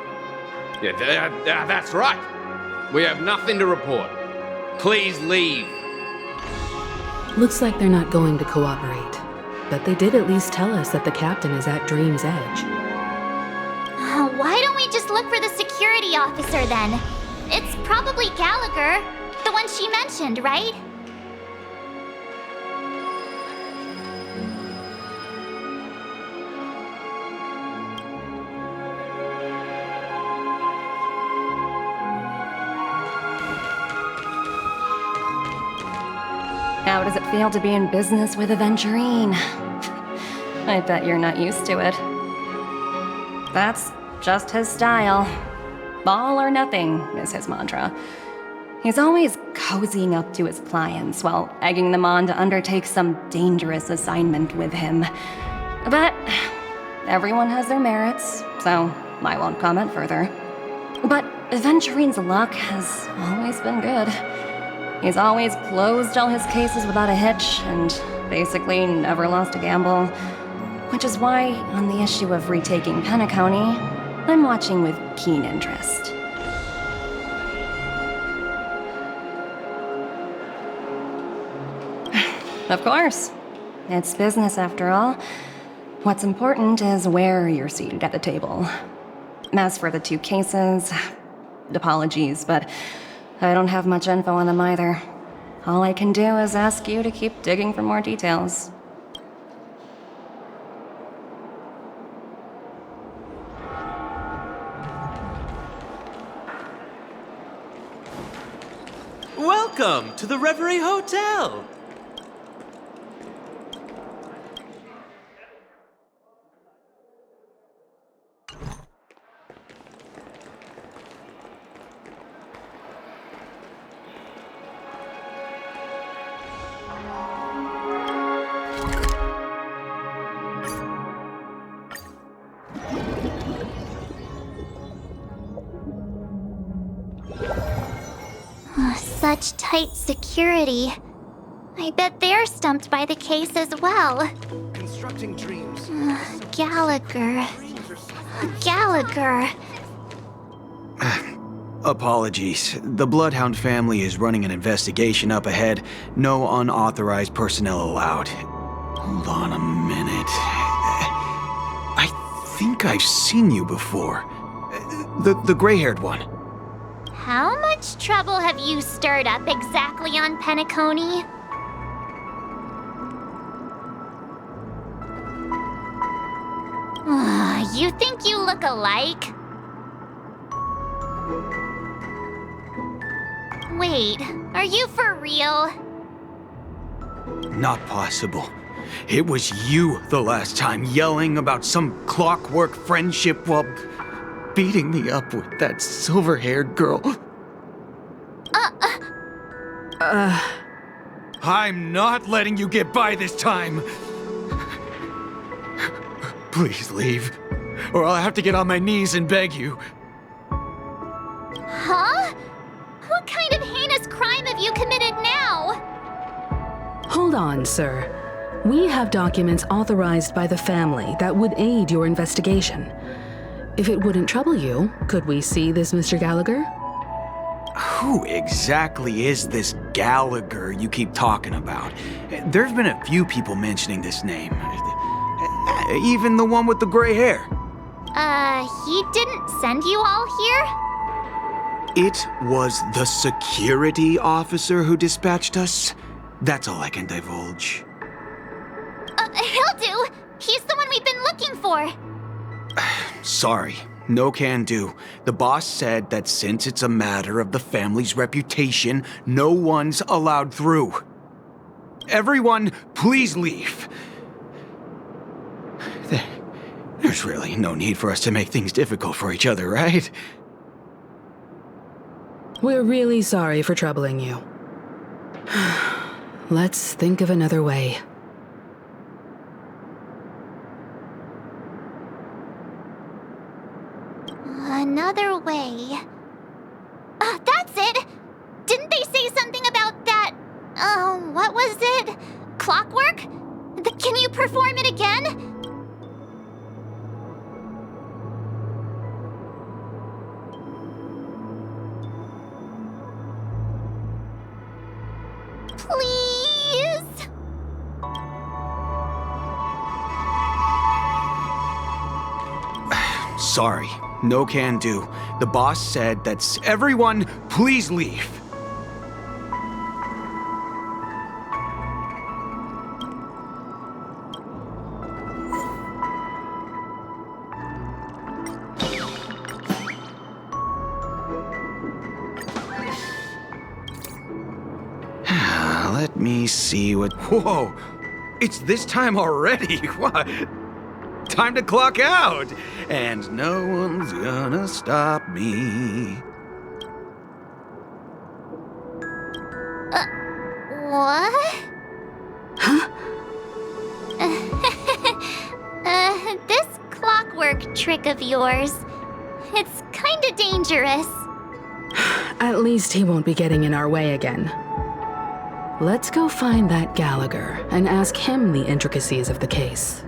Yeah, that's right. We have nothing to report. Please leave. Looks like they're not going to cooperate, but they did at least tell us that the captain is at Dream's Edge. Why don't we just look for the security officer then? It's probably Gallagher, the one she mentioned, right? How does it feel to be in business with Avantюрин? I bet you're not used to it. That's just his style. All or nothing is his mantra. He's always cozying up to his clients while egging them on to undertake some dangerous assignment with him. But everyone has their merits, so I won't comment further. But Avantюrin's luck has always been good. He's always closed all his cases without a hitch and basically never lost a gamble. Which is why, on the issue of retaking Peniconii, I'm watching with keen interest. Of course. It's business after all. What's important is where you're seated at the table. As for the two cases, apologies, but I don't have much info on them either. All I can do is ask you to keep digging for more details. Welcome to the Reverie Hotel! Such tight security. I bet they're stumped by the case as well. Constructing dreams. Gallagher. Gallagher. Apologies. The Bloodhound family is running an investigation up ahead. No unauthorized personnel allowed. Hold on a minute. I think I've seen you before. The gray-haired one. How much trouble have you stirred up exactly on Peniconii? You think you look alike? Wait, are you for real? Not possible. It was you the last time yelling about some clockwork friendship while beating me up with that silver-haired girl. I'm not letting you get by this time. Please leave, or I'll have to get on my knees and beg you. Huh? What kind of heinous crime have you committed now? Hold on, sir. We have documents authorized by the family that would aid your investigation. If it wouldn't trouble you, could we see this Mr. Gallagher? Who exactly is this Gallagher you keep talking about? There's been a few people mentioning this name. Even the one with the gray hair. He didn't send you all here? It was the security officer who dispatched us. That's all I can divulge. He'll do. He's the one we've been looking for. Sorry, no can do. The boss said that since it's a matter of the family's reputation, no one's allowed through. Everyone, please leave. There's really no need for us to make things difficult for each other, right? We're really sorry for troubling you. Let's think of another way. Another way. That's it! Didn't they say something about that? What was it? Clockwork? Can you perform it again? Please? Sorry, no can do. The boss said that's everyone, please leave. Let me see what... Whoa! It's this time already! What? Time to clock out! And no one's gonna stop me. What? Huh? This clockwork trick of yours, it's kinda dangerous. At least he won't be getting in our way again. Let's go find that Gallagher and ask him the intricacies of the case.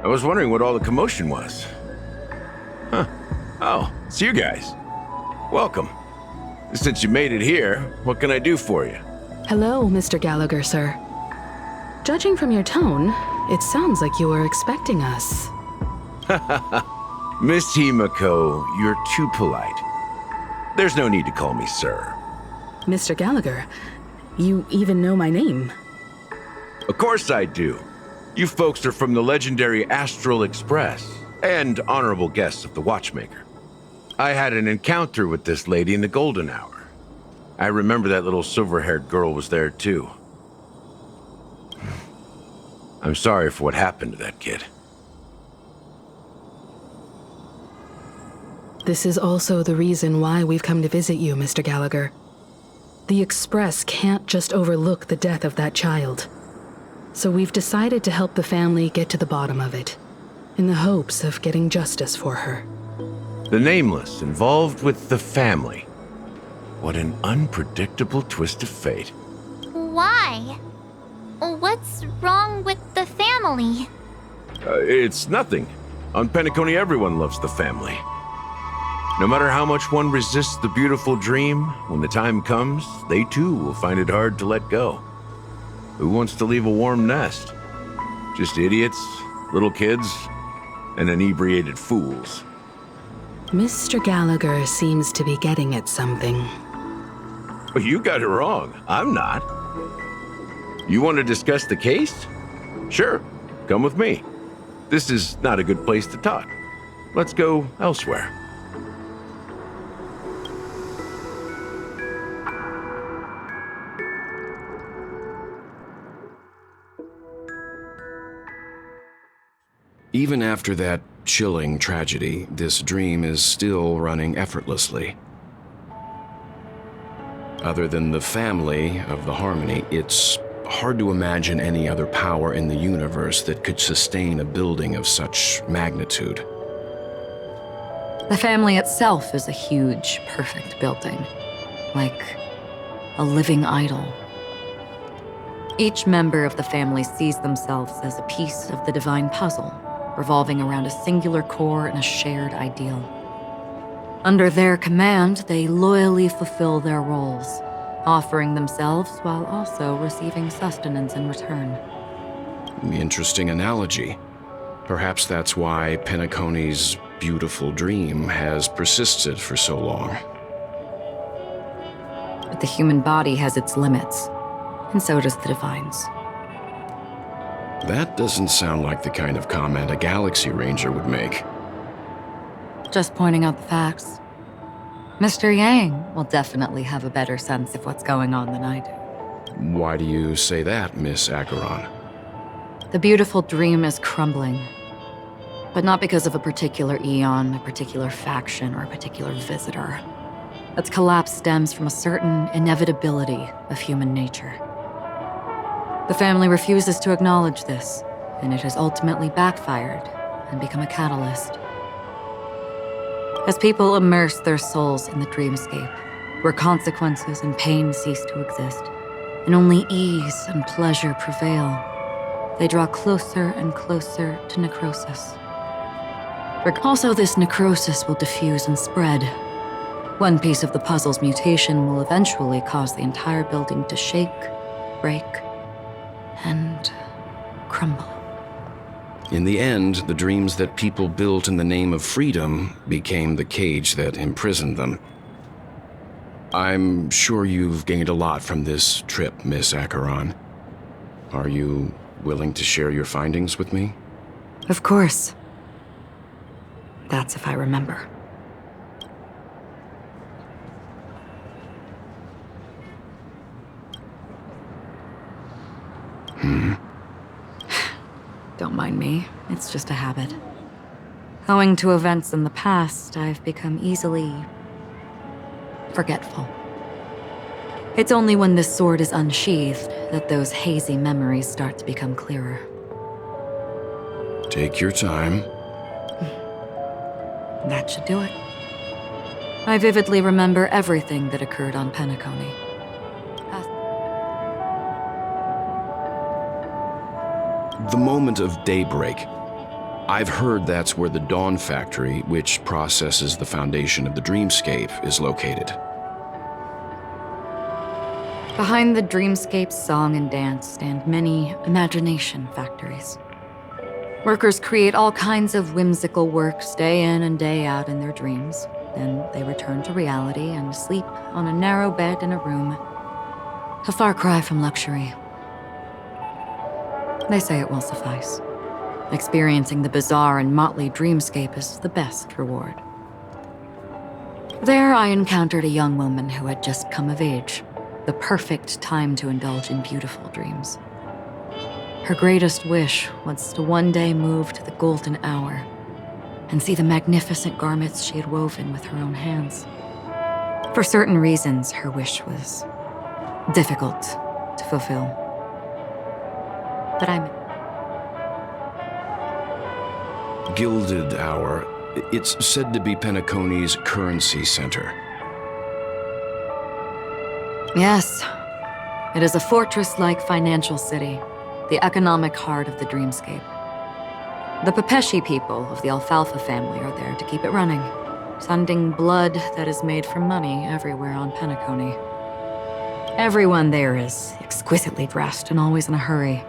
I was wondering what all the commotion was. Huh. Oh, it's you guys. Welcome. Since you made it here, what can I do for you? Hello, Mr. Gallagher, sir. Judging from your tone, it sounds like you were expecting us. Miss Himiko, you're too polite. There's no need to call me sir. Mr. Gallagher, you even know my name. Of course I do. You folks are from the legendary Astral Express and honorable guests of the Watchmaker. I had an encounter with this lady in the golden hour. I remember that little silver-haired girl was there too. I'm sorry for what happened to that kid. This is also the reason why we've come to visit you, Mr. Gallagher. The Express can't just overlook the death of that child. So we've decided to help the family get to the bottom of it, in the hopes of getting justice for her. The Nameless involved with the family. What an unpredictable twist of fate. Why? What's wrong with the family? It's nothing. On Penaconii, everyone loves the family. No matter how much one resists the beautiful dream, when the time comes, they too will find it hard to let go. Who wants to leave a warm nest? Just idiots, little kids, and inebriated fools. Mr. Gallagher seems to be getting at something. Well, you got it wrong. I'm not. You want to discuss the case? Sure, come with me. This is not a good place to talk. Let's go elsewhere. Even after that chilling tragedy, this dream is still running effortlessly. Other than the family of the Harmony, it's hard to imagine any other power in the universe that could sustain a building of such magnitude. The family itself is a huge, perfect building, like a living idol. Each member of the family sees themselves as a piece of the divine puzzle, revolving around a singular core and a shared ideal. Under their command, they loyally fulfill their roles, offering themselves while also receiving sustenance in return. Interesting analogy. Perhaps that's why Penaconi's beautiful dream has persisted for so long. But the human body has its limits, and so does the Divine's. That doesn't sound like the kind of comment a Galaxy Ranger would make. Just pointing out the facts. Mr. Yang will definitely have a better sense of what's going on than I do. Why do you say that, Miss Acheron? The beautiful dream is crumbling. But not because of a particular eon, a particular faction, or a particular visitor. Its collapse stems from a certain inevitability of human nature. The family refuses to acknowledge this, and it has ultimately backfired and become a catalyst. As people immerse their souls in the dreamscape, where consequences and pain cease to exist, and only ease and pleasure prevail, they draw closer and closer to necrosis. Also, this necrosis will diffuse and spread. One piece of the puzzle's mutation will eventually cause the entire building to shake, break, and crumble. In the end, the dreams that people built in the name of freedom became the cage that imprisoned them. I'm sure you've gained a lot from this trip, Miss Acheron. Are you willing to share your findings with me? Of course. That's if I remember. Don't mind me, it's just a habit. Owing to events in the past, I've become easily forgetful. It's only when this sword is unsheathed that those hazy memories start to become clearer. Take your time. That should do it. I vividly remember everything that occurred on Peniconii. The moment of daybreak. I've heard that's where the Dawn Factory, which processes the foundation of the dreamscape, is located. Behind the dreamscape's song and dance stand many imagination factories. Workers create all kinds of whimsical works day in and day out in their dreams. Then they return to reality and sleep on a narrow bed in a room. A far cry from luxury. They say it will suffice. Experiencing the bizarre and motley dreamscape is the best reward. There I encountered a young woman who had just come of age. The perfect time to indulge in beautiful dreams. Her greatest wish was to one day move to the golden hour and see the magnificent garments she had woven with her own hands. For certain reasons, her wish was difficult to fulfill. But Gilded Hour. It's said to be Penaconi's currency center. Yes, it is a fortress-like financial city, the economic heart of the dreamscape. The Pepeshi people of the Alfalfa family are there to keep it running, sending blood that is made from money everywhere on Peniconii. Everyone there is exquisitely dressed and always in a hurry.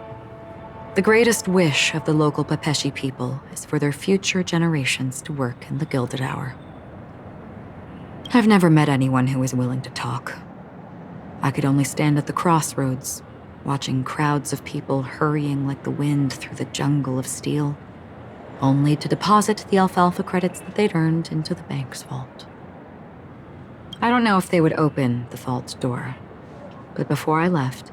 The greatest wish of the local Pepeshi people is for their future generations to work in the Gilded Hour. I've never met anyone who is willing to talk. I could only stand at the crossroads, watching crowds of people hurrying like the wind through the jungle of steel, only to deposit the alfalfa credits that they'd earned into the bank's vault. I don't know if they would open the vault door, but before I left,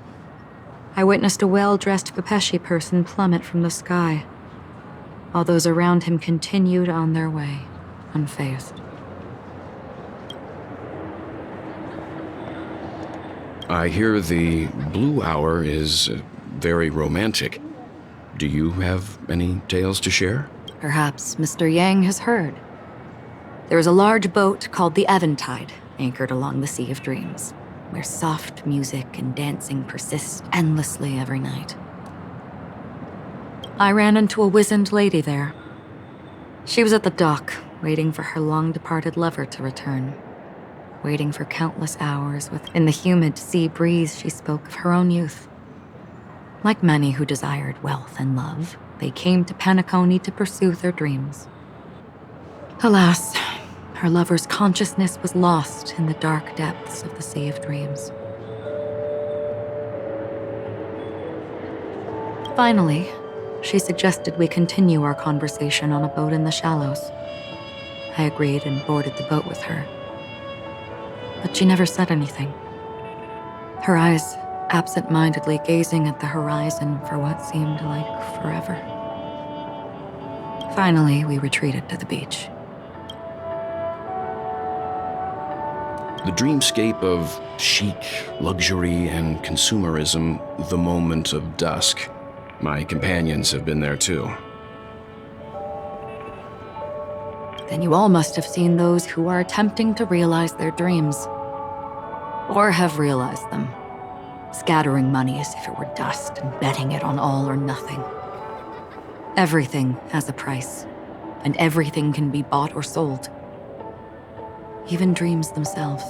I witnessed a well-dressed Pepeshi person plummet from the sky, while those around him continued on their way, unfazed. I hear the Blue Hour is very romantic. Do you have any tales to share? Perhaps Mr. Yang has heard. There is a large boat called the Eventide, anchored along the Sea of Dreams, where soft music and dancing persist endlessly every night. I ran into a wizened lady there, She was at the dock, waiting for her long-departed lover to return. Waiting for countless hours within the humid sea breeze, she spoke of her own youth. Like many who desired wealth and love, they came to Peniconii to pursue their dreams. Alas, her lover's consciousness was lost in the dark depths of the Sea of Dreams. Finally, she suggested we continue our conversation on a boat in the shallows. I agreed and boarded the boat with her. But she never said anything. Her eyes absent-mindedly gazing at the horizon for what seemed like forever. Finally, we retreated to the beach. The dreamscape of chic, luxury, and consumerism, the moment of dusk. My companions have been there too. Then you all must have seen those who are attempting to realize their dreams. Or have realized them. Scattering money as if it were dust and betting it on all or nothing. Everything has a price, and everything can be bought or sold. Even dreams themselves.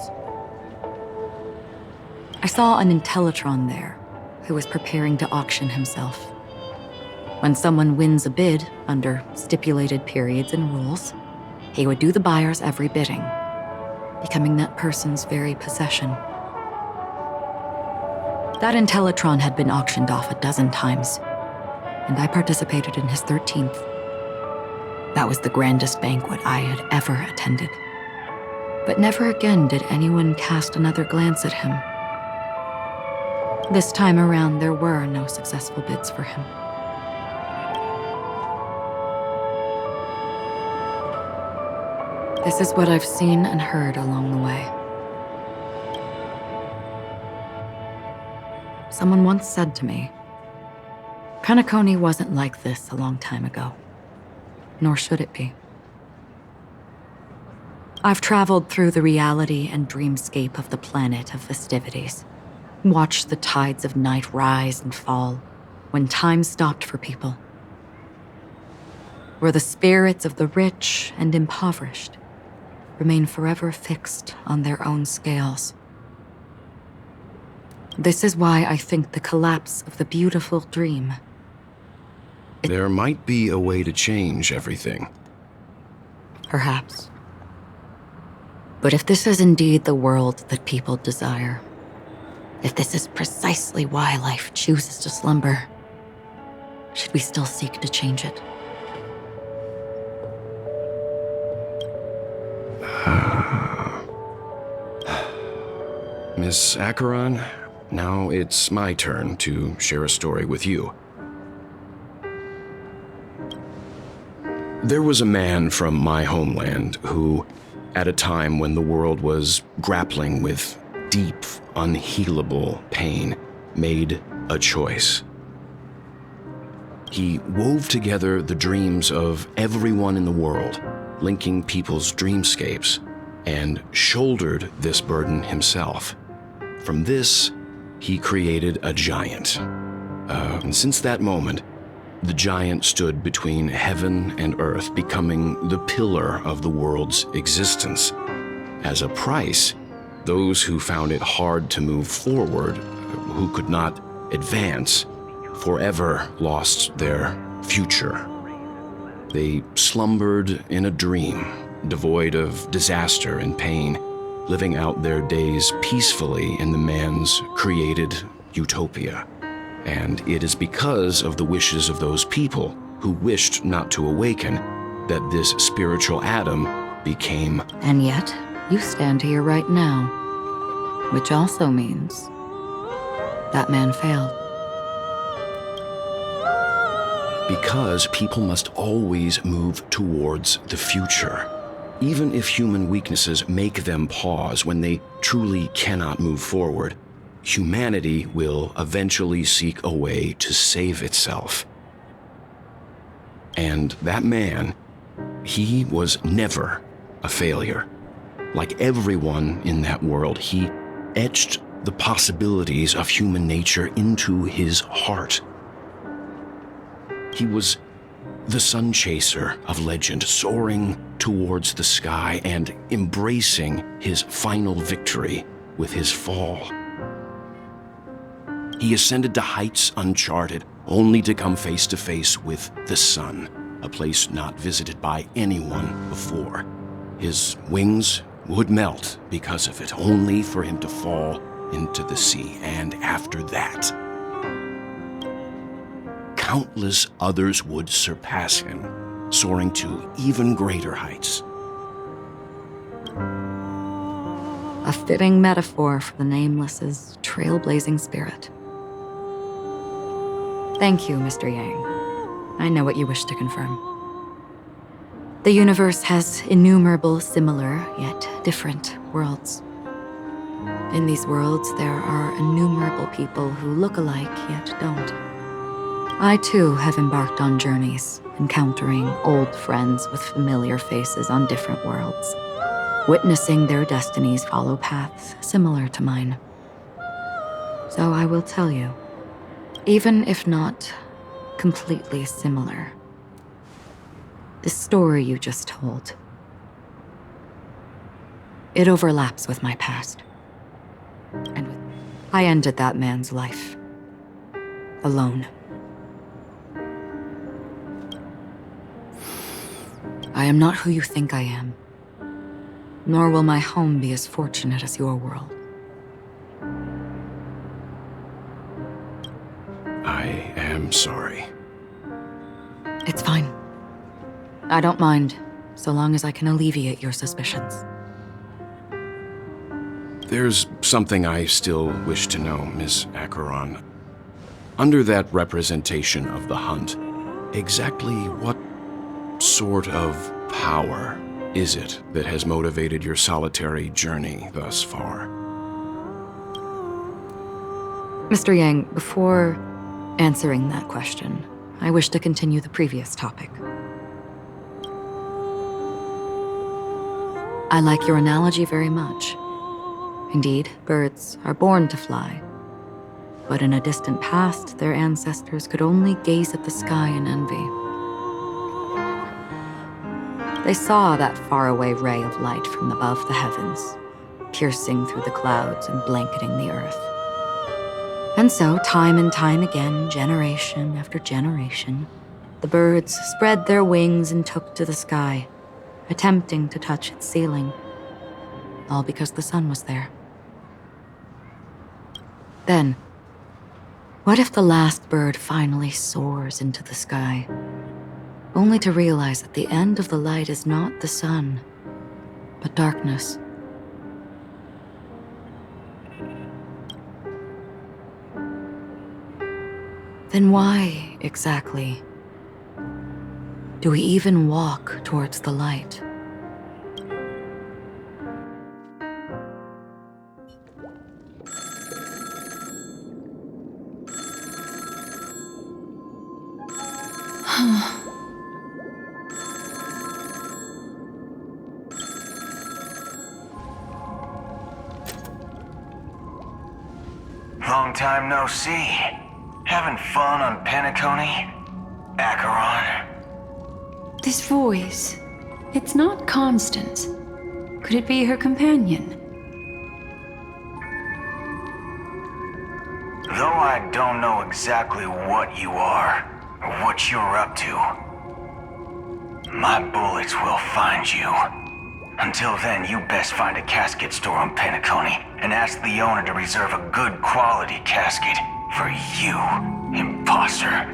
I saw an Intellitron there, who was preparing to auction himself. When someone wins a bid under stipulated periods and rules, he would do the buyer's every bidding, becoming that person's very possession. That Intellitron had been auctioned off a dozen times, and I participated in his 13th. That was the grandest banquet I had ever attended. But never again did anyone cast another glance at him. This time around, there were no successful bids for him. This is what I've seen and heard along the way. Someone once said to me, Peniconii wasn't like this a long time ago, nor should it be. I've traveled through the reality and dreamscape of the planet of festivities, watched the tides of night rise and fall when time stopped for people, where the spirits of the rich and impoverished remain forever fixed on their own scales. This is why I think the collapse of the beautiful dream. There might be a way to change everything. Perhaps. But if this is indeed the world that people desire, if this is precisely why life chooses to slumber, should we still seek to change it? Miss Acheron, now it's my turn to share a story with you. There was a man from my homeland who, at a time when the world was grappling with deep, unhealable pain, made a choice. He wove together the dreams of everyone in the world, linking people's dreamscapes, and shouldered this burden himself. From this, he created a giant. And since that moment, the giant stood between heaven and earth, becoming the pillar of the world's existence. As a price, those who found it hard to move forward, who could not advance, forever lost their future. They slumbered in a dream, devoid of disaster and pain, living out their days peacefully in the man's created utopia. And it is because of the wishes of those people who wished not to awaken that this spiritual Adam became... And yet, you stand here right now, which also means that man failed. Because people must always move towards the future. Even if human weaknesses make them pause when they truly cannot move forward, humanity will eventually seek a way to save itself. And that man, he was never a failure. Like everyone in that world, he etched the possibilities of human nature into his heart. He was The sun chaser of legend soaring towards the sky and embracing his final victory with his fall. He ascended to heights uncharted, only to come face to face with the sun, a place not visited by anyone before. His wings would melt because of it, only for him to fall into the sea. And after that, countless others would surpass him, soaring to even greater heights. A fitting metaphor for the Nameless's trailblazing spirit. Thank you, Mr. Yang. I know what you wish to confirm. The universe has innumerable similar, yet different worlds. In these worlds, there are innumerable people who look alike, yet don't. I too have embarked on journeys, encountering old friends with familiar faces on different worlds, witnessing their destinies follow paths similar to mine. So I will tell you, even if not completely similar, the story you just told, it overlaps with my past. And I ended that man's life. Alone. I am not who you think I am, nor will my home be as fortunate as your world. I am sorry. It's fine. I don't mind, so long as I can alleviate your suspicions. There's something I still wish to know, Miss Acheron. Under that representation of the hunt, exactly what sort of power is it that has motivated your solitary journey thus far? Mr. Yang, before answering that question, I wish to continue the previous topic. I like your analogy very much. Indeed, birds are born to fly. But in a distant past, their ancestors could only gaze at the sky in envy. They saw that faraway ray of light from above the heavens, piercing through the clouds and blanketing the earth. And so, time and time again, generation after generation, the birds spread their wings and took to the sky, attempting to touch its ceiling, all because the sun was there. Then, what if the last bird finally soars into the sky, only to realize that the end of the light is not the sun, but darkness? Then why, exactly, do we even walk towards the light? Long time no see. Having fun on Peniconii? Acheron? This voice, it's not Constance. Could it be her companion? Though I don't know exactly what you are, or what you're up to, my bullets will find you. Until then, you best find a casket store on Peniconii and ask the owner to reserve a good quality casket for you, imposter.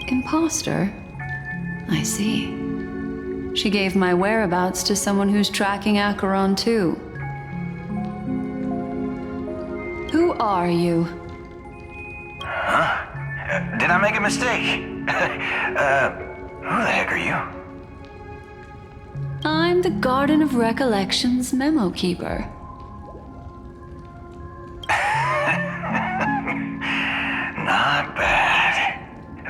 Imposter? I see. She gave my whereabouts to someone who's tracking Acheron too. Who are you? Huh? Did I make a mistake? Who the heck are you? I'm the Garden of Recollection's memo keeper. Not bad.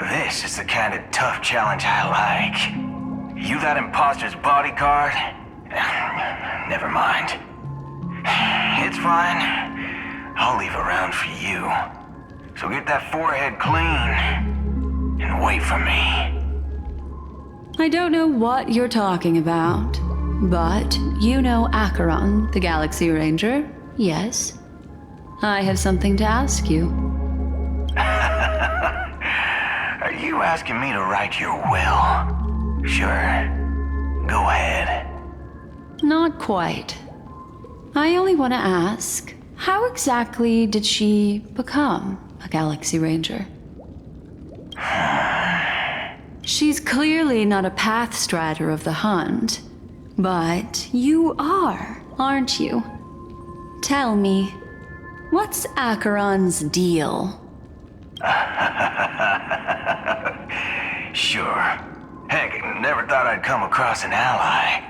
This is the kind of tough challenge I like. You that imposter's bodyguard? Never mind. It's fine. I'll leave a round for you. So get that forehead clean, and and wait for me. I don't know what you're talking about, but you know Acheron, the Galaxy Ranger, yes? I have something to ask you. Are you asking me to write your will? Sure. Go ahead. Not quite. I only want to ask, how exactly did she become a Galaxy Ranger? She's clearly not a path strider of the Hunt, but you are, aren't you? Tell me, what's Acheron's deal? Sure. Heck, never thought I'd come across an ally.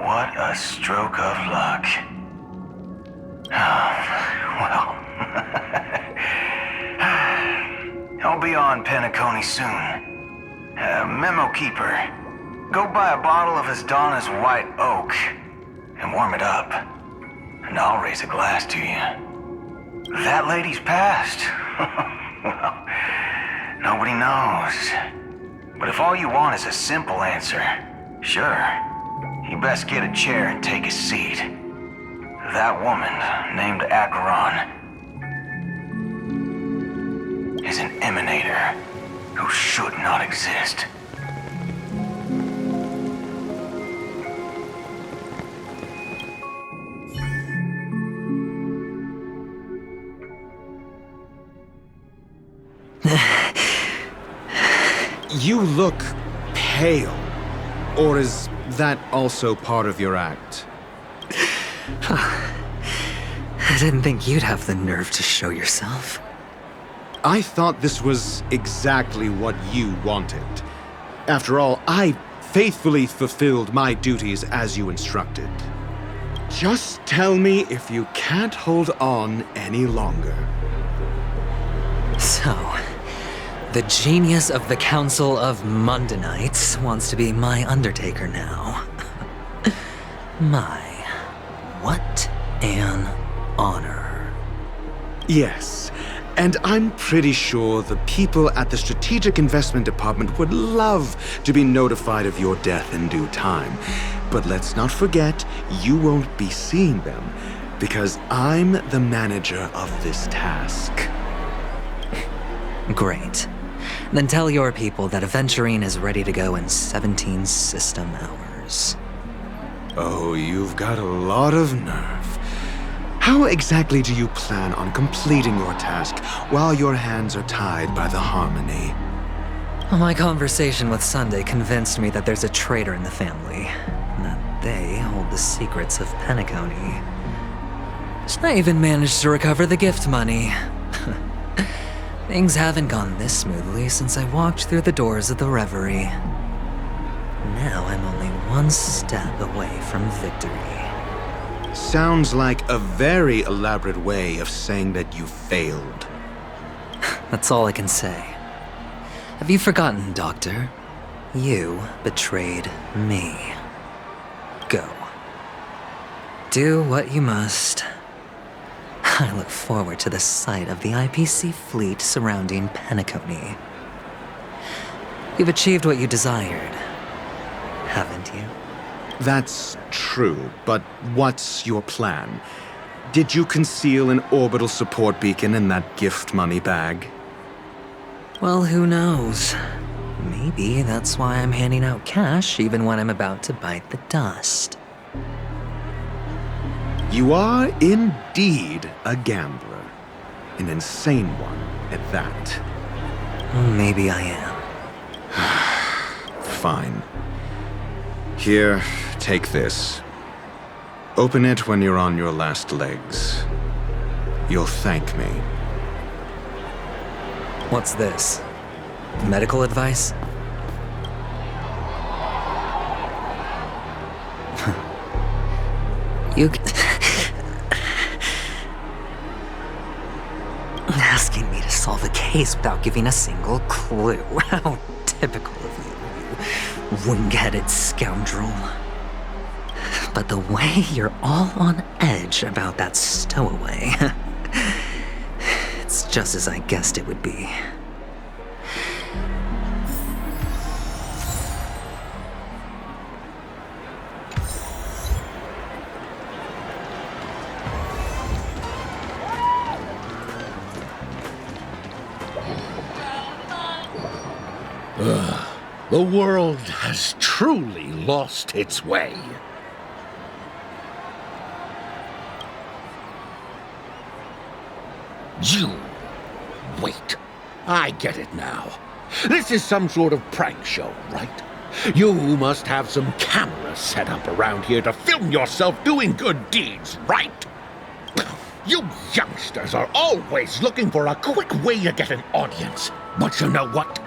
What a stroke of luck. Well, I'll be on Peniconie soon. Memo Keeper, go buy a bottle of Asdana's White Oak and warm it up, and I'll raise a glass to you. That lady's passed. Well, nobody knows. But if all you want is a simple answer, sure, you best get a chair and take a seat. That woman, named Acheron, is an emanator who should not exist. You look pale. Or is that also part of your act? I didn't think you'd have the nerve to show yourself. I thought this was exactly what you wanted. After all, I faithfully fulfilled my duties as you instructed. Just tell me if you can't hold on any longer. So, the genius of the Council of Mundanites wants to be my Undertaker now. What an honor. Yes, and I'm pretty sure the people at the Strategic Investment Department would love to be notified of your death in due time. But let's not forget, you won't be seeing them, because I'm the manager of this task. Great. Then tell your people that Aventюрин is ready to go in 17 system hours. Oh, you've got a lot of nerve. How exactly do you plan on completing your task while your hands are tied by the Harmony? My conversation with Sunday convinced me that there's a traitor in the family, and that they hold the secrets of Peniconie. I even managed to recover the gift money. Things haven't gone this smoothly since I walked through the doors of the Reverie. Now I'm only one step away from victory. Sounds like a very elaborate way of saying that you failed. That's all I can say. Have you forgotten, Doctor? You betrayed me. Go. Do what you must. I look forward to the sight of the IPC fleet surrounding Peniconie. You've achieved what you desired, haven't you? That's true, but what's your plan? Did you conceal an orbital support beacon in that gift money bag? Well, who knows? Maybe that's why I'm handing out cash even when I'm about to bite the dust. You are indeed a gambler. An insane one at that. Maybe I am. Fine. Here, take this. Open it when you're on your last legs. You'll thank me. What's this? Medical advice? You asking me to solve a case without giving a single clue. How typical of you, you wing-headed scoundrel. But the way you're all on edge about that stowaway, it's just as I guessed it would be. The world has truly lost its way. You... wait. I get it now. This is some sort of prank show, right? You must have some cameras set up around here to film yourself doing good deeds, right? You youngsters are always looking for a quick way to get an audience. But you know what?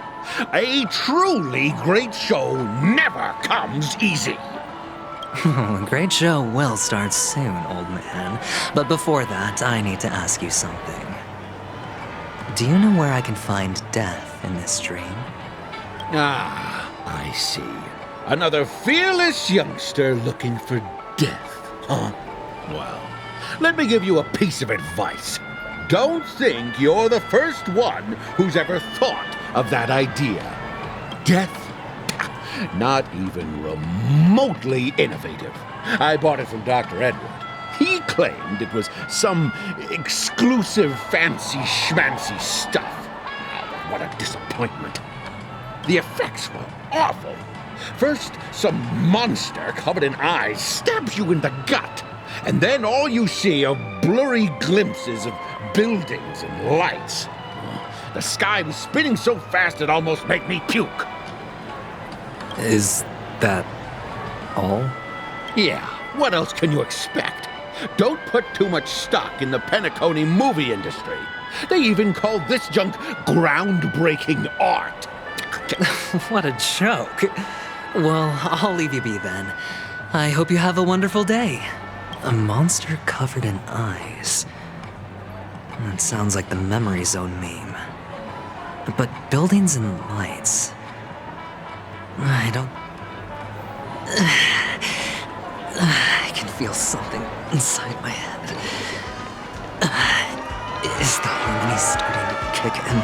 A truly great show never comes easy. A great show will start soon, old man. But before that, I need to ask you something. Do you know where I can find death in this dream? Ah, I see. Another fearless youngster looking for death, huh? Well, let me give you a piece of advice. Don't think you're the first one who's ever thought of that idea. Death? Not even remotely innovative. I bought it from Dr. Edward. He claimed it was some exclusive fancy schmancy stuff. Oh, what a disappointment. The effects were awful. First, some monster covered in eyes stabs you in the gut, and then all you see are blurry glimpses of buildings and lights. The sky was spinning so fast it almost made me puke. Is that all? Yeah, what else can you expect? Don't put too much stock in the Peniconii movie industry. They even call this junk groundbreaking art. What a joke. Well, I'll leave you be then. I hope you have a wonderful day. A monster covered in eyes. That sounds like the Memory Zone meme. But buildings and lights... I don't... I can feel something inside my head. Is the harmony starting to kick in?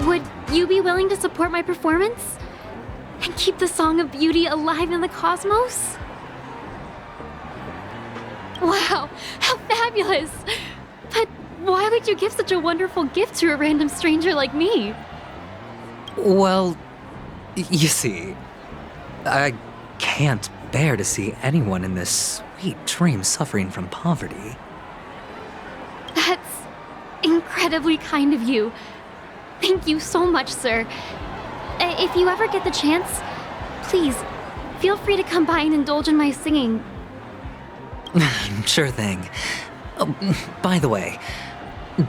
Would you be willing to support my performance? And keep the Song of Beauty alive in the cosmos? Wow, how fabulous! But why would you give such a wonderful gift to a random stranger like me? Well, you see, I can't bear to see anyone in this sweet dream suffering from poverty. That's incredibly kind of you. Thank you so much, sir. If you ever get the chance, please, feel free to come by and indulge in my singing. Sure thing. Oh, by the way,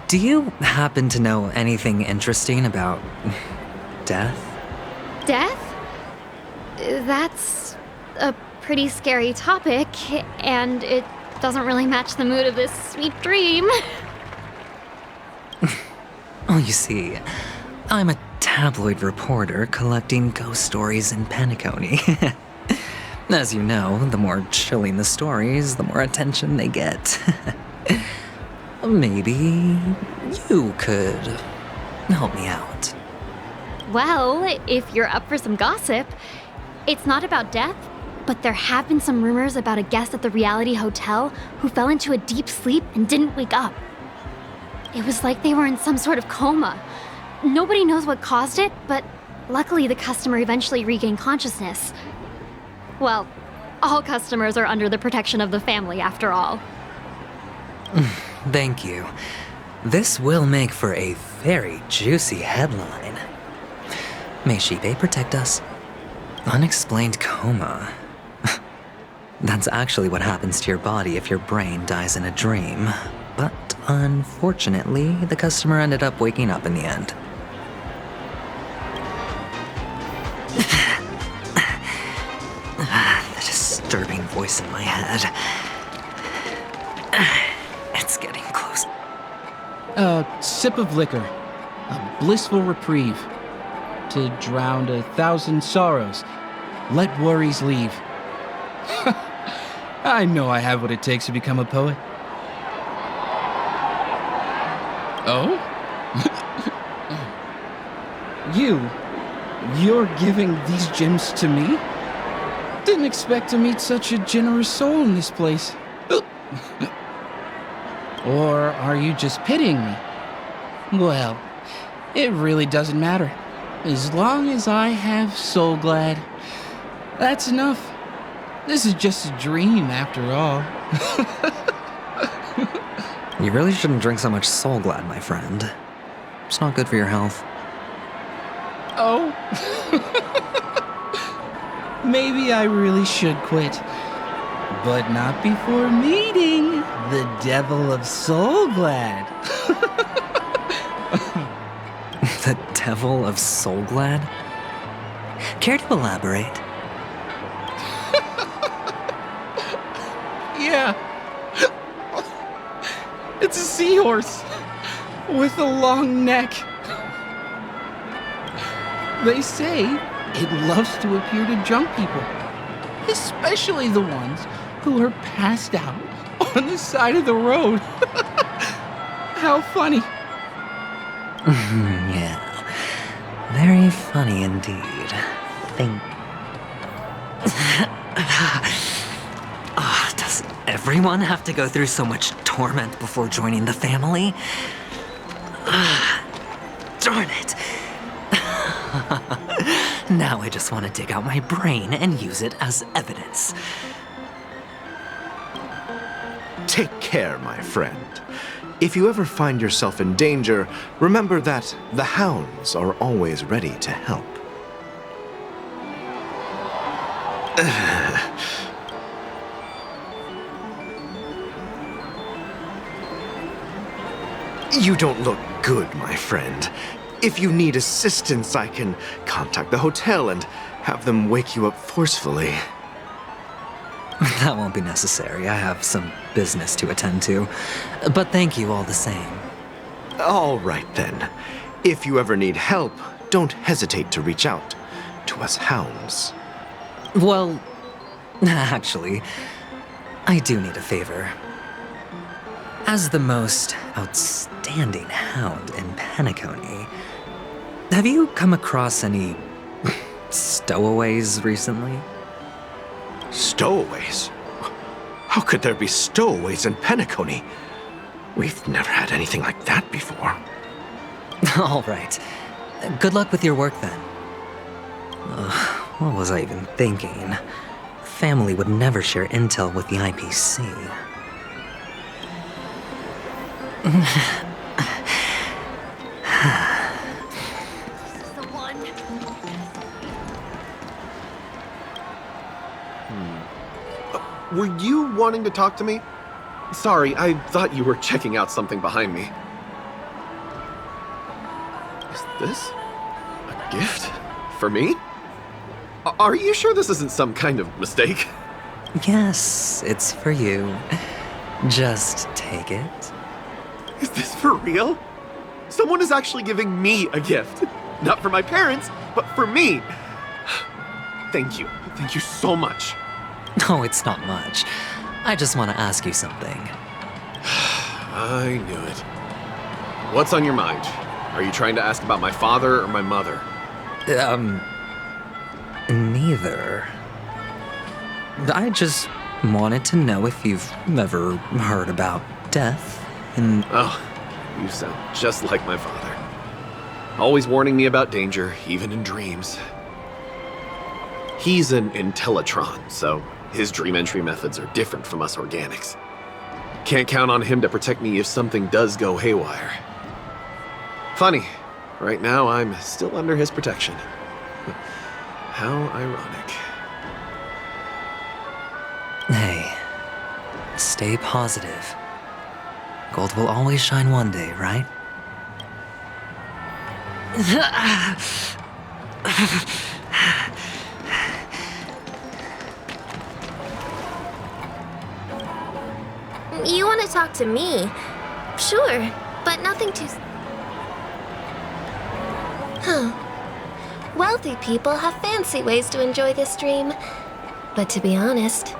do you happen to know anything interesting about death? Death? That's a pretty scary topic, and it doesn't really match the mood of this sweet dream. Oh, you see, I'm a tabloid reporter collecting ghost stories in Peniconii. As you know, the more chilling the stories, the more attention they get. Maybe you could help me out. Well, if you're up for some gossip, it's not about death, but there have been some rumors about a guest at the reality hotel who fell into a deep sleep and didn't wake up. It was like they were in some sort of coma. Nobody knows what caused it, but luckily the customer eventually regained consciousness. Well, all customers are under the protection of the family, after all. Thank you. This will make for a very juicy headline. May Shibe protect us. Unexplained coma. That's actually what happens to your body if your brain dies in a dream. But unfortunately, the customer ended up waking up in the end. The disturbing voice in my head. It's getting close. A sip of liquor. A blissful reprieve. To drown 1,000 sorrows. Let worries leave. I know I have what it takes to become a poet. Oh? You're giving these gems to me? Didn't expect to meet such a generous soul in this place. Or are you just pitying me? Well, it really doesn't matter. As long as I have Soul Glad, that's enough. This is just a dream after all. You really shouldn't drink so much Soul Glad, my friend. It's not good for your health. Oh. Maybe I really should quit. But not before meeting the Devil of Soul Glad. The Devil of Soul Glad? Care to elaborate? Yeah. It's a seahorse with a long neck. They say it loves to appear to drunk people, especially the ones who are passed out on the side of the road. How funny. Yeah, very funny indeed. Does everyone have to go through so much torment before joining the family? Darn it. Now I just want to dig out my brain and use it as evidence. Take care, my friend. If you ever find yourself in danger, remember that the hounds are always ready to help. You don't look good, my friend. If you need assistance, I can contact the hotel and have them wake you up forcefully. That won't be necessary. I have some business to attend to. But thank you all the same. All right, then. If you ever need help, don't hesitate to reach out to us hounds. Well, actually, I do need a favor. As the most outstanding hound in Peniconii, have you come across any stowaways recently? Stowaways? How could there be stowaways in Peniconii? We've never had anything like that before. All right. Good luck with your work, then. What was I even thinking? Family would never share intel with the IPC. Were you wanting to talk to me? Sorry, I thought you were checking out something behind me. Is this a gift? For me? Are you sure this isn't some kind of mistake? Yes, it's for you. Just take it. Is this for real? Someone is actually giving me a gift. Not for my parents, but for me. Thank you. Thank you so much. No, it's not much. I just want to ask you something. I knew it. What's on your mind? Are you trying to ask about my father or my mother? Neither. I just wanted to know if you've ever heard about death and... Oh, you sound just like my father. Always warning me about danger, even in dreams. He's an Intellitron, so his dream entry methods are different from us organics. Can't count on him to protect me if something does go haywire. Funny, right now I'm still under his protection. How ironic. Hey, stay positive. Gold will always shine one day, right? You want to talk to me? Sure, but nothing too... Wealthy people have fancy ways to enjoy this dream. But to be honest,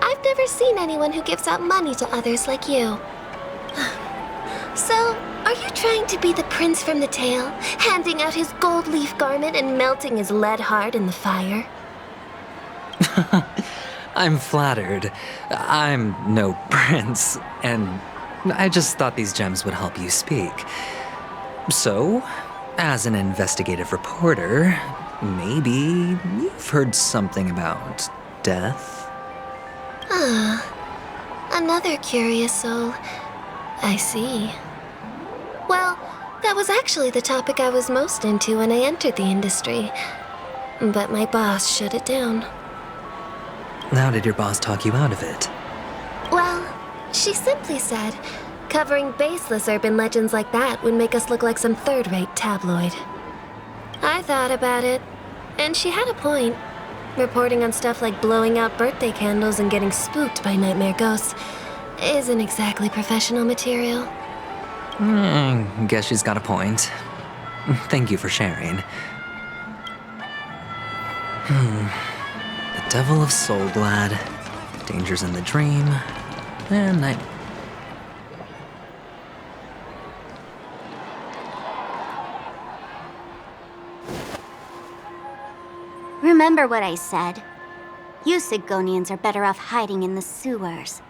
I've never seen anyone who gives out money to others like you. So, are you Trying to be the prince from the tale, handing out his gold leaf garment and melting his lead heart in the fire. I'm flattered. I'm no prince, and I just thought these gems would help you speak. So, as an investigative reporter, maybe you've heard something about death? Ah, another curious soul. I see. Well, that was actually the topic I was most into when I entered the industry. But my boss shut it down. How did your boss talk you out of it? Well, she simply said, covering baseless urban legends like that would make us look like some third-rate tabloid. I thought about it, and she had a point. Reporting on stuff like blowing out birthday candles and getting spooked by nightmare ghosts isn't exactly professional material. Guess she's got a point. Thank you for sharing. The Devil of Soulglad, Dangers in the Dream, and Night. Remember what I said. You Sigonians are better off hiding in the sewers.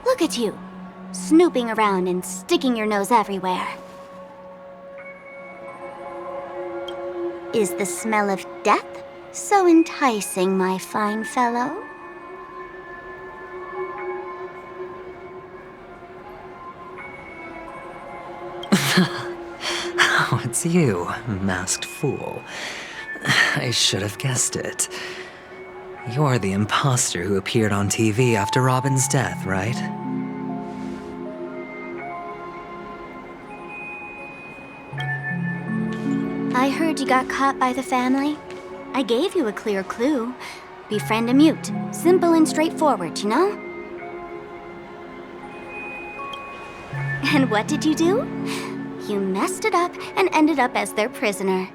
Look at you, snooping around and sticking your nose everywhere. Is the smell of death so enticing, my fine fellow? Oh, it's you, masked fool. I should have guessed it. You're the imposter who appeared on TV after Robin's death, right? I heard you got caught by the family. I gave you a clear clue. Befriend a mute. Simple and straightforward, you know? And what did you do? You messed it up and ended up as their prisoner.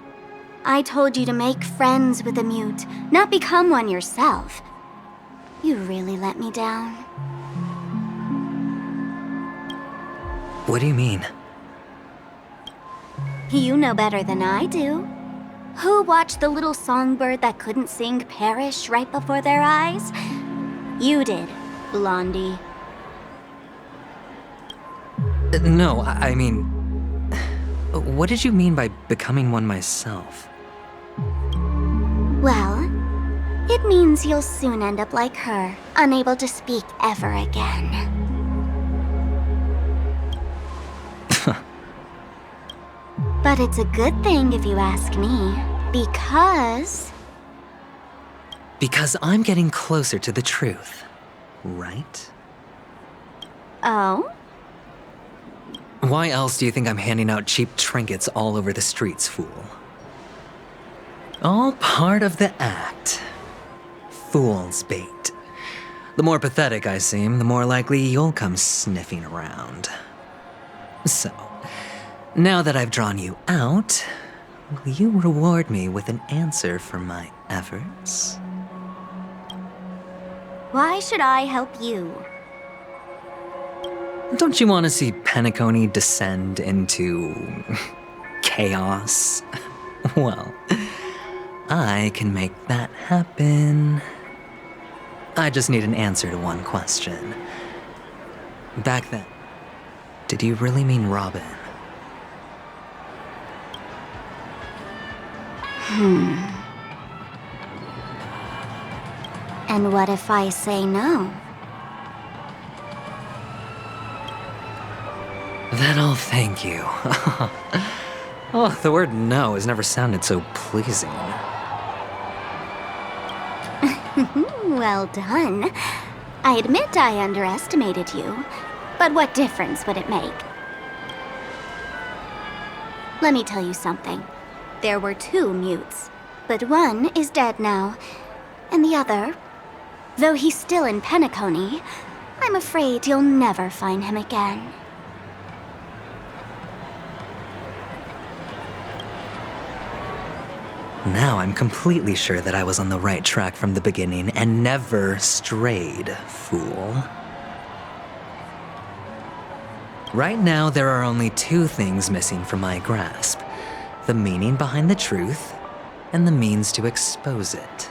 I told you to make friends with a mute, not become one yourself. You really let me down. What do you mean? You know better than I do. Who watched the little songbird that couldn't sing perish right before their eyes? You did, Blondie. No, I mean... What did you mean by becoming one myself? Well, it means you'll soon end up like her, unable to speak ever again. But it's a good thing if you ask me, because... Because I'm getting closer to the truth, right? Oh? Why else do you think I'm handing out cheap trinkets all over the streets, fool? All part of the act. Fool's bait. The more pathetic I seem, the more likely you'll come sniffing around. So, now that I've drawn you out, will you reward me with an answer for my efforts? Why should I help you? Don't you want to see Peniconii descend into... chaos? Well, I can make that happen. I just need an answer to one question. Back then, did you really mean Robin? And what if I say no? Then I'll thank you. Oh, the word no has never sounded so pleasing. Well done. I admit I underestimated you, but what difference would it make? Let me tell you something. There were 2 mutes, but one is dead now, and the other, though he's still in Peniconii, I'm afraid you'll never find him again. Now I'm completely sure that I was on the right track from the beginning and never strayed, fool. Right now, there are only two things missing from my grasp: the meaning behind the truth and the means to expose it.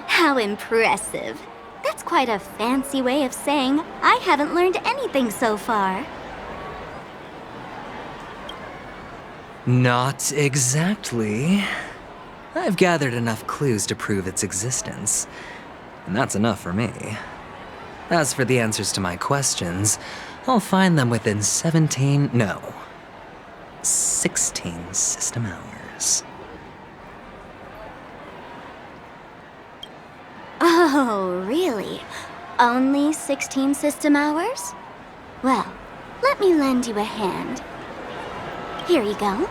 How impressive. That's quite a fancy way of saying I haven't learned anything so far. Not exactly. I've gathered enough clues to prove its existence, and that's enough for me. As for the answers to my questions, I'll find them within 16 system hours. Oh, really? Only 16 system hours? Well, let me lend you a hand. Here you go.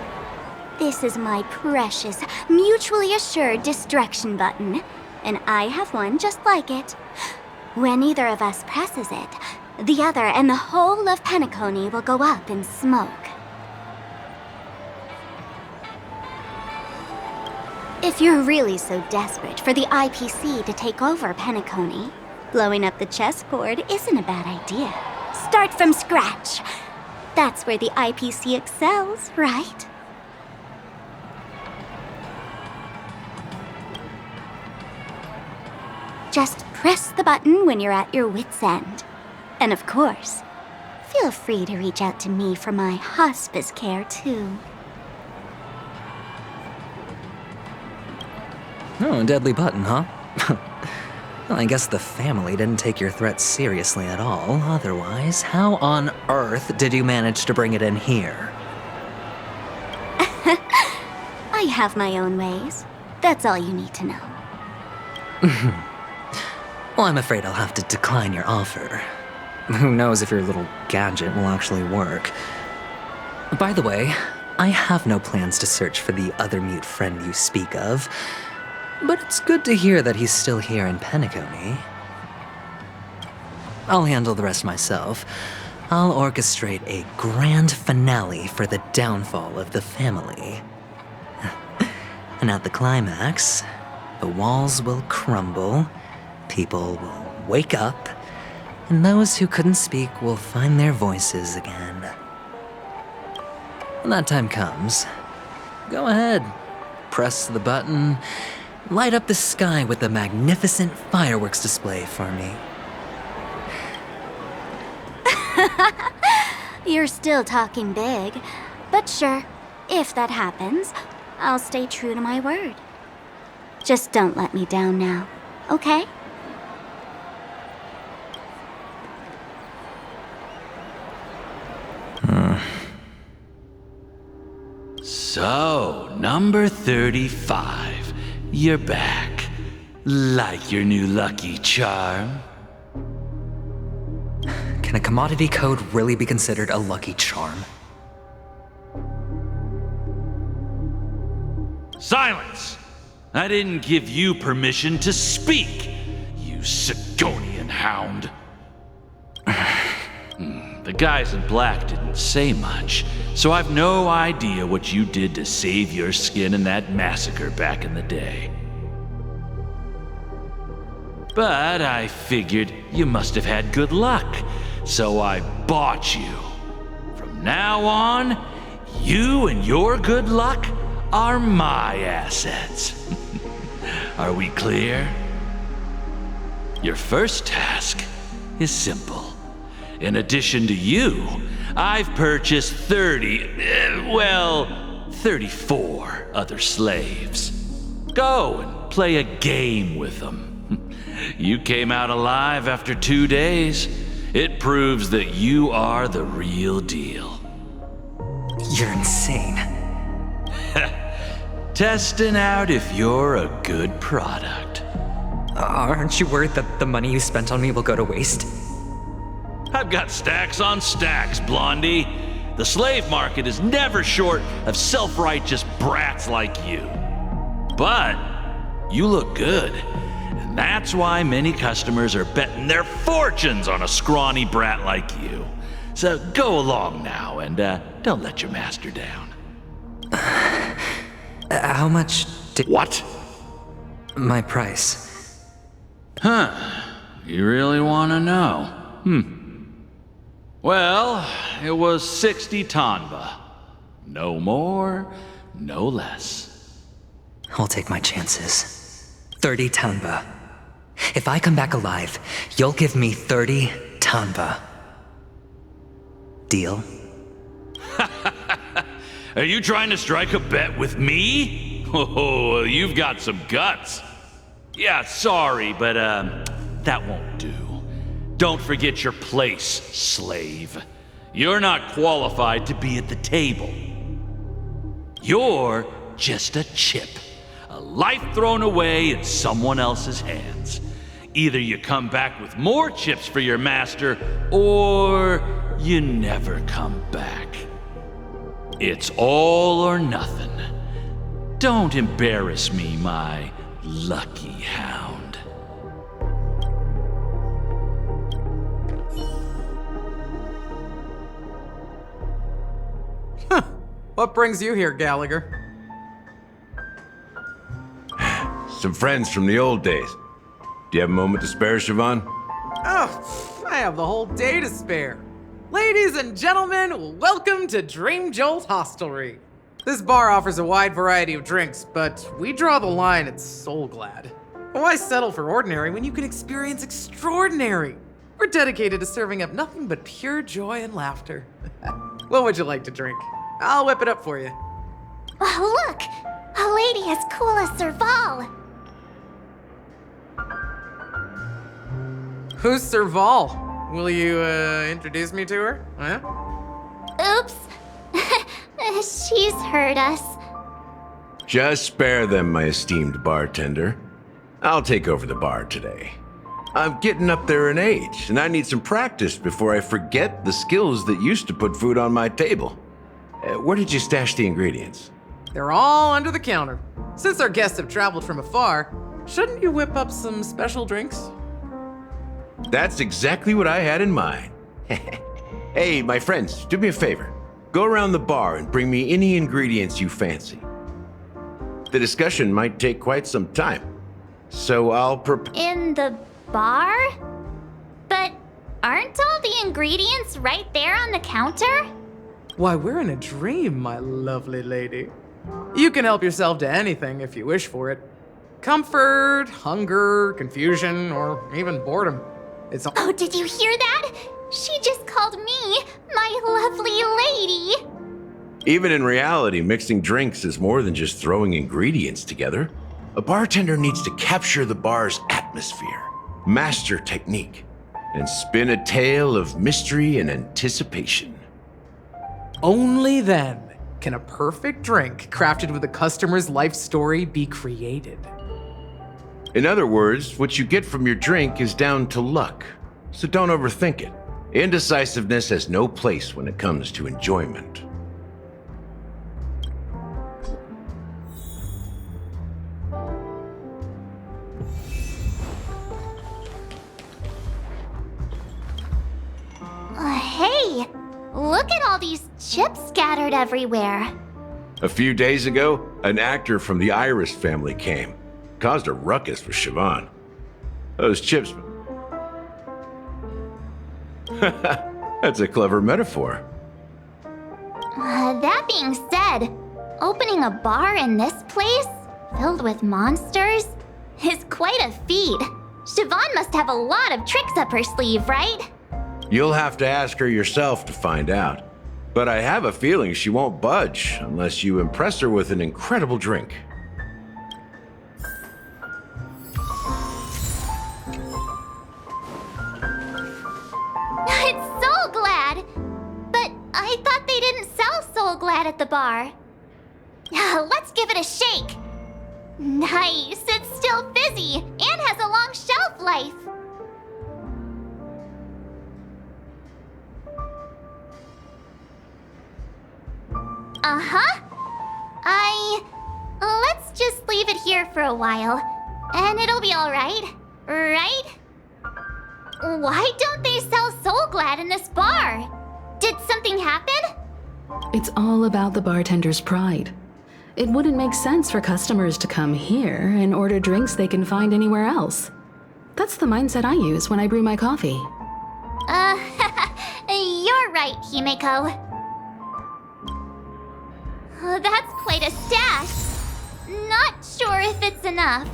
This is my precious, mutually assured destruction button, and I have one just like it. When either of us presses it, the other and the whole of Peniconii will go up in smoke. If you're really so desperate for the IPC to take over Peniconii, blowing up the chessboard isn't a bad idea. Start from scratch. That's where the IPC excels, right? Just press the button when you're at your wit's end. And of course, feel free to reach out to me for my hospice care too. Oh, a deadly button, huh? Well, I guess the family didn't take your threat seriously at all. Otherwise, how on earth did you manage to bring it in here? I have my own ways. That's all you need to know. Well, I'm afraid I'll have to decline your offer. Who knows if your little gadget will actually work. By the way, I have no plans to search for the other mute friend you speak of, but it's good to hear that he's still here in Peniconii. I'll handle the rest myself. I'll orchestrate a grand finale for the downfall of the family. And at the climax, the walls will crumble, people will wake up, and those who couldn't speak will find their voices again. When that time comes, go ahead, press the button, light up the sky with a magnificent fireworks display for me. You're still talking big, but sure, if that happens, I'll stay true to my word. Just don't let me down now, okay? So, number 35. You're back. Like your new lucky charm? Can a commodity code really be considered a lucky charm? Silence! I didn't give you permission to speak, you Sigonian hound. The guys in black didn't say much, so I've no idea what you did to save your skin in that massacre back in the day. But I figured you must have had good luck, so I bought you. From now on, you and your good luck are my assets. Are we clear? Your first task is simple. In addition to you, I've purchased 34 other slaves. Go and play a game with them. You came out alive after 2 days. It proves that you are the real deal. You're insane. Testing out if you're a good product. Aren't you worried that the money you spent on me will go to waste? I've got stacks on stacks, Blondie. The slave market is never short of self-righteous brats like you. But you look good, and that's why many customers are betting their fortunes on a scrawny brat like you. So go along now, and don't let your master down. How much did... What? My price. Huh. You really want to know? Well, it was 60 tanba. No more, no less. I'll take my chances. 30 tanba. If I come back alive, you'll give me 30 tanba. Deal? Are you trying to strike a bet with me? Oh, you've got some guts. Yeah, sorry, but that won't do. Don't forget your place, slave. You're not qualified to be at the table. You're just a chip. A life thrown away in someone else's hands. Either you come back with more chips for your master, or you never come back. It's all or nothing. Don't embarrass me, my lucky hound. What brings you here, Gallagher? Some friends from the old days. Do you have a moment to spare, Siobhan? Oh, I have the whole day to spare. Ladies and gentlemen, welcome to Dream Jolt Hostelry. This bar offers a wide variety of drinks, but we draw the line at Soul Glad. Why settle for ordinary when you can experience extraordinary? We're dedicated to serving up nothing but pure joy and laughter. What would you like to drink? I'll whip it up for you. Oh, look! A lady as cool as Serval! Who's Serval? Will you, introduce me to her? Huh? Oops. She's heard us. Just spare them, my esteemed bartender. I'll take over the bar today. I'm getting up there in age, and I need some practice before I forget the skills that used to put food on my table. Where did you stash the ingredients? They're all under the counter. Since our guests have traveled from afar, shouldn't you whip up some special drinks? That's exactly what I had in mind. Hey, my friends, do me a favor. Go around the bar and bring me any ingredients you fancy. The discussion might take quite some time, so I'll In the bar? But aren't all the ingredients right there on the counter? Why, we're in a dream, my lovely lady. You can help yourself to anything if you wish for it. Comfort, hunger, confusion, or even boredom. It's all— Oh, did you hear that? She just called me my lovely lady. Even in reality, mixing drinks is more than just throwing ingredients together. A bartender needs to capture the bar's atmosphere, master technique, and spin a tale of mystery and anticipation. Only then can a perfect drink crafted with a customer's life story be created. In other words, what you get from your drink is down to luck, so don't overthink it. Indecisiveness has no place when it comes to enjoyment. Hey, look at all these chips scattered everywhere. A few days ago, an actor from the Iris family came. Caused a ruckus with Siobhan. Those chips... That's a clever metaphor. That being said, opening a bar in this place, filled with monsters, is quite a feat. Siobhan must have a lot of tricks up her sleeve, right? You'll have to ask her yourself to find out. But I have a feeling she won't budge unless you impress her with an incredible drink. It's Soul Glad! But I thought they didn't sell Soul Glad at the bar. Let's give it a shake. Nice, it's still fizzy and has a long shelf life. Let's just leave it here for a while, and it'll be alright, right? Why don't they sell Soul Glad in this bar? Did something happen? It's all about the bartender's pride. It wouldn't make sense for customers to come here and order drinks they can find anywhere else. That's the mindset I use when I brew my coffee. You're right, Himeko. That's quite a stash. Not sure if it's enough.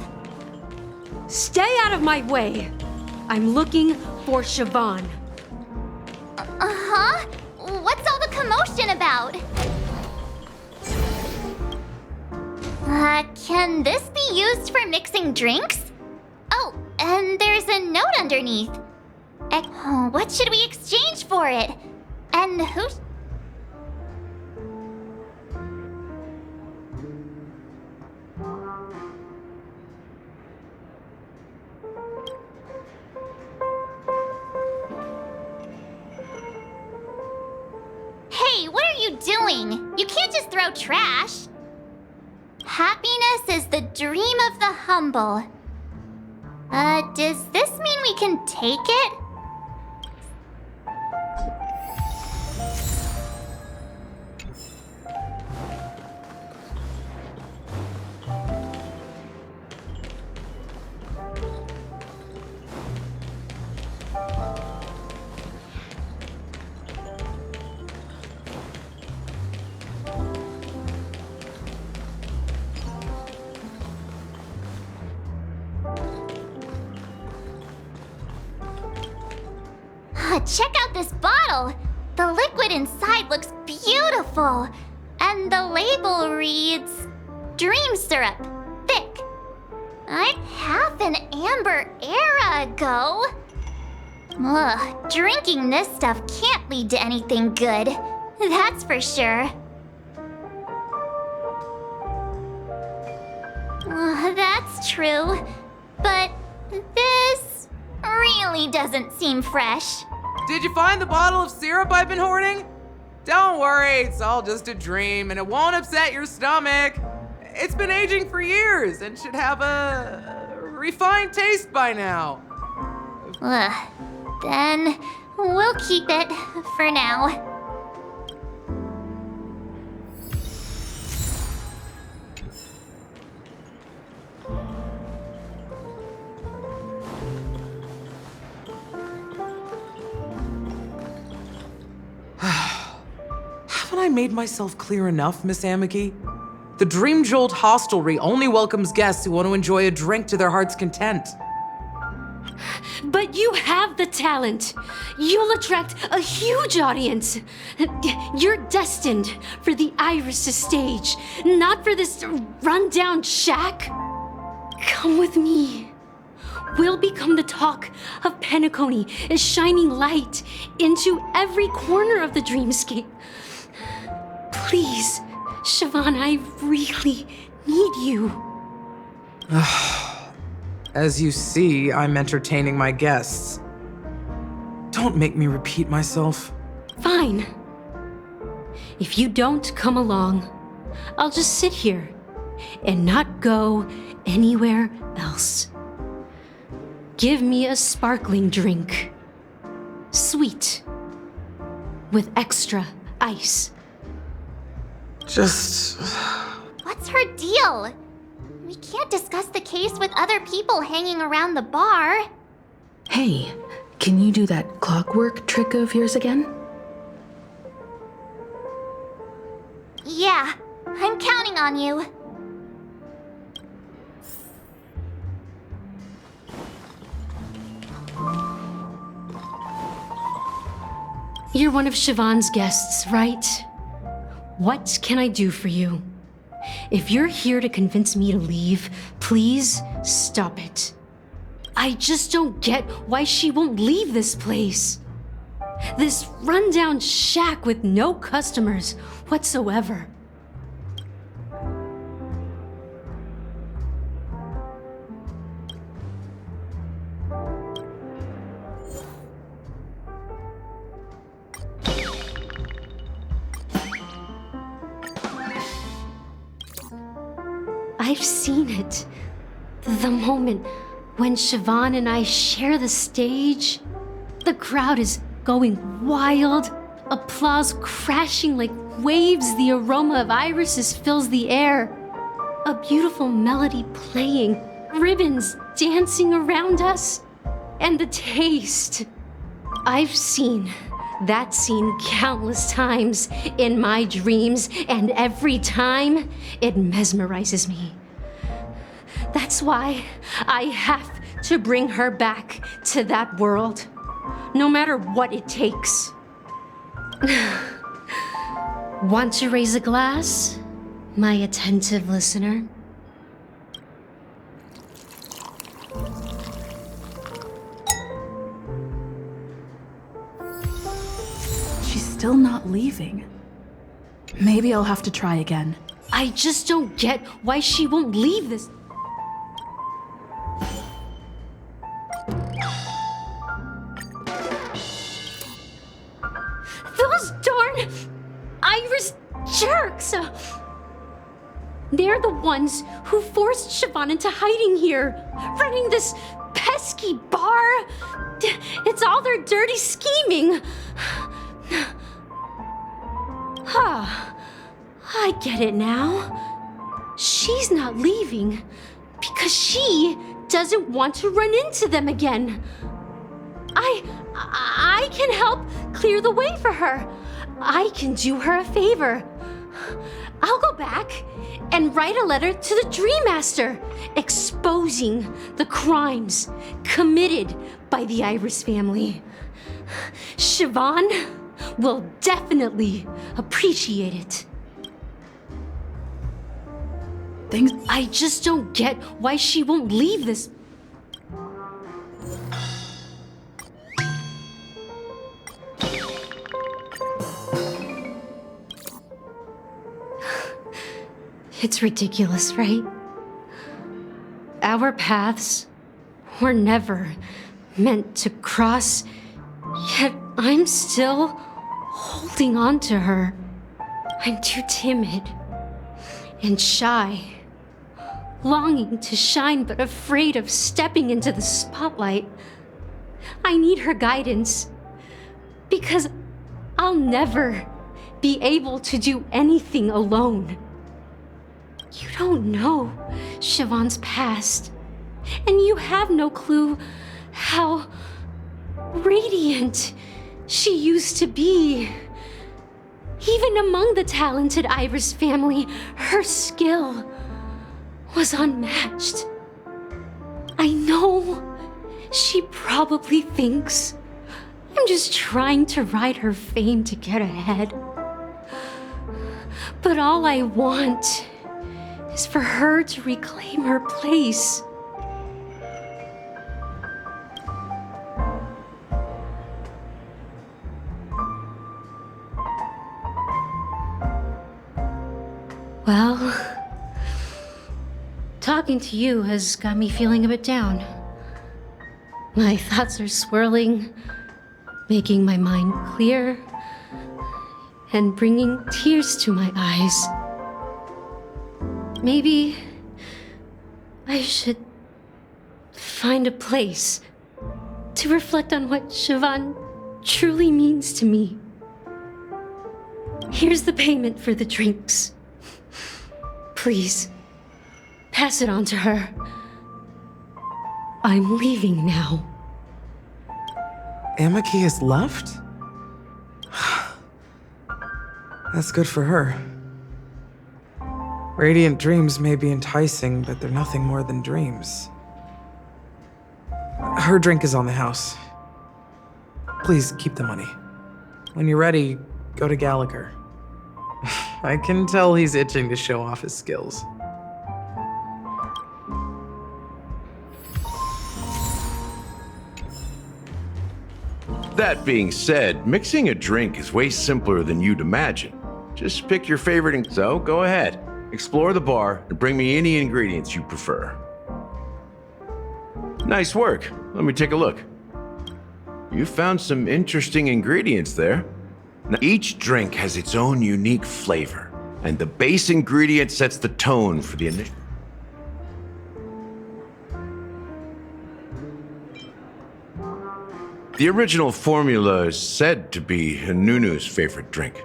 Stay out of my way. I'm looking for Siobhan. Uh-huh? What's all the commotion about? Can this be used for mixing drinks? Oh, and there's a note underneath. What should we exchange for it? And who... Hey, what are you doing? You can't just throw trash. Happiness is the dream of the humble. Does this mean we can take it? Check out this bottle! The liquid inside looks beautiful! And the label reads... Dream syrup, thick. I'd half an amber era ago. Ugh, drinking this stuff can't lead to anything good. That's for sure. That's true. But this really doesn't seem fresh. Did you find the bottle of syrup I've been hoarding? Don't worry, it's all just a dream and it won't upset your stomach. It's been aging for years and should have a refined taste by now. Then we'll keep it for now. Haven't I made myself clear enough, Miss Amiki? The Dream Jolt Hostelry only welcomes guests who want to enjoy a drink to their heart's content. But you have the talent. You'll attract a huge audience. You're destined for the Iris' stage, not for this rundown shack. Come with me. We'll become the talk of Peniconie, shining light into every corner of the dreamscape. Please, Siobhan, I really need you. As you see, I'm entertaining my guests. Don't make me repeat myself. Fine. If you don't come along, I'll just sit here and not go anywhere else. Give me a sparkling drink. Sweet. With extra ice. What's her deal? We can't discuss the case with other people hanging around the bar. Hey, can you do that clockwork trick of yours again? Yeah, I'm counting on you. You're one of Siobhan's guests, right? What can I do for you? If you're here to convince me to leave, please stop it. I just don't get why she won't leave this place. This rundown shack with no customers whatsoever. I've seen it. The moment when Siobhan and I share the stage, the crowd is going wild. Applause crashing like waves, the aroma of irises fills the air. A beautiful melody playing, ribbons dancing around us, and the taste. I've seen that scene countless times in my dreams, and every time it mesmerizes me. That's why I have to bring her back to that world, no matter what it takes. Want to raise a glass, my attentive listener? She's still not leaving. Maybe I'll have to try again. I just don't get why she won't leave this. Those darn Iris jerks! They're the ones who forced Siobhan into hiding here, running this pesky bar. It's all their dirty scheming. I get it now. She's not leaving because she doesn't want to run into them again. I can help clear the way for her. I can do her a favor. I'll go back and write a letter to the Dream Master exposing the crimes committed by the Iris family. Siobhan will definitely appreciate it. I just don't get why she won't leave this. It's ridiculous, right? Our paths were never meant to cross, yet I'm still holding on to her. I'm too timid and shy, longing to shine but afraid of stepping into the spotlight. I need her guidance because I'll never be able to do anything alone. You don't know Siobhan's past, and you have no clue how radiant she used to be. Even among the talented Iris family, her skill was unmatched. I know she probably thinks I'm just trying to ride her fame to get ahead. But all I want is for her to reclaim her place. Well, talking to you has got me feeling a bit down. My thoughts are swirling, making my mind clear, and bringing tears to my eyes. Maybe I should find a place to reflect on what Siobhan truly means to me. Here's the payment for the drinks. Please, pass it on to her. I'm leaving now. Amaki has left? That's good for her. Radiant dreams may be enticing, but they're nothing more than dreams. Her drink is on the house. Please keep the money. When you're ready, go to Gallagher. I can tell he's itching to show off his skills. That being said, mixing a drink is way simpler than you'd imagine. Just pick your favorite and so go ahead. Explore the bar and bring me any ingredients you prefer. Nice work. Let me take a look. You found some interesting ingredients there. Now, each drink has its own unique flavor, and the base ingredient sets the tone for the initial. The original formula is said to be Nunu's favorite drink.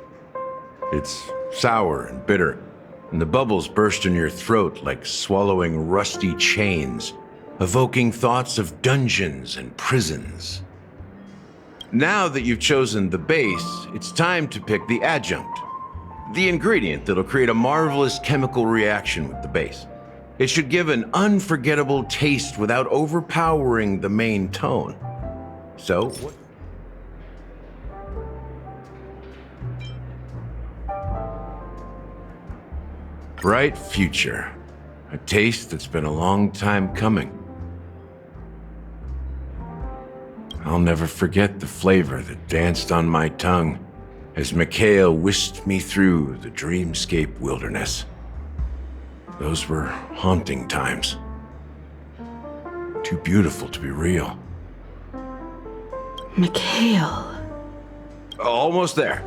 It's sour and bitter, and the bubbles burst in your throat like swallowing rusty chains, evoking thoughts of dungeons and prisons. Now that you've chosen the base, it's time to pick the adjunct, the ingredient that'll create a marvelous chemical reaction with the base. It should give an unforgettable taste without overpowering the main tone. So, Bright future. A taste that's been a long time coming. I'll never forget the flavor that danced on my tongue as Mikhail whisked me through the dreamscape wilderness. Those were haunting times. Too beautiful to be real. Mikhail. Almost there.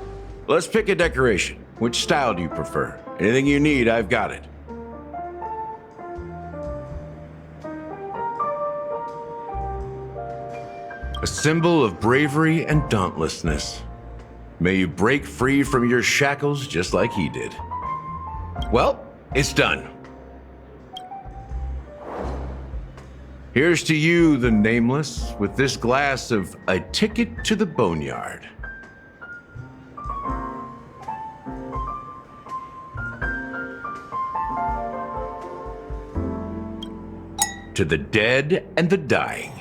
Let's pick a decoration. Which style do you prefer? Anything you need, I've got it. A symbol of bravery and dauntlessness. May you break free from your shackles just like he did. Well, it's done. Here's to you, the Nameless, with this glass of A Ticket to the Boneyard. To the dead and the dying.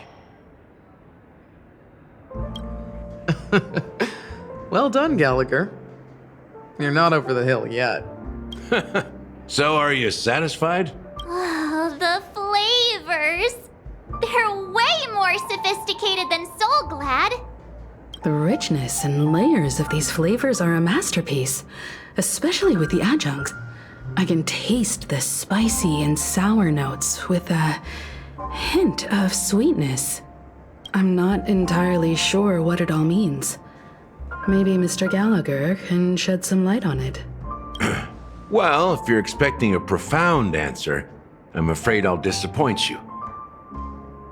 Well done, Gallagher. You're not over the hill yet. So, are you satisfied? Oh, the flavors! They're way more sophisticated than Soul Glad. The richness and layers of these flavors are a masterpiece, especially with the adjuncts. I can taste the spicy and sour notes with a hint of sweetness. I'm not entirely sure what it all means. Maybe Mr. Gallagher can shed some light on it. Well, if you're expecting a profound answer, I'm afraid I'll disappoint you.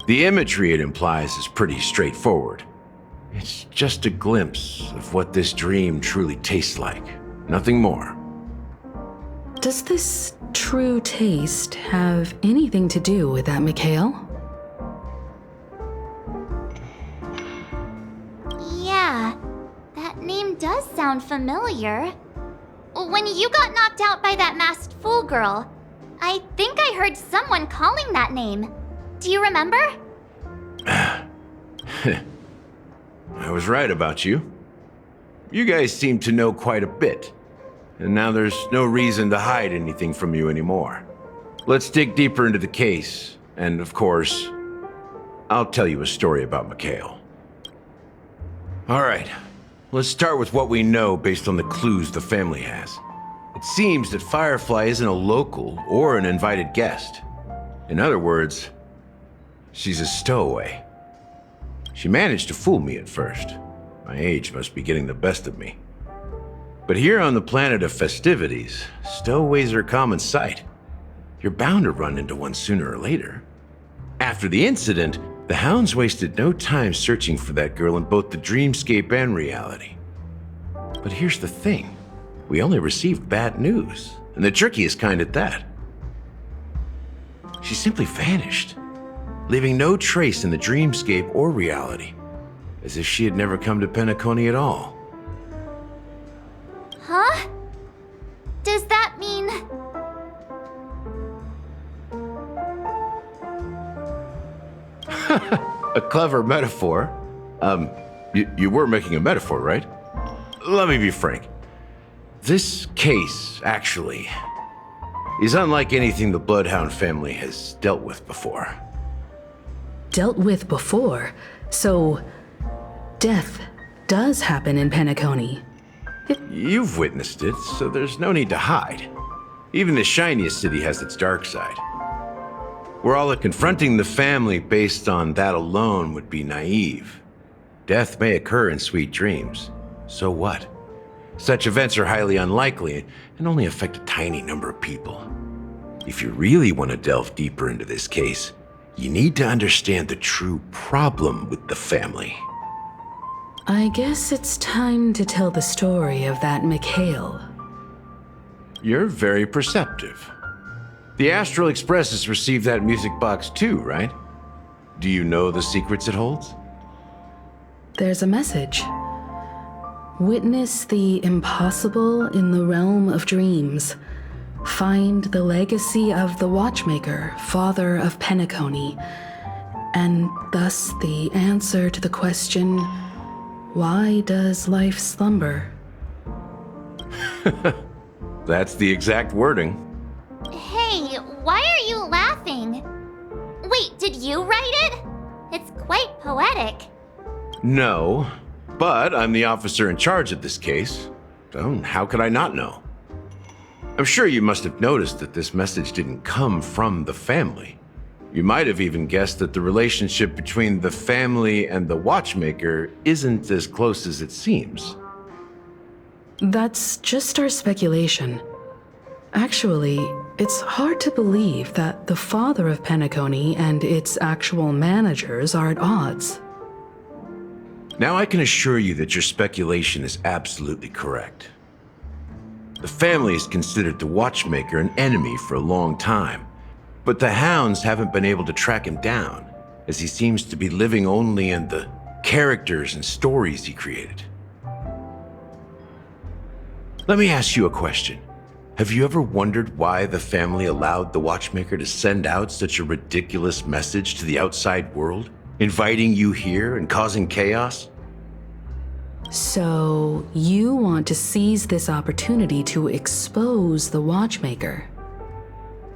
The imagery it implies is pretty straightforward. It's just a glimpse of what this dream truly tastes like. Nothing more. Does this true taste have anything to do with that, Mikhail? Yeah, that name does sound familiar. When you got knocked out by that masked fool girl, I think I heard someone calling that name. Do you remember? I was right about you. You guys seem to know quite a bit, and now there's no reason to hide anything from you anymore. Let's dig deeper into the case, and of course, I'll tell you a story about Mikhail. All right, let's start with what we know based on the clues the family has. It seems that Firefly isn't a local or an invited guest. In other words, she's a stowaway. She managed to fool me at first. My age must be getting the best of me. But here on the planet of festivities, stowaways are a common sight. You're bound to run into one sooner or later. After the incident, the hounds wasted no time searching for that girl in both the dreamscape and reality. But here's the thing. We only received bad news, and the trickiest kind at that. She simply vanished, leaving no trace in the dreamscape or reality, as if she had never come to Penaconii at all. Huh? Does that mean... A clever metaphor. You were making a metaphor, right? Let me be frank. This case, actually, is unlike anything the Bloodhound family has dealt with before. Dealt with before? So, death does happen in Penaconii. You've witnessed it, so there's no need to hide. Even the shiniest city has its dark side. We're all confronting the family based on that alone would be naive. Death may occur in sweet dreams. So what? Such events are highly unlikely and only affect a tiny number of people. If you really want to delve deeper into this case, you need to understand the true problem with the family. I guess it's time to tell the story of that Mikhail. You're very perceptive. The Astral Express has received that music box too, right? Do you know the secrets it holds? There's a message. Witness the impossible in the realm of dreams. Find the legacy of the Watchmaker, father of Peniconii, and thus the answer to the question, why does life slumber? That's the exact wording. Hey, why are you laughing? Wait, did you write it? It's quite poetic. No, but I'm the officer in charge of this case. So how could I not know? I'm sure you must have noticed that this message didn't come from the family. You might have even guessed that the relationship between the family and the Watchmaker isn't as close as it seems. That's just our speculation. Actually, it's hard to believe that the father of Peniconii and its actual managers are at odds. Now I can assure you that your speculation is absolutely correct. The family has considered the Watchmaker an enemy for a long time, but the hounds haven't been able to track him down, as he seems to be living only in the characters and stories he created. Let me ask you a question. Have you ever wondered why the family allowed the Watchmaker to send out such a ridiculous message to the outside world, inviting you here and causing chaos? So, you want to seize this opportunity to expose the Watchmaker?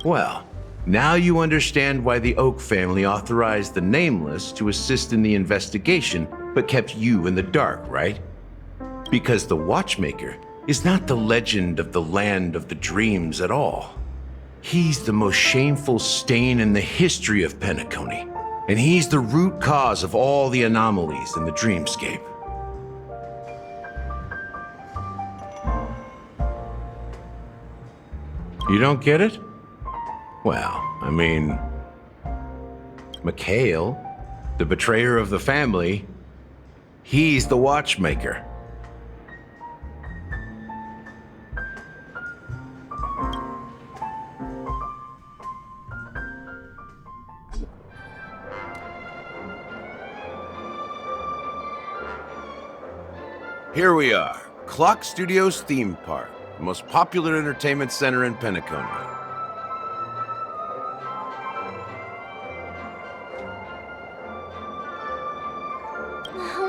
Well, now you understand why the Oak family authorized the Nameless to assist in the investigation, but kept you in the dark, right? Because the Watchmaker is not the legend of the land of the dreams at all. He's the most shameful stain in the history of Peniconii, and he's the root cause of all the anomalies in the dreamscape. You don't get it? Well, I mean, Mikhail, the betrayer of the family, he's the Watchmaker. Here we are, Clock Studios theme park, the most popular entertainment center in Peniconii.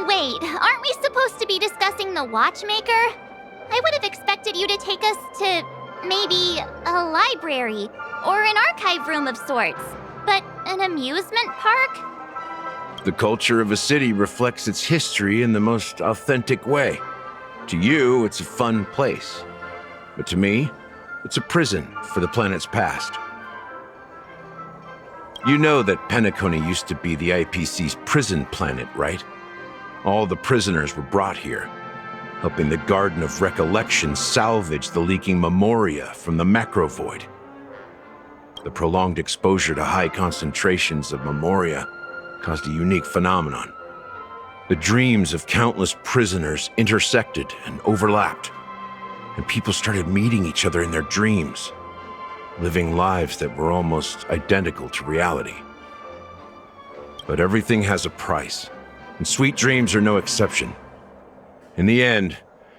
Wait, aren't we supposed to be discussing the Watchmaker? I would have expected you to take us to maybe a library or an archive room of sorts, but an amusement park? The culture of a city reflects its history in the most authentic way. To you, it's a fun place. But to me, it's a prison for the planet's past. You know that Peniconii used to be the IPC's prison planet, right? All the prisoners were brought here, helping the Garden of Recollection salvage the leaking memoria from the macrovoid. The prolonged exposure to high concentrations of memoria caused a unique phenomenon. The dreams of countless prisoners intersected and overlapped, and people started meeting each other in their dreams, living lives that were almost identical to reality. But everything has a price, and sweet dreams are no exception. In the end,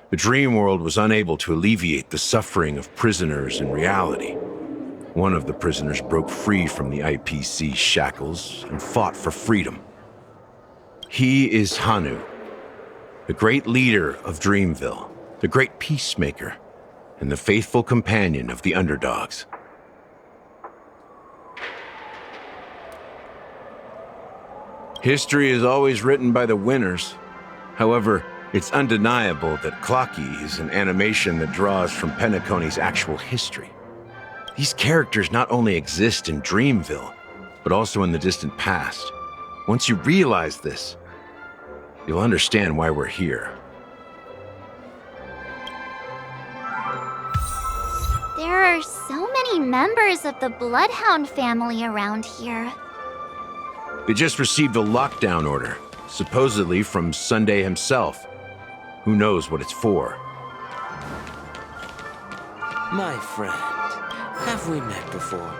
the dream world was unable to alleviate the suffering of prisoners in reality. One of the prisoners broke free from the IPC shackles and fought for freedom. He is Hanu, the great leader of Dreamville, the great peacemaker, and the faithful companion of the underdogs. History is always written by the winners. However, it's undeniable that Clocky is an animation that draws from Peniconi's actual history. These characters not only exist in Dreamville, but also in the distant past. Once you realize this, you'll understand why we're here. There are so many members of the Bloodhound family around here. They just received a lockdown order, supposedly from Sunday himself. Who knows what it's for? My friend, have we met before?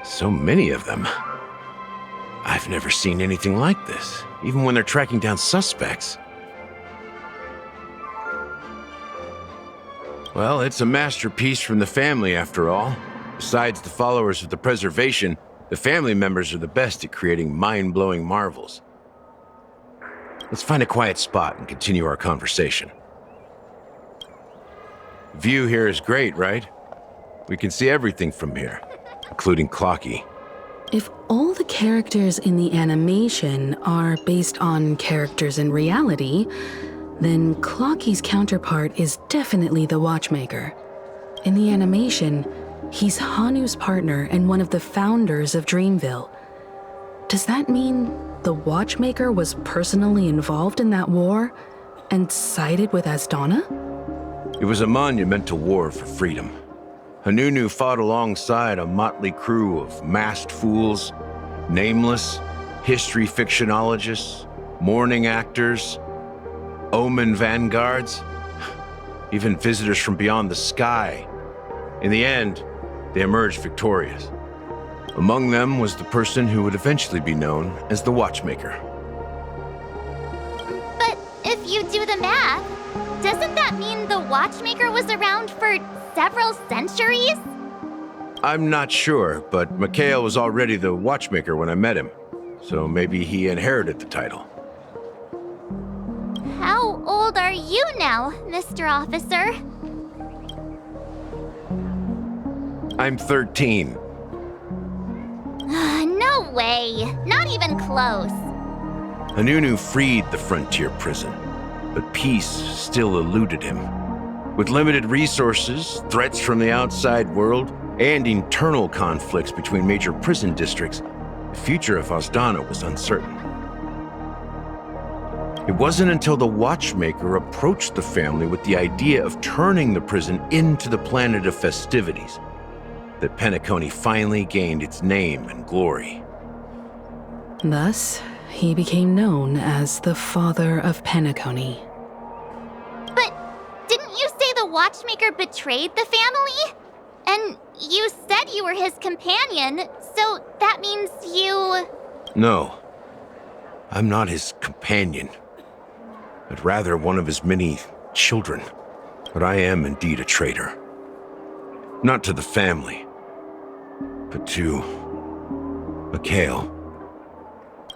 So many of them. I've never seen anything like this, even when they're tracking down suspects. Well, it's a masterpiece from the family, after all. Besides the followers of the preservation, the family members are the best at creating mind-blowing marvels. Let's find a quiet spot and continue our conversation. View here is great, right? We can see everything from here, including Clocky. If all the characters in the animation are based on characters in reality, then Clocky's counterpart is definitely the Watchmaker. In the animation, he's Hanu's partner and one of the founders of Dreamville. Does that mean the Watchmaker was personally involved in that war and sided with Asdana? It was a monumental war for freedom. Hanunu fought alongside a motley crew of masked fools, nameless, history fictionologists, mourning actors, omen vanguards, even visitors from beyond the sky. In the end, they emerged victorious. Among them was the person who would eventually be known as the Watchmaker. But if you do the math, doesn't that mean the Watchmaker was around for several centuries? I'm not sure, but Mikhail was already the Watchmaker when I met him, so maybe he inherited the title. How old are you now, Mr. Officer? I'm 13. No way. Not even close. Hanunu freed the frontier prison, but peace still eluded him. With limited resources, threats from the outside world, and internal conflicts between major prison districts, the future of Asdana was uncertain. It wasn't until the Watchmaker approached the family with the idea of turning the prison into the planet of festivities that Penaconii finally gained its name and glory. Thus, he became known as the Father of Penaconii. But didn't you say the Watchmaker betrayed the family? And you said you were his companion, so that means you... No, I'm not his companion, but rather one of his many children. But I am indeed a traitor. Not to the family, but to Mikhail.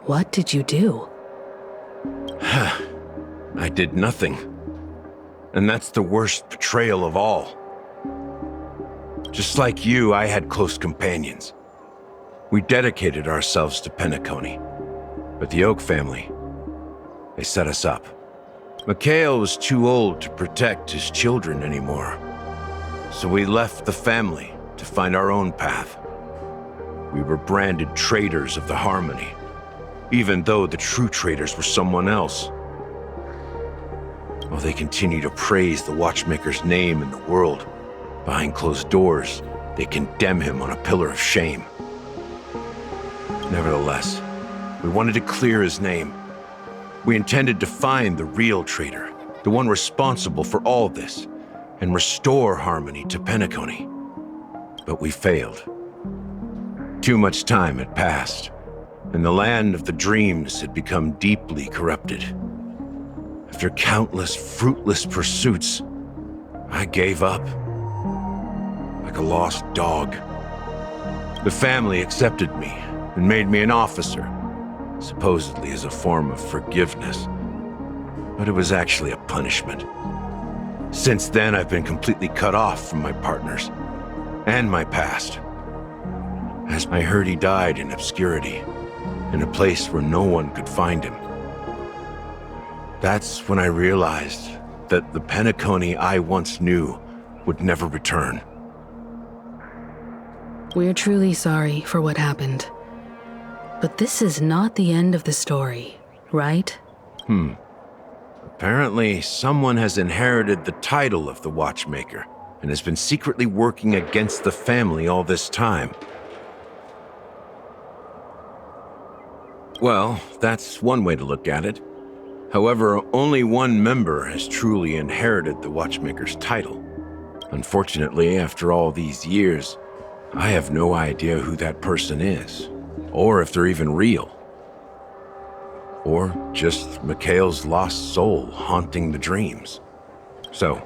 What did you do? I did nothing. And that's the worst betrayal of all. Just like you, I had close companions. We dedicated ourselves to Penaconii. But the Oak family, they set us up. Mikhail was too old to protect his children anymore. So we left the family to find our own path. We were branded traitors of the Harmony, even though the true traitors were someone else. While they continue to praise the Watchmaker's name in the world, behind closed doors, they condemn him on a pillar of shame. Nevertheless, we wanted to clear his name. We intended to find the real traitor, the one responsible for all this, and restore harmony to Peniconii. But we failed. Too much time had passed, and the land of the dreams had become deeply corrupted. After countless fruitless pursuits, I gave up. Like a lost dog. The family accepted me and made me an officer, supposedly as a form of forgiveness. But it was actually a punishment. Since then, I've been completely cut off from my partners and my past. As I heard he died in obscurity, in a place where no one could find him. That's when I realized that the Peniconii I once knew would never return. We're truly sorry for what happened. But this is not the end of the story, right? Apparently, someone has inherited the title of the Watchmaker and has been secretly working against the family all this time. Well, that's one way to look at it. However, only one member has truly inherited the Watchmaker's title. Unfortunately, after all these years, I have no idea who that person is, or if they're even real. Or just Mikhail's lost soul haunting the dreams. So,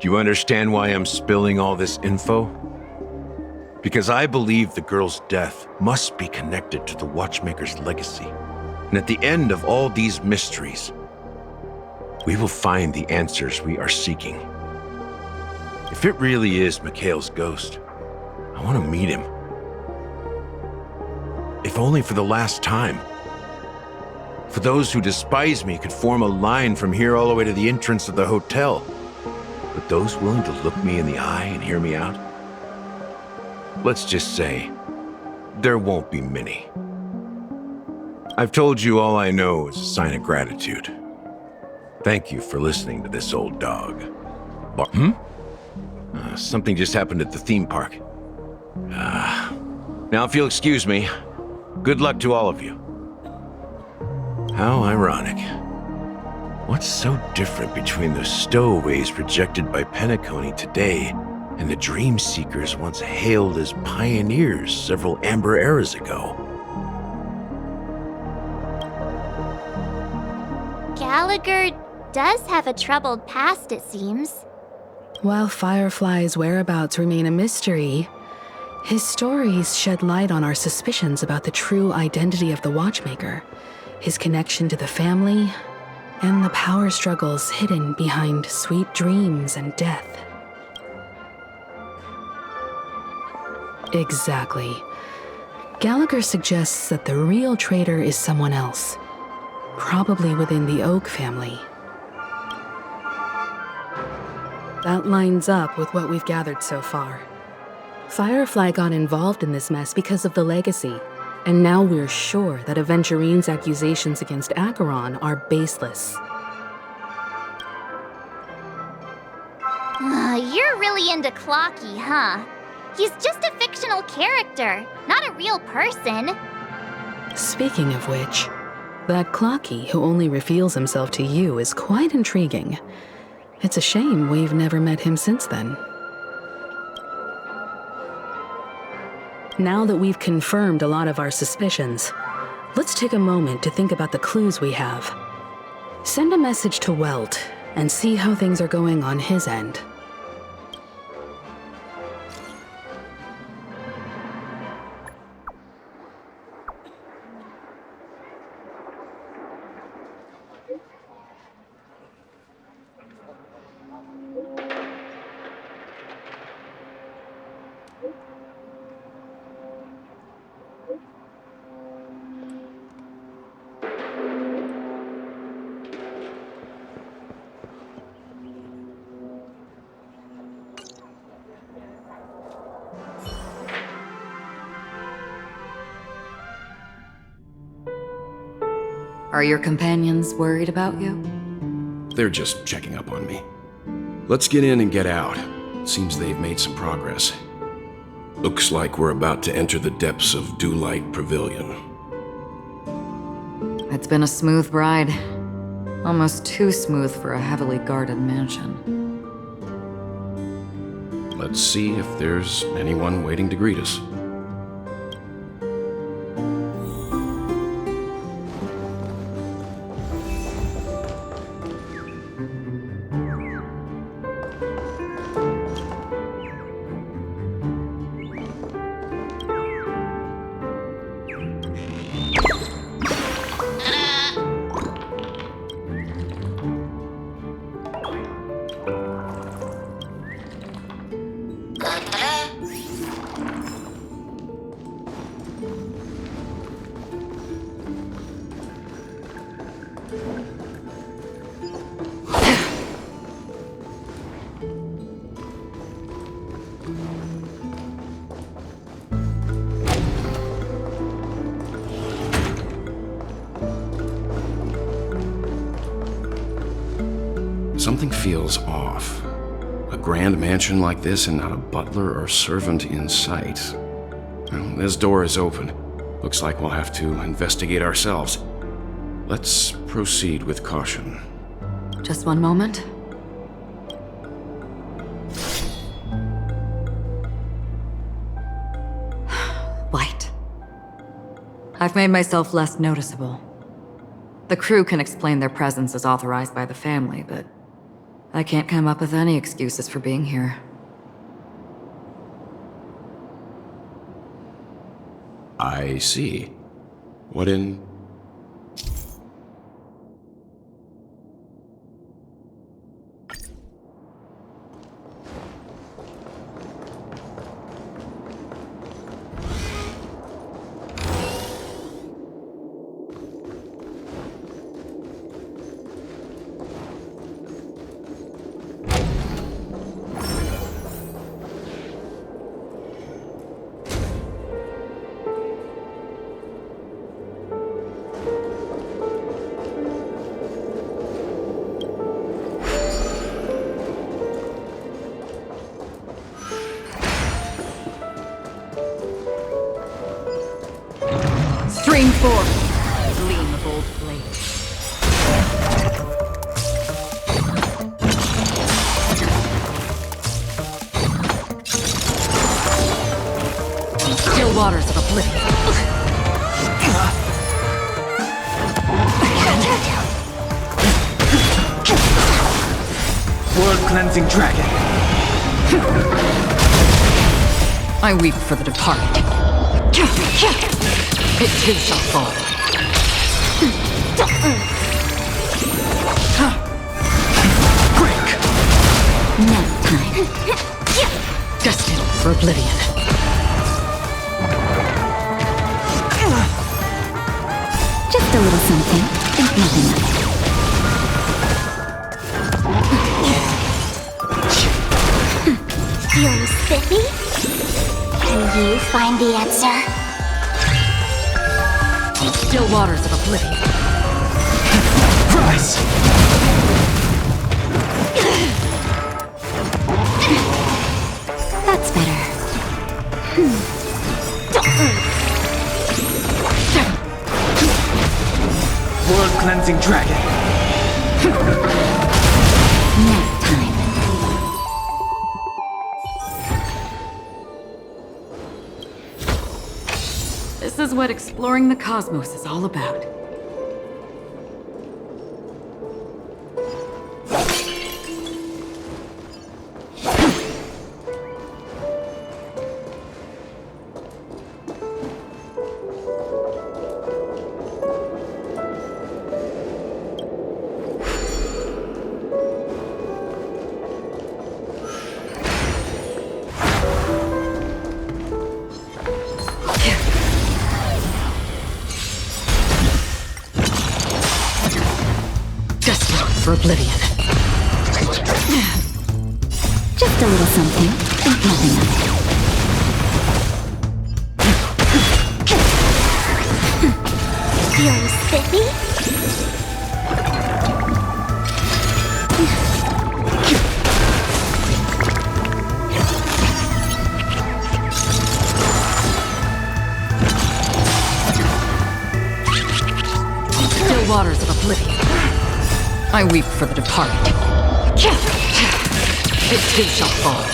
do you understand why I'm spilling all this info? Because I believe the girl's death must be connected to the Watchmaker's legacy. And at the end of all these mysteries, we will find the answers we are seeking. If it really is Mikhail's ghost, I want to meet him. If only for the last time. For those who despise me could form a line from here all the way to the entrance of the hotel. But those willing to look me in the eye and hear me out? Let's just say, there won't be many. I've told you all I know is a sign of gratitude. Thank you for listening to this old dog. Something just happened at the theme park. Now if you'll excuse me, good luck to all of you. How ironic. What's so different between the stowaways projected by Peniconii today and the dream seekers once hailed as pioneers several amber eras ago? Gallagher does have a troubled past, it seems. While Firefly's whereabouts remain a mystery, his stories shed light on our suspicions about the true identity of the Watchmaker, his connection to the family, and the power struggles hidden behind sweet dreams and death. Exactly. Gallagher suggests that the real traitor is someone else, probably within the Oak family. That lines up with what we've gathered so far. Firefly got involved in this mess because of the legacy, and now we're sure that Aventurine's accusations against Acheron are baseless. You're really into Clocky, huh? He's just a fictional character, not a real person. Speaking of which, that Clocky who only reveals himself to you is quite intriguing. It's a shame we've never met him since then. Now that we've confirmed a lot of our suspicions, let's take a moment to think about the clues we have. Send a message to Welt and see how things are going on his end. Are your companions worried about you? They're just checking up on me. Let's get in and get out. Seems they've made some progress. Looks like we're about to enter the depths of Dewlight Pavilion. It's been a smooth ride. Almost too smooth for a heavily guarded mansion. Let's see if there's anyone waiting to greet us. Something feels off. A grand mansion like this and not a butler or servant in sight. Well, this door is open. Looks like we'll have to investigate ourselves. Let's proceed with caution. Just one moment. Light. I've made myself less noticeable. The crew can explain their presence as authorized by the family, but I can't come up with any excuses for being here. I see. What in... Stream forth, gleam of old blades. Still waters of oblivion. World-cleansing dragon. I weep for the departed. It too shall fall. Break! Nap time. Destined for oblivion. Just a little something, and nothing else. Feeling spiffy? Can you find the answer? Still waters of oblivion. Rise! That's better. World-cleansing dragon. Nap time. This is what exploring the cosmos is all about. For oblivion. Just a little something, and nothing else. Feeling spiffy? Still waters of oblivion. I weep for the departed. It too shall fall.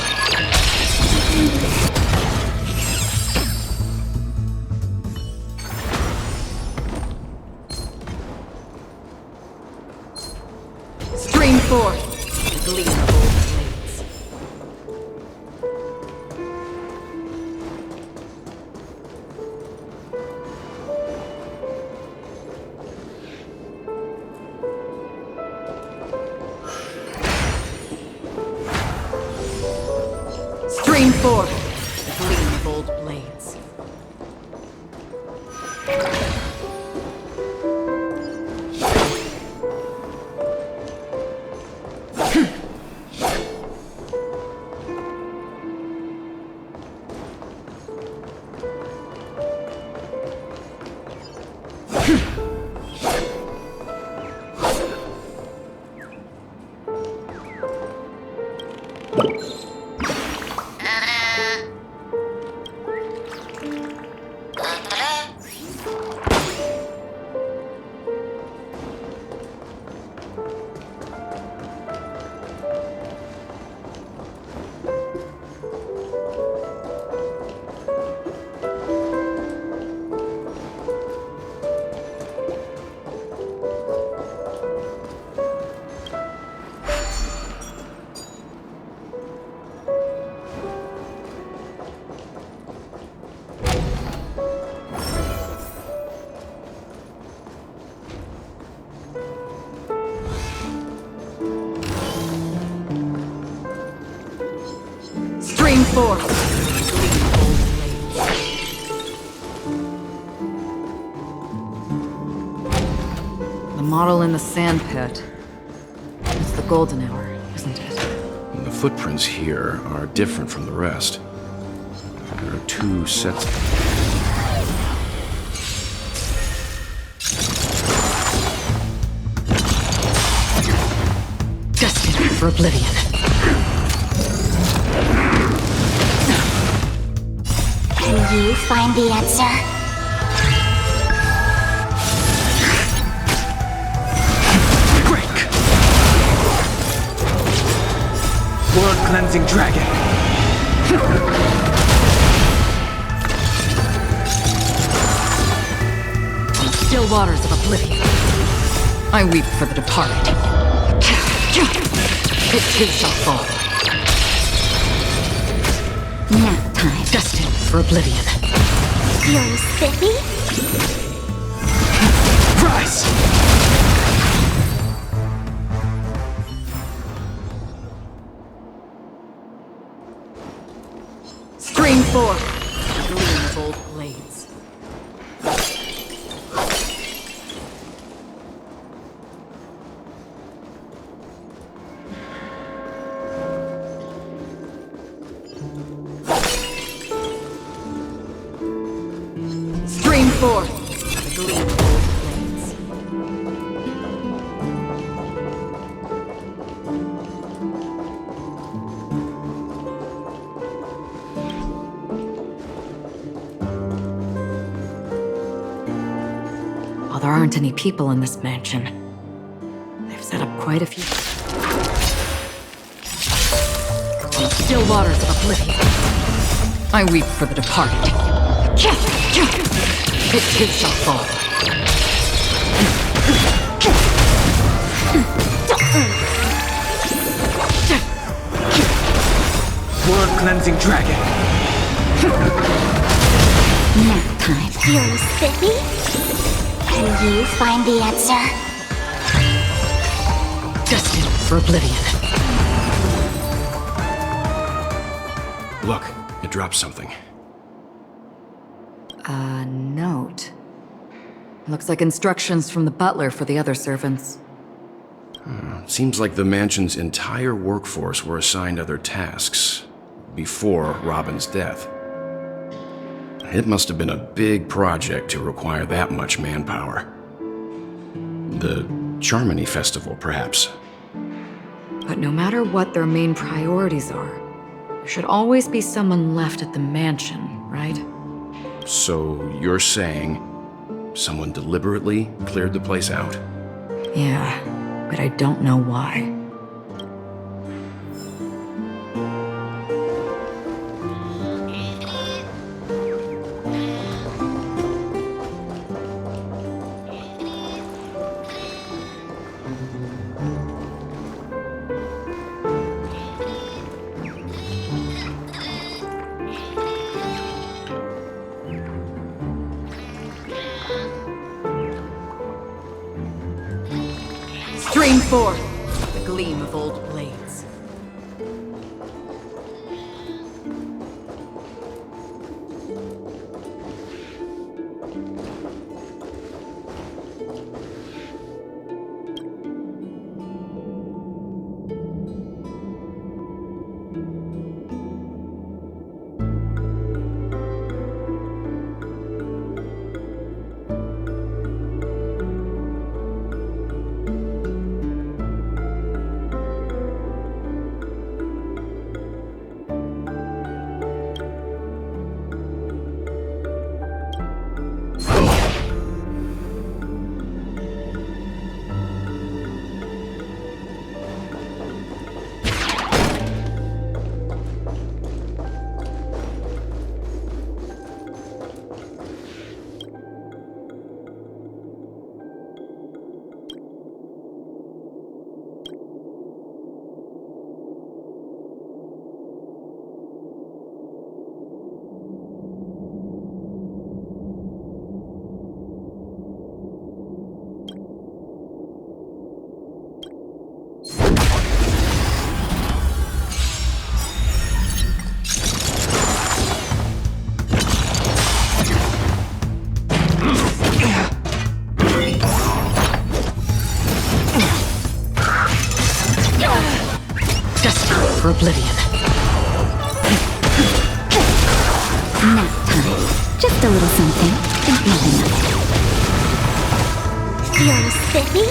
Stream forth the gleam of old blades. Stream forth the gleam of old blades. Stream forth the gleam of old blades. The model in the sand pit. It's the golden hour, isn't it? And the footprints here are different from the rest. There are two sets. Destined for oblivion. Can you find the answer? World-cleansing dragon. Still waters of oblivion. I weep for the departed. It too shall fall. Nap time. Destined for oblivion. Feeling spiffy? Rise! Stream forth the gleam of old blades. Stream forth the gleam of old blades. While there aren't any people in this mansion, they've set up quite a few. Still waters of oblivion. I weep for the departed. It too shall fall. World-cleansing dragon. Nap time. Feeling spiffy? Can you find the answer? Destined for oblivion. Look, it dropped something. A note. Looks like instructions from the butler for the other servants. Seems like the mansion's entire workforce were assigned other tasks before Robin's death. It must have been a big project to require that much manpower. The Charmony Festival, perhaps. But no matter what their main priorities are, there should always be someone left at the mansion, right? So you're saying someone deliberately cleared the place out? Yeah, but I don't know why. Stream forth the gleam of old blades. For oblivion. Nap time. Just a little something. Think nothing of it. Feeling spiffy?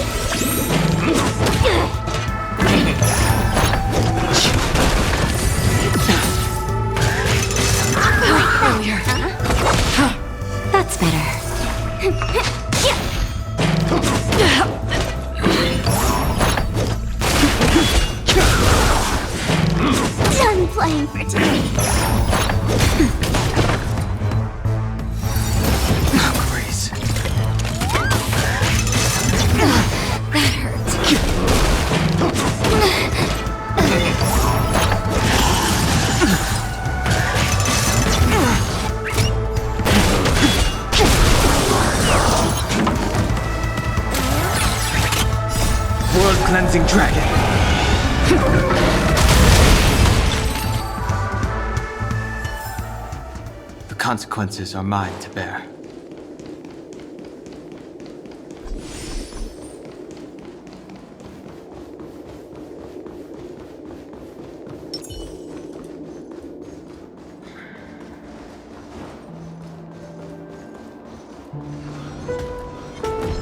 Earlier. That's better. Done playing for today. Oh, Grace. That hurt. World-cleansing dragon. The consequences are mine to bear.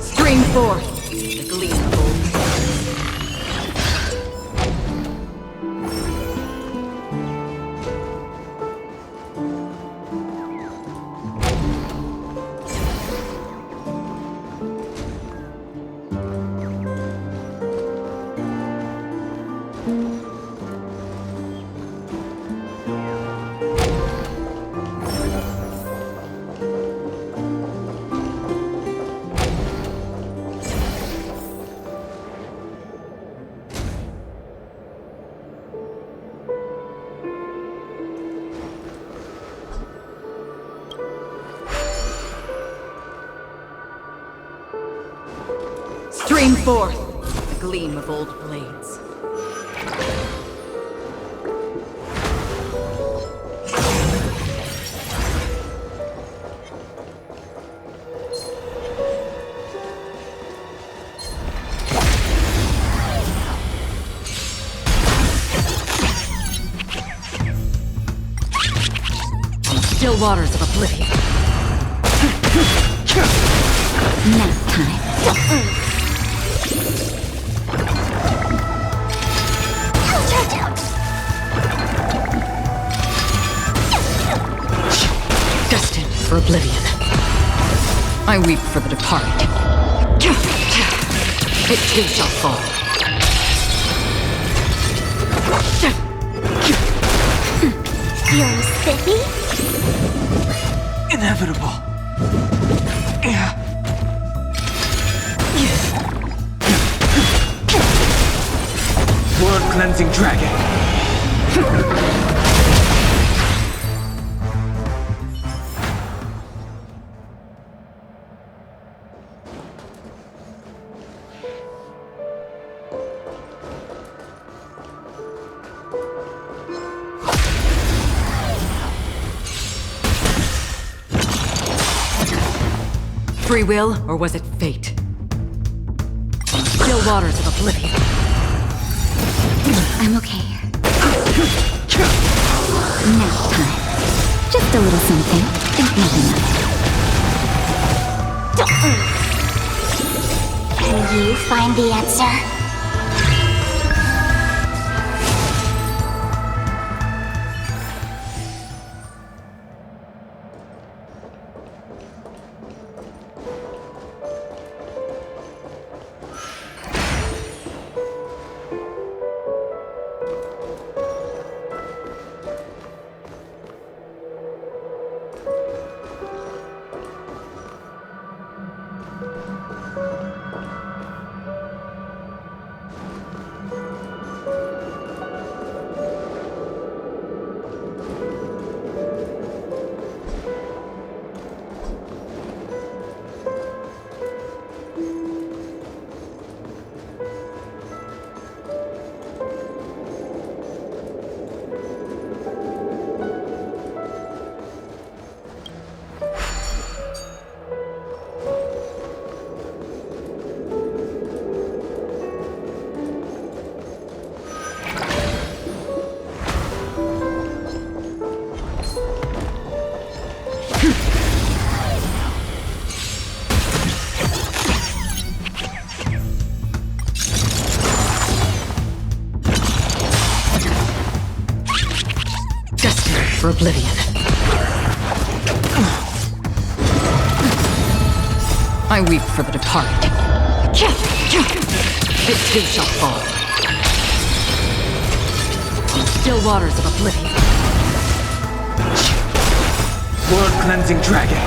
Stream forth the gleam of old. Stream forth the gleam of old blades. Still waters of oblivion. Nap time. I weep for the departed. It too shall fall. Feeling spiffy? Inevitable. Yeah. World-cleansing dragon. Free will, or was it fate? Still waters of oblivion. I'm okay. Nap time. Just a little something. Think nothing of it. Can you find the answer? For oblivion. I weep for the departed. It too shall fall. Still waters of oblivion. World-cleansing dragon.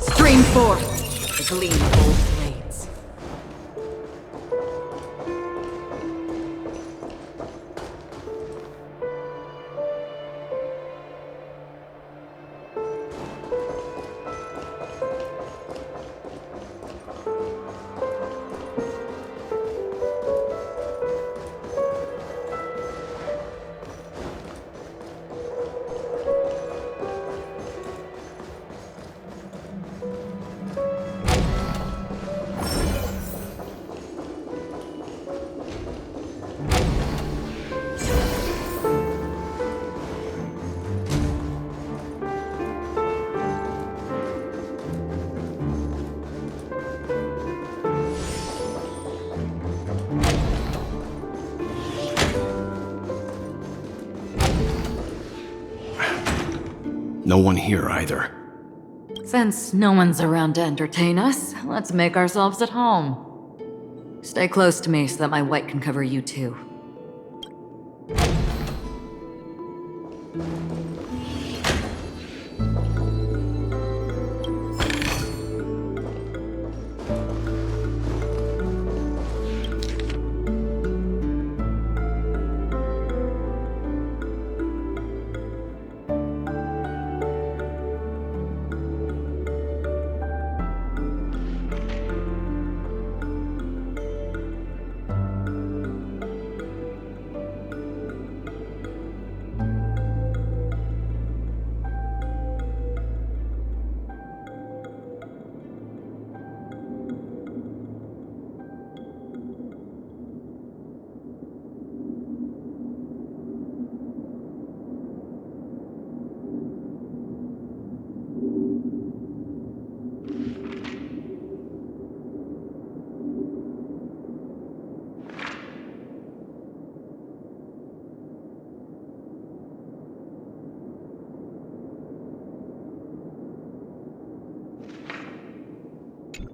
Stream forth the gleam of old blades. No one here either. Since no one's around to entertain us, let's make ourselves at home. Stay close to me so that my white can cover you too.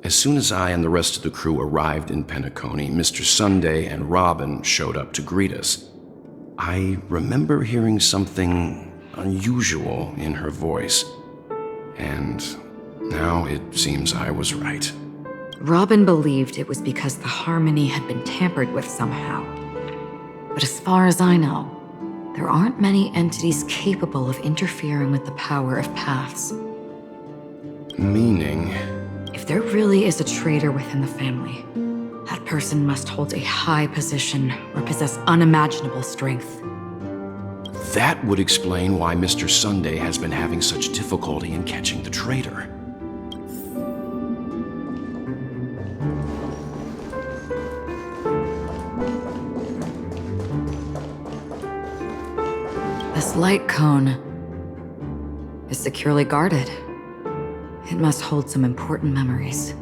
As soon as I and the rest of the crew arrived in Peniconii, Mr. Sunday and Robin showed up to greet us. I remember hearing something unusual in her voice, and now it seems I was right. Robin believed it was because the harmony had been tampered with somehow. But as far as I know, there aren't many entities capable of interfering with the power of paths. Meaning? If there really is a traitor within the family, that person must hold a high position or possess unimaginable strength. That would explain why Mr. Sunday has been having such difficulty in catching the traitor. This light cone is securely guarded. It must hold some important memories.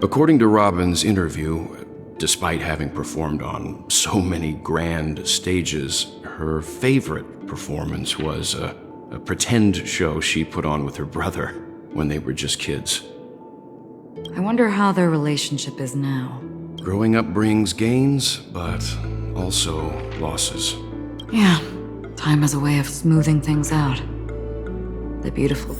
According to Robin's interview, despite having performed on so many grand stages, her favorite performance was a pretend show she put on with her brother when they were just kids. I wonder how their relationship is now. Growing up brings gains, but also losses. Yeah, time has a way of smoothing things out. The beautiful...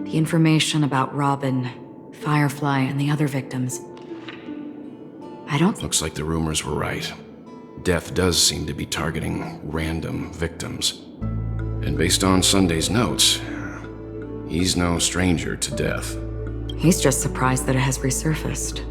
The information about Robin, Firefly, and the other victims. I don't think... Looks like the rumors were right. Death does seem to be targeting random victims. And based on Sunday's notes, he's no stranger to death. He's just surprised that it has resurfaced.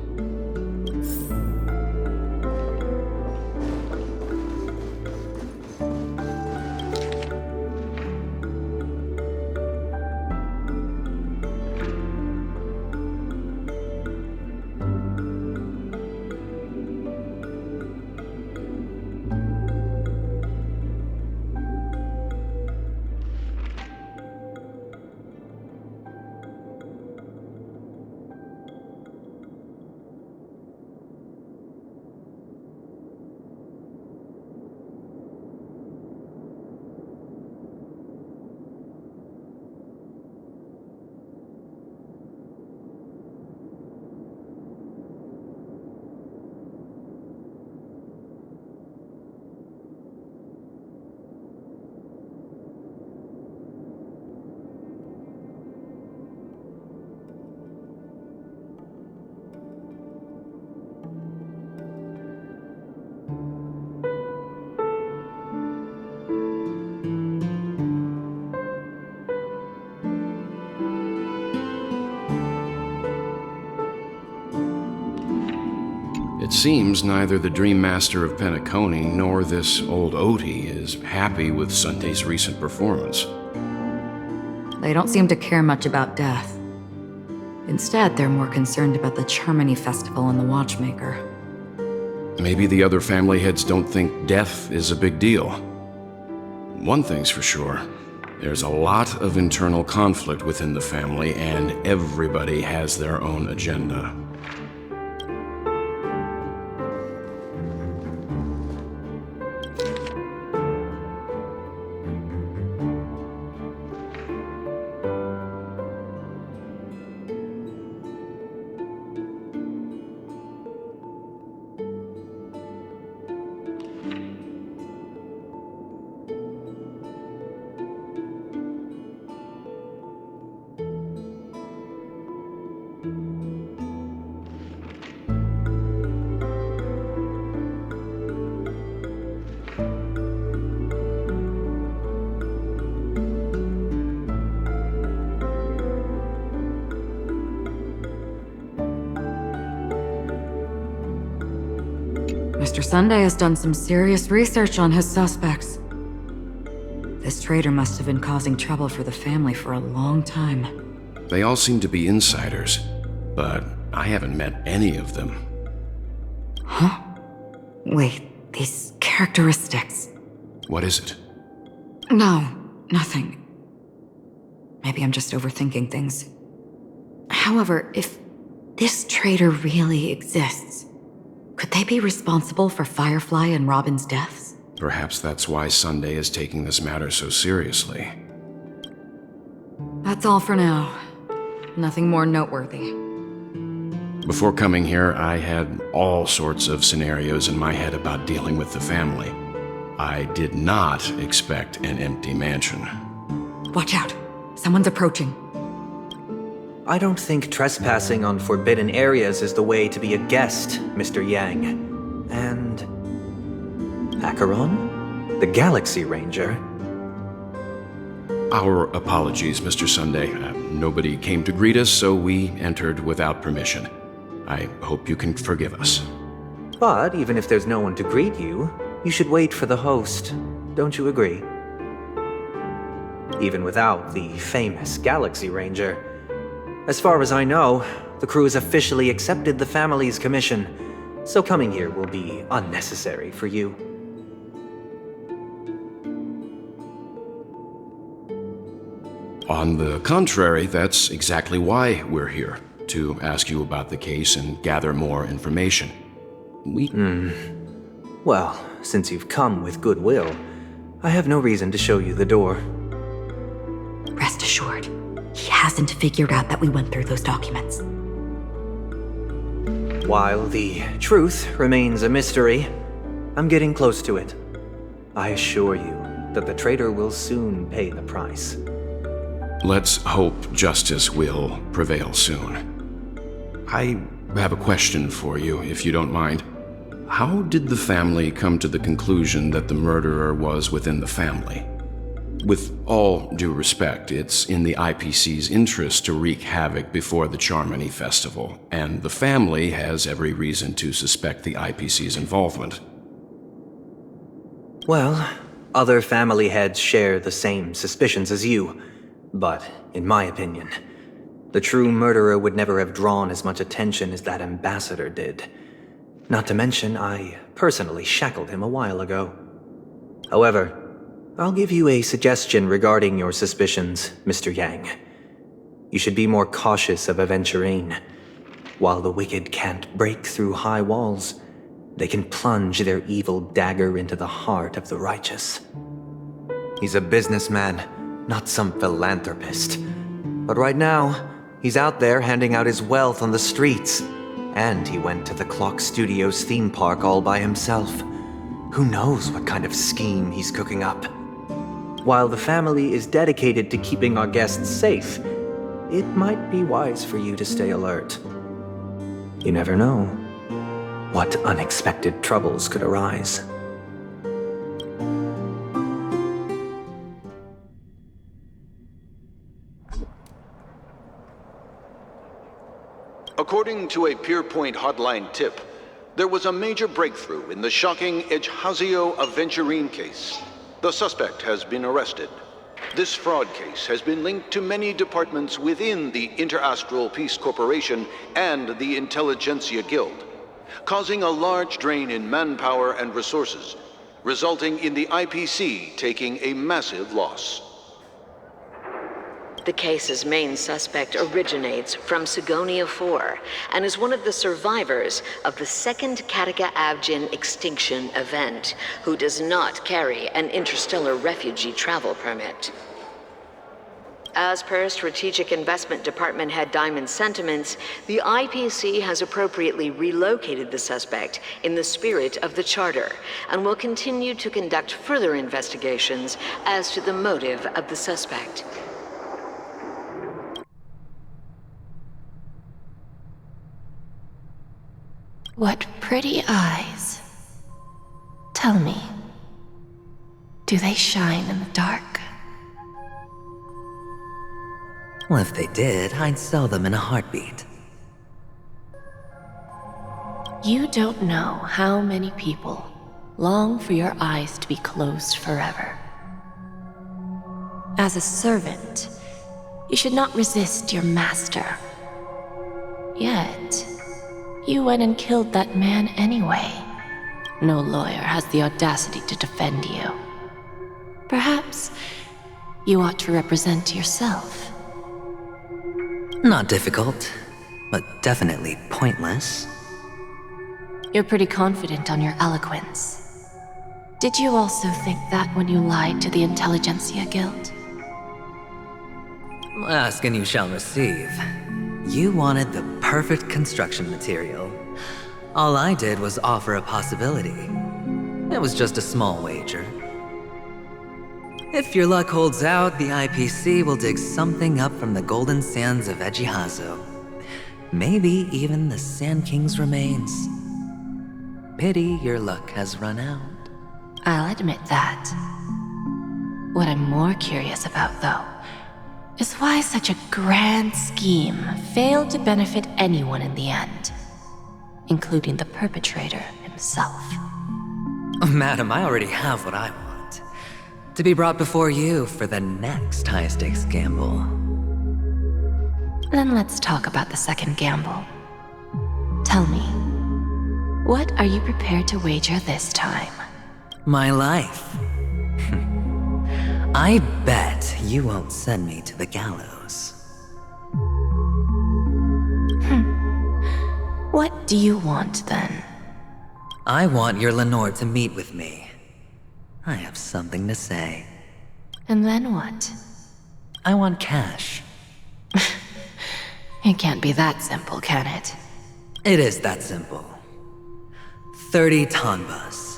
It seems neither the Dream Master of Peniconie nor this old Oti is happy with Sunday's recent performance. They don't seem to care much about death. Instead, they're more concerned about the Charmony Festival and the Watchmaker. Maybe the other family heads don't think death is a big deal. One thing's for sure. There's a lot of internal conflict within the family, and everybody has their own agenda. Mr. Sunday has done some serious research on his suspects. This traitor must have been causing trouble for the family for a long time. They all seem to be insiders, but I haven't met any of them. Huh? Wait, these characteristics. What is it? No, nothing. Maybe I'm just overthinking things. However, if this traitor really exists, could they be responsible for Firefly and Robin's deaths? Perhaps that's why Sunday is taking this matter so seriously. That's all for now. Nothing more noteworthy. Before coming here, I had all sorts of scenarios in my head about dealing with the family. I did not expect an empty mansion. Watch out. Someone's approaching. I don't think trespassing on forbidden areas is the way to be a guest, Mr. Yang. And... Acheron? The Galaxy Ranger? Our apologies, Mr. Sunday. Nobody came to greet us, so we entered without permission. I hope you can forgive us. But even if there's no one to greet you, you should wait for the host. Don't you agree? Even without the famous Galaxy Ranger. As far as I know, the crew has officially accepted the family's commission, so coming here will be unnecessary for you. On the contrary, that's exactly why we're here, to ask you about the case and gather more information. Well, since you've come with goodwill, I have no reason to show you the door. Rest assured, he hasn't figured out that we went through those documents. While the truth remains a mystery, I'm getting close to it. I assure you that the traitor will soon pay the price. Let's hope justice will prevail soon. I have a question for you, if you don't mind. How did the family come to the conclusion that the murderer was within the family? With all due respect, it's in the IPC's interest to wreak havoc before the Charmony Festival, and the family has every reason to suspect the IPC's involvement. Well, other family heads share the same suspicions as you, but in my opinion, the true murderer would never have drawn as much attention as that ambassador did. Not to mention, I personally shackled him a while ago. However, I'll give you a suggestion regarding your suspicions, Mr. Yang. You should be more cautious of Aventюрин. While the wicked can't break through high walls, they can plunge their evil dagger into the heart of the righteous. He's a businessman, not some philanthropist. But right now, he's out there handing out his wealth on the streets. And he went to the Clock Studios theme park all by himself. Who knows what kind of scheme he's cooking up? While the family is dedicated to keeping our guests safe, it might be wise for you to stay alert. You never know what unexpected troubles could arise. According to a Pierpoint hotline tip, There was a major breakthrough in the shocking Ejhazio Aventюрин case. The suspect has been arrested. This fraud case has been linked to many departments within the Interastral Peace Corporation and the Intelligentsia Guild, causing a large drain in manpower and resources, resulting in the IPC taking a massive loss. The case's main suspect originates from Sigonia 4 and is one of the survivors of the second Kataka Avgin extinction event, who does not carry an interstellar refugee travel permit. As per Strategic Investment Department Head Diamond's sentiments, the IPC has appropriately relocated the suspect in the spirit of the Charter and will continue to conduct further investigations as to the motive of the suspect. What pretty eyes. Tell me, do they shine in the dark? Well, if they did, I'd sell them in a heartbeat. You don't know how many people long for your eyes to be closed forever. As a servant, you should not resist your master. Yet, you went and killed that man anyway. No lawyer has the audacity to defend you. Perhaps you ought to represent yourself. Not difficult, but definitely pointless. You're pretty confident on your eloquence. Did you also think that when you lied to the Intelligentsia Guild? Ask and you shall receive. You wanted the perfect construction material. All I did was offer a possibility. It was just a small wager. If your luck holds out, the IPC will dig something up from the golden sands of Ejhazio. Maybe even the Sand King's remains. Pity your luck has run out. I'll admit that. What I'm more curious about, though, is why such a grand scheme failed to benefit anyone in the end, including the perpetrator himself. Madam, I already have what I want. To be brought before you for the next high-stakes gamble. Then let's talk about the second gamble. Tell me, what are you prepared to wager this time? My life. I bet you won't send me to the gallows. What do you want, then? I want your Lenore to meet with me. I have something to say. And then what? I want cash. It can't be that simple, can it? It is that simple. 30 tanbas.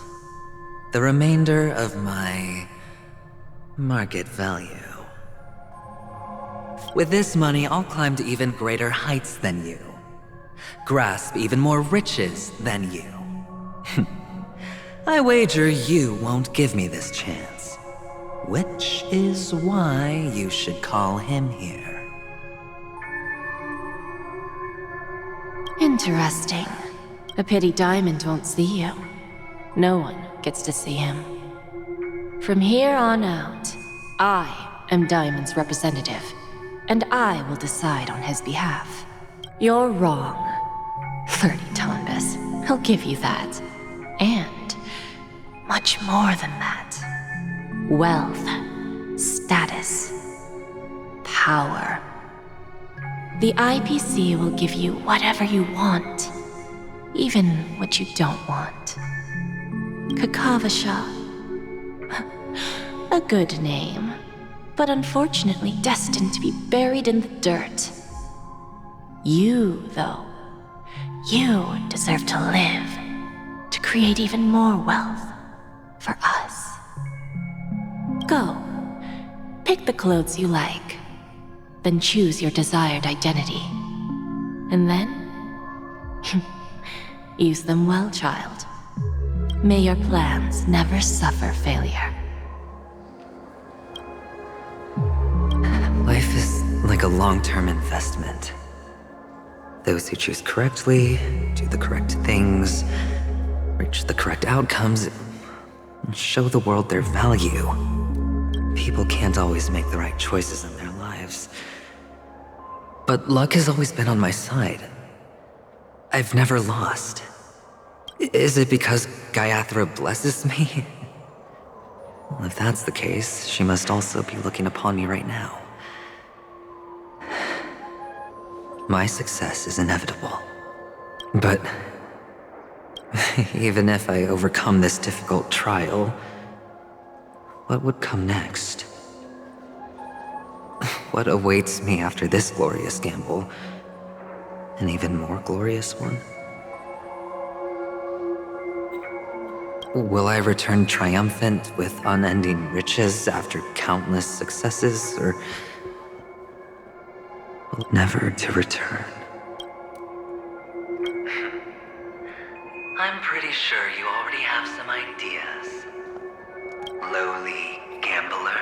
The remainder of my market value. With this money, I'll climb to even greater heights than you. Grasp even more riches than you. I wager you won't give me this chance. Which is why you should call him here. Interesting. A pity Diamond won't see you. No one gets to see him. From here on out, I am Diamond's representative, and I will decide on his behalf. You're wrong. 30 tanbas. I'll give you that. And much more than that. Wealth, status, power. The IPC will give you whatever you want, even what you don't want. Kakavasha. A good name, but unfortunately destined to be buried in the dirt. You, though, you deserve to live, to create even more wealth for us. Go, pick the clothes you like, then choose your desired identity. And then, use them well, child. May your plans never suffer failure. Life is like a long-term investment. Those who choose correctly, do the correct things, reach the correct outcomes, and show the world their value. People can't always make the right choices in their lives. But luck has always been on my side. I've never lost. Is it because Gayathra blesses me? Well, if that's the case, she must also be looking upon me right now. My success is inevitable. But even if I overcome this difficult trial, what would come next? What awaits me after this glorious gamble? An even more glorious one? Will I return triumphant with unending riches after countless successes, or never to return? I'm pretty sure you already have some ideas, lowly gambler.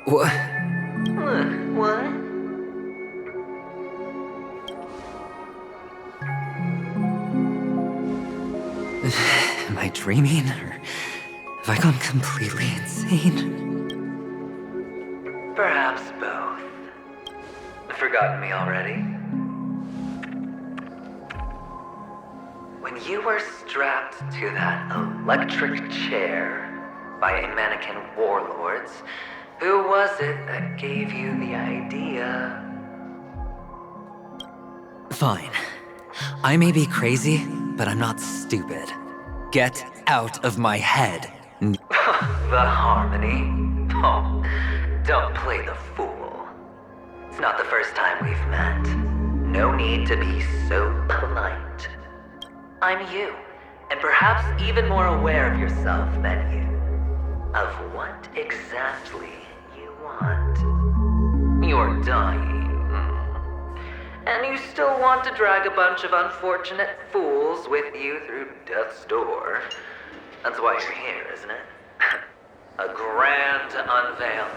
What? What? Am I dreaming, or have I gone completely insane? Perhaps both. Forgotten me already? When you were strapped to that electric chair by a mannequin warlords, who was it that gave you the idea? Fine. I may be crazy, but I'm not stupid. Get out of my head. The harmony? Oh, don't play the fool. It's not the first time we've met. No need to be so polite. I'm you, and perhaps even more aware of yourself than you. Of what exactly you want. You're dying. And you still want to drag a bunch of unfortunate fools with you through death's door. That's why you're here, isn't it? A grand unveiling.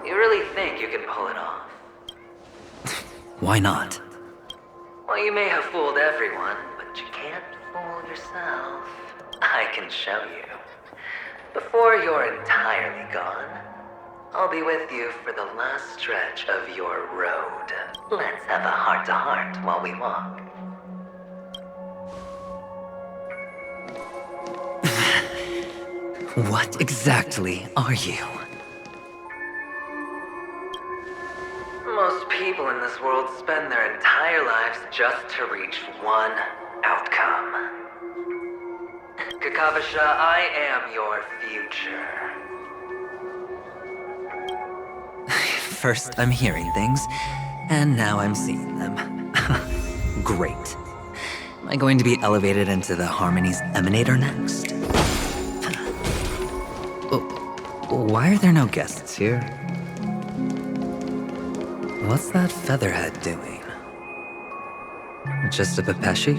You really think you can pull it off? Why not? Well, you may have fooled everyone, but you can't fool yourself. I can show you. Before you're entirely gone, I'll be with you for the last stretch of your road. Let's have a heart-to-heart while we walk. What exactly are you? Most people in this world spend their entire lives just to reach one outcome. Kakavasha, I am your future. First, I'm hearing things, and now I'm seeing them. Great. Am I going to be elevated into the Harmony's Emanator next? Why are there no guests here? What's that featherhead doing? Just a Pepeshi?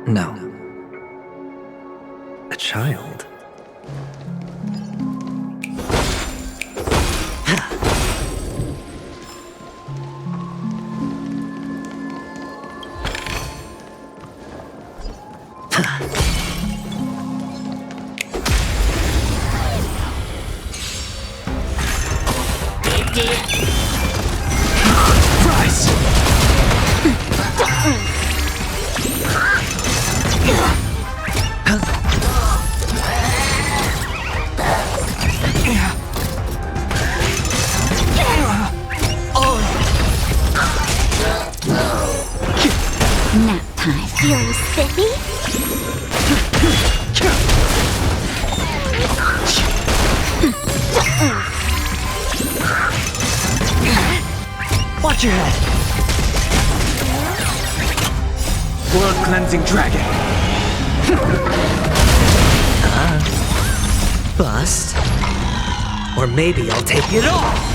No. A child. Nap time. Feeling spiffy? Watch your head. Blood cleansing dragon. Bust? Or maybe I'll take it all!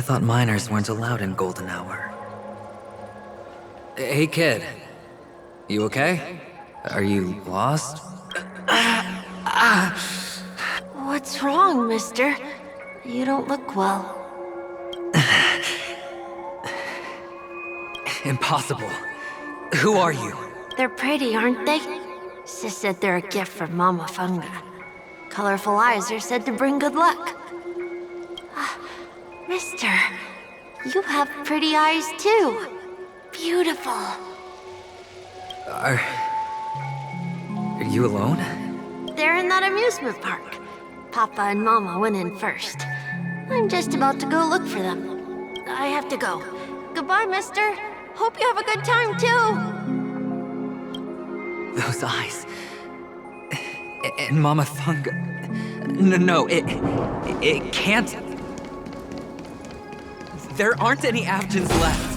thought minors weren't allowed in Golden Hour. Hey kid, you okay? Are you lost? What's wrong, mister? You don't look well. Impossible. Who are you? They're pretty, aren't they? Sis said they're a gift from Mama Funga. Colorful eyes are said to bring good luck. Mister, you have pretty eyes too. Beautiful. Are you alone? They're in that amusement park. Papa and Mama went in first. I'm just about to go look for them. I have to go. Goodbye, mister. Hope you have a good time too. Those eyes. And Mama Funga. No, it can't. There aren't any Avgens left.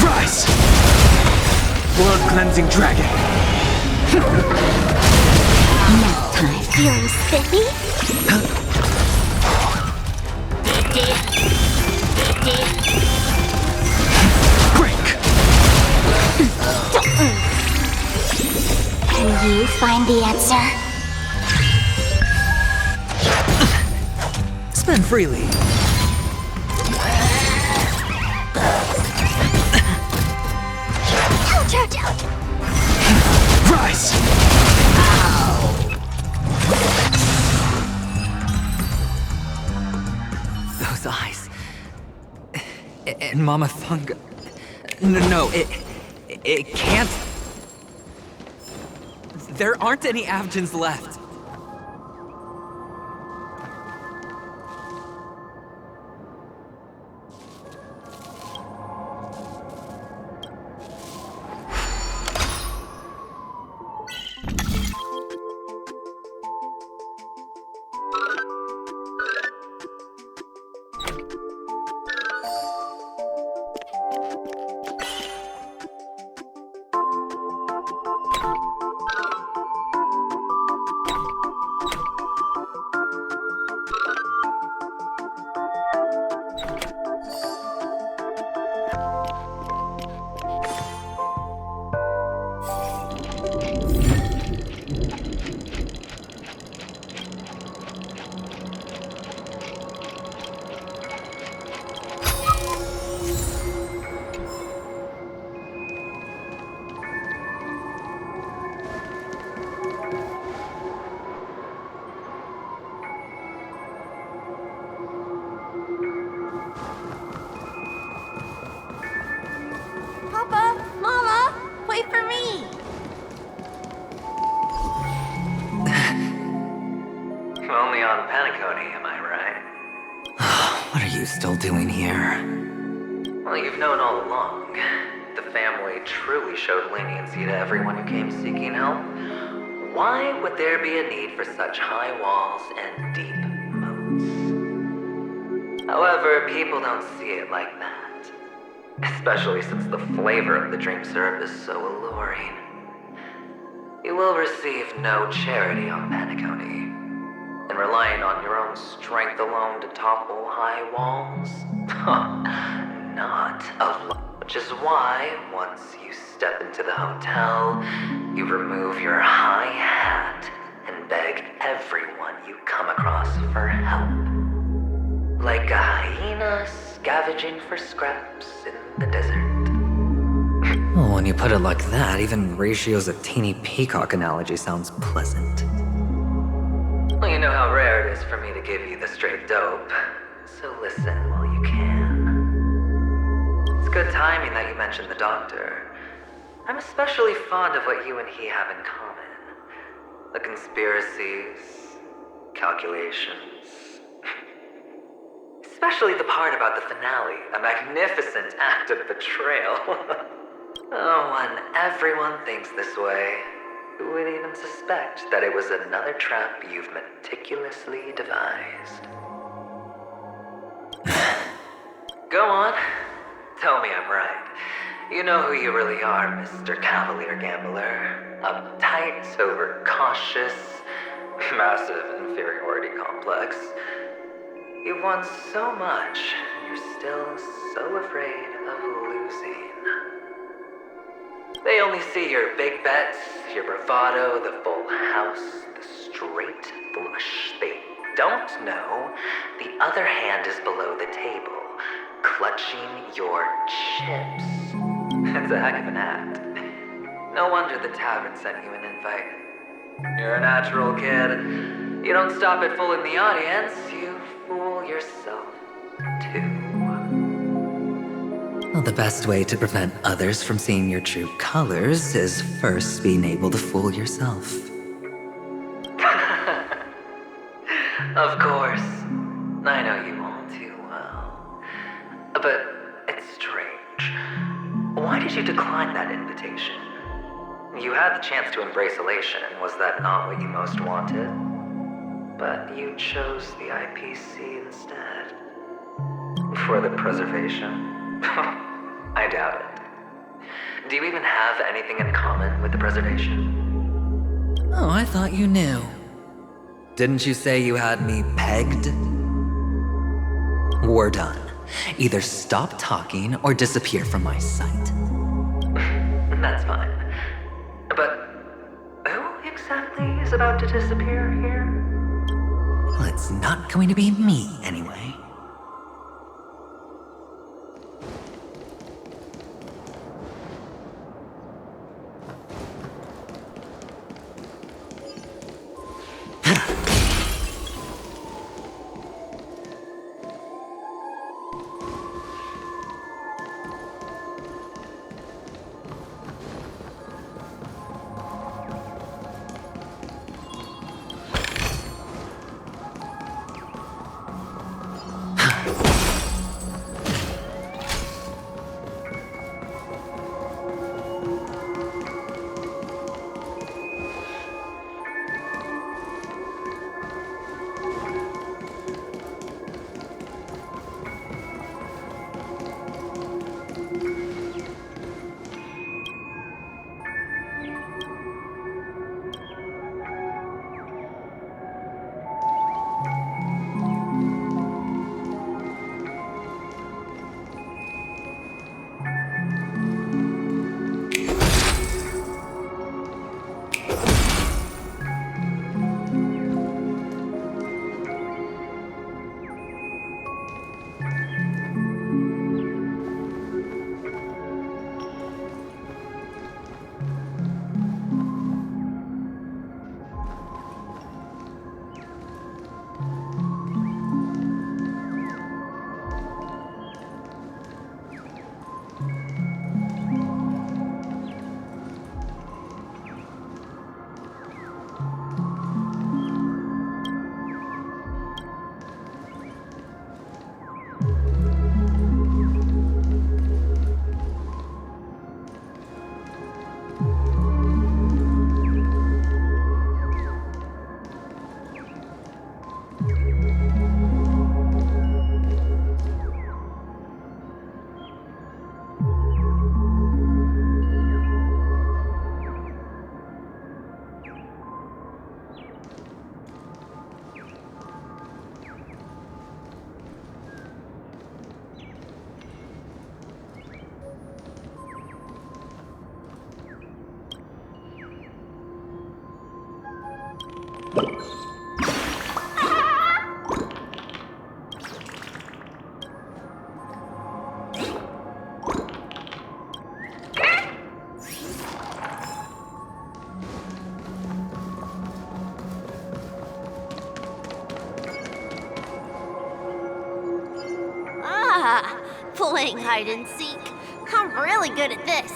Rise! Blood-cleansing dragon! Nap time. Feeling spiffy? Break! Can you find the answer? Spend freely. Ouch, ouch, ouch. Rise! Those eyes. And Mama Funga. No, it can't. There aren't any Avgens left. Papa, Mama, wait for me. Only on Peniconia, am I right? What are you still doing here? Well, you've known all along. The family truly showed leniency to everyone who came seeking help. Why would there be a need for such high walls and deep moats? However, people don't see it like that. especially since the flavor of the dream syrup is so alluring. You will receive no charity on Peniconii, and relying on your own strength alone to topple high walls? Not a lot. Which is why, once you step into the hotel, you remove your high hat and beg everyone you come across for help. Like a hyena scavenging for scraps in the desert. Well, when you put it like that, even Ratio's a teeny peacock analogy sounds pleasant. Well, you know how rare it is for me to give you the straight dope, so listen while you can. It's good timing that you mentioned the doctor. I'm especially fond of what you and he have in common. The conspiracies, calculations. Especially the part about the finale, a magnificent act of betrayal. Oh, when everyone thinks this way, who would even suspect that it was another trap you've meticulously devised? Go on. Tell me I'm right. You know who you really are, Mr. Cavalier Gambler. Uptight, overcautious, massive inferiority complex. You've won so much, you're still so afraid of losing. They only see your big bets, your bravado, the full house, the straight flush. They don't know the other hand is below the table, clutching your chips. It's a heck of an act. No wonder the tavern sent you an invite. You're a natural kid. You don't stop at fooling the audience, you fool yourself too. Well, the best way to prevent others from seeing your true colors is first being able to fool yourself. Of course. I know you all too well. But it's strange. Why did you decline that invitation? You had the chance to embrace elation, was that not what you most wanted? But you chose the IPC instead. For the preservation? I doubt it. Do you even have anything in common with the preservation? Oh, I thought you knew. Didn't you say you had me pegged? We're done. Either stop talking or disappear from my sight. That's fine. But who exactly is about to disappear here? Well, it's not going to be me, anyway. Playing hide and seek. I'm really good at this.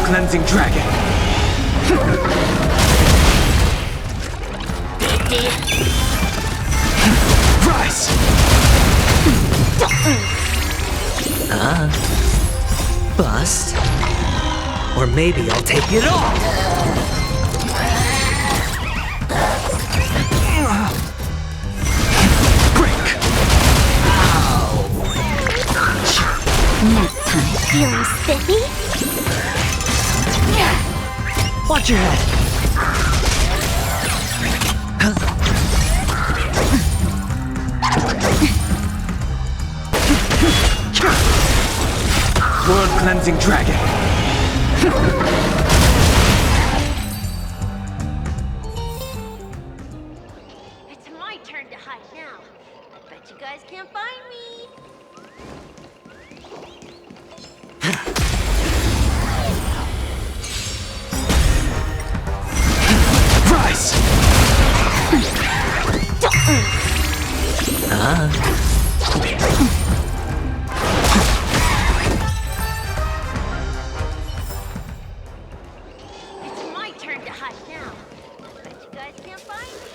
Cleansing dragon. Rise. Bust. Or maybe I'll take it all. Break. Nap time. Feeling spiffy? Watch your head. World cleansing dragon. It's my turn to hide now. I bet you guys can't find me. Rise. It's my turn to hide now. I bet you guys can't find me.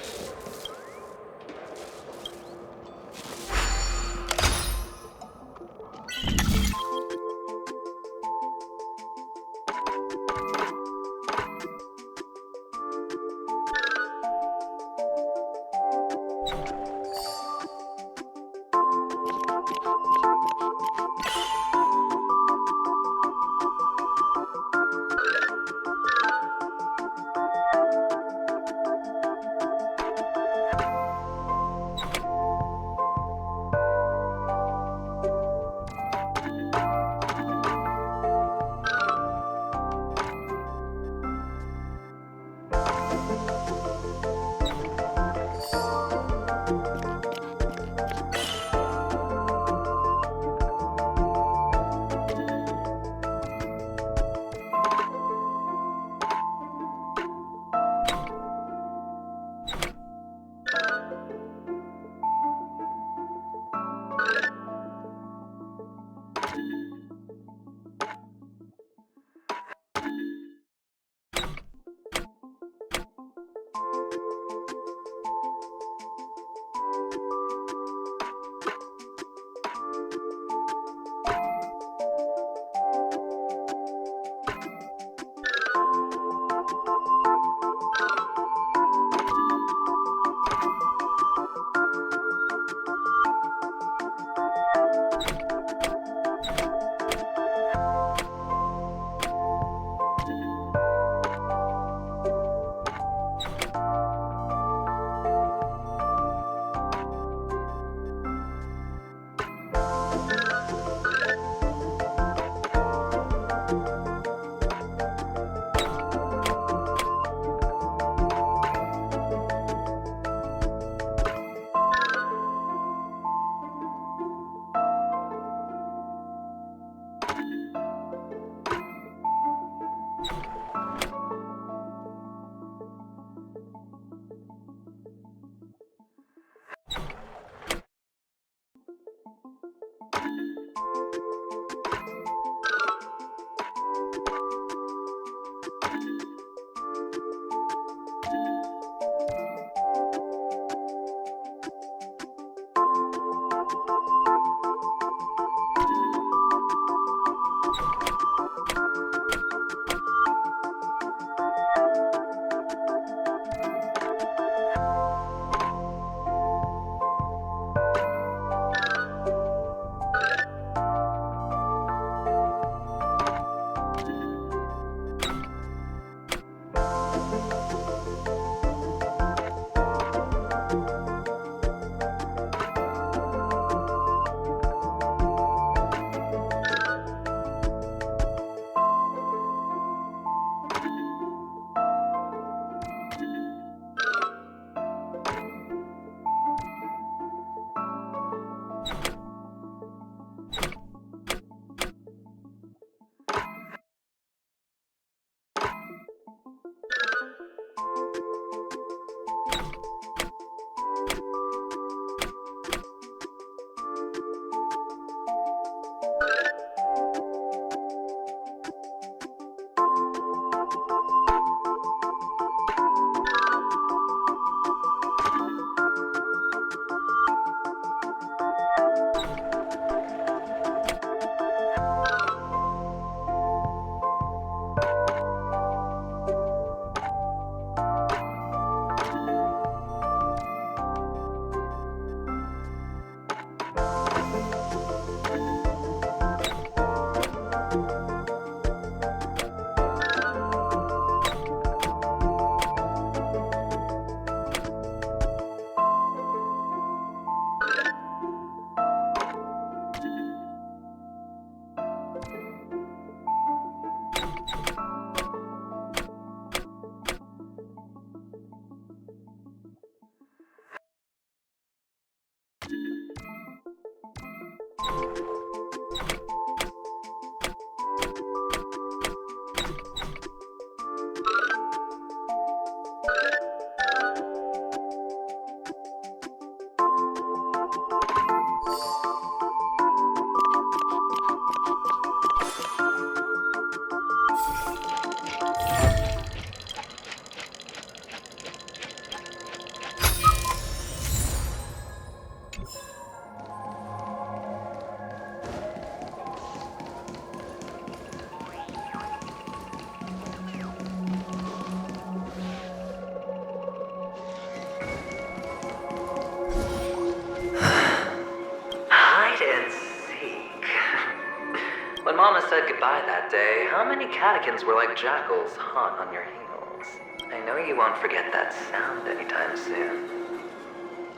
Mama said goodbye that day, how many catechins were like jackals hot on your heels? I know you won't forget that sound anytime soon.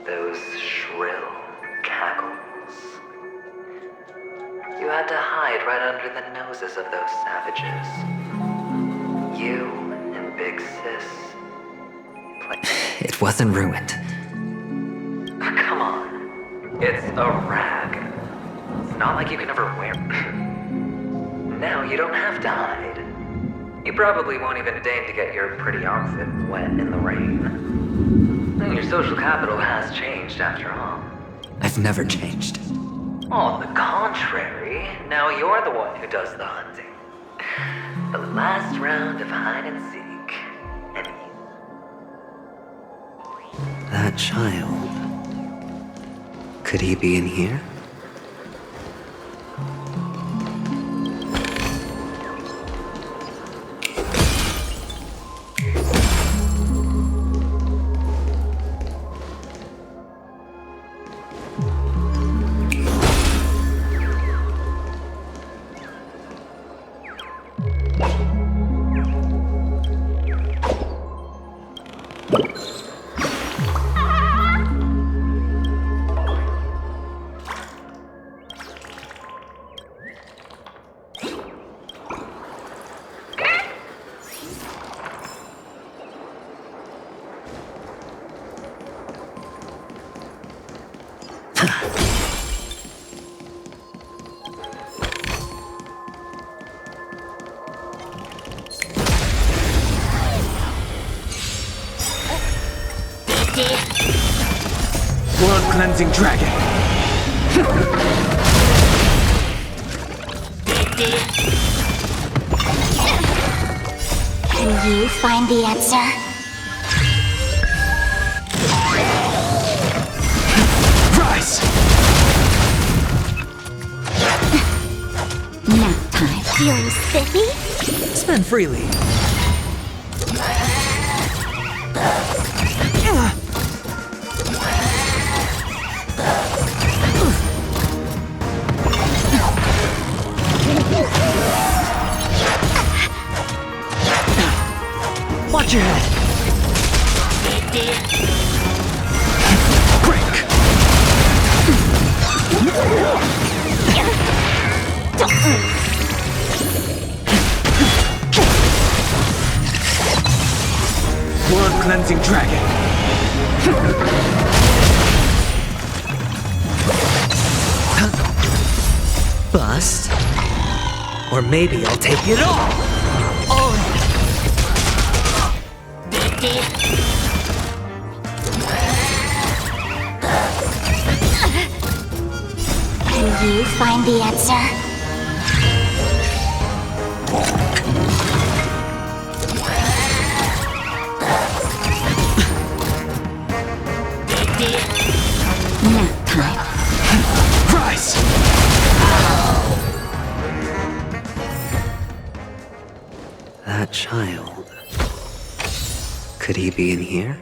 Those shrill cackles. You had to hide right under the noses of those savages. You and Big Sis. It wasn't ruined. Come on. It's a rag. It's not like you can ever wear... Now you don't have to hide. You probably won't even deign to get your pretty outfit wet in the rain. And your social capital has changed after all. I've never changed. On the contrary, now you're the one who does the hunting. The last round of hide and seek. And you... That child... Could he be in here? World-cleansing dragon. Can you find the answer? Rise! Nap time. Feeling spiffy? Spend freely. Watch your head. Break! World-cleansing dragon. Bust. Or maybe I'll take it all. Can you find the answer? Nap time. Rise! That child. Could he be in here?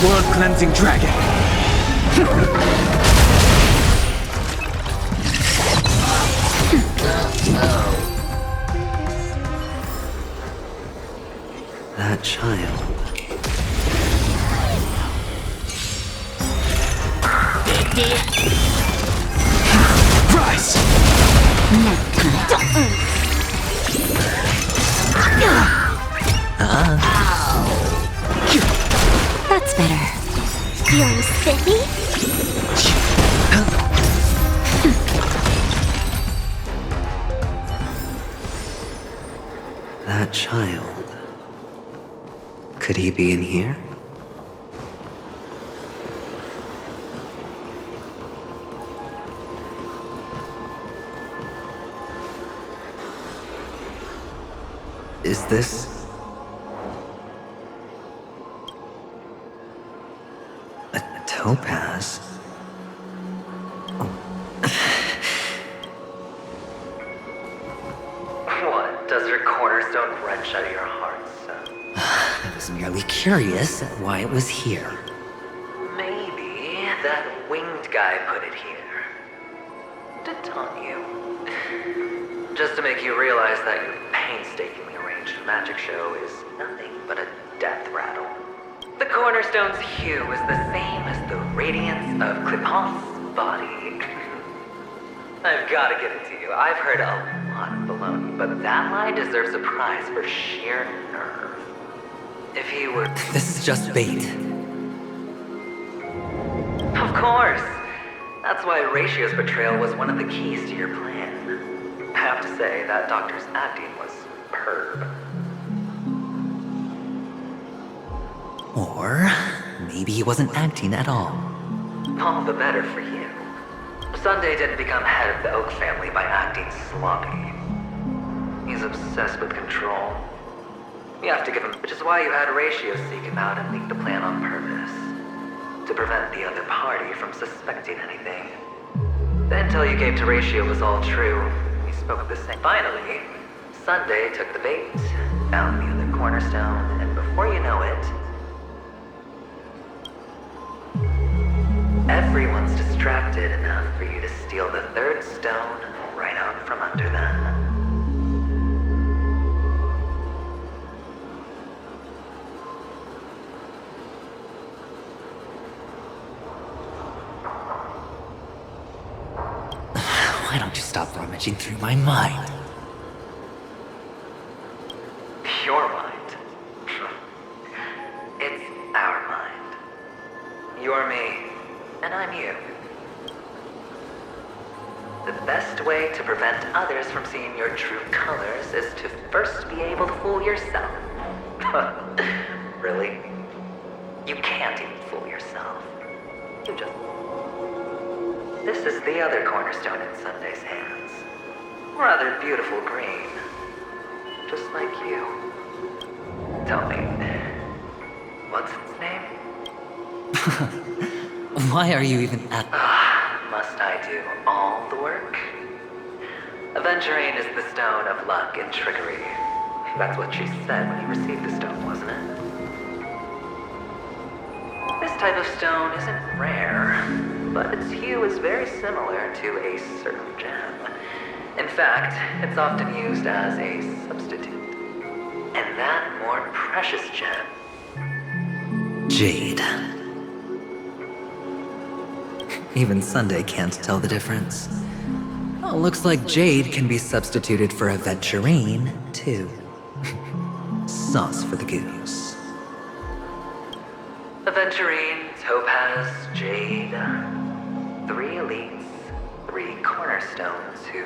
Blood cleansing dragon. That child. Rise! That's better. Feeling spiffy? That child. Could he be in here? Is this... a topaz? What? Does your cornerstone wrench out of your heart, son? I was merely curious at why it was here. Maybe that winged guy put it here. To taunt you. Just to make you realize that your painstakingly arranged magic show is nothing but a death rattle. The cornerstone's hue is the same as the radiance of Clipant's body. I've gotta give it to you. I've heard a lot of baloney, but that lie deserves a prize for sheer nerve. If he were... This is just bait. Of course! That's why Ratio's betrayal was one of the keys to your plan. I have to say, that doctor's acting was superb. Or maybe he wasn't acting at all. All the better for you. Sunday didn't become head of the Oak family by acting sloppy. He's obsessed with control. You have to give him, which is why you had Ratio seek him out and leak the plan on purpose. To prevent the other party from suspecting anything. The intel you gave to Ratio was all true. We spoke the same. Finally, Sunday took the bait, found the other cornerstone, and before you know it, everyone's distracted enough for you to steal the third stone right out from under them. Why don't you stop rummaging through my mind? Your mind. It's our mind. You're me, and I'm you. The best way to prevent others from seeing your true colors is to first be able to fool yourself. Really? You can't even fool yourself. You just... This is the other cornerstone in Sunday's hands. Rather beautiful green. Just like you. Tell me, what's its name? Why are you even at... Must I do all the work? Aventurian is the stone of luck and trickery. That's what she said when you received the stone, wasn't it? This type of stone isn't rare, but its hue is very similar to a certain gem. In fact, it's often used as a substitute. And that more precious gem... Jade. Even Sunday can't tell the difference. Oh, looks like Jade can be substituted for Aventurine, too. Sauce for the goose. Aventurine, Topaz, Jade. 3 elites, 3 cornerstones who,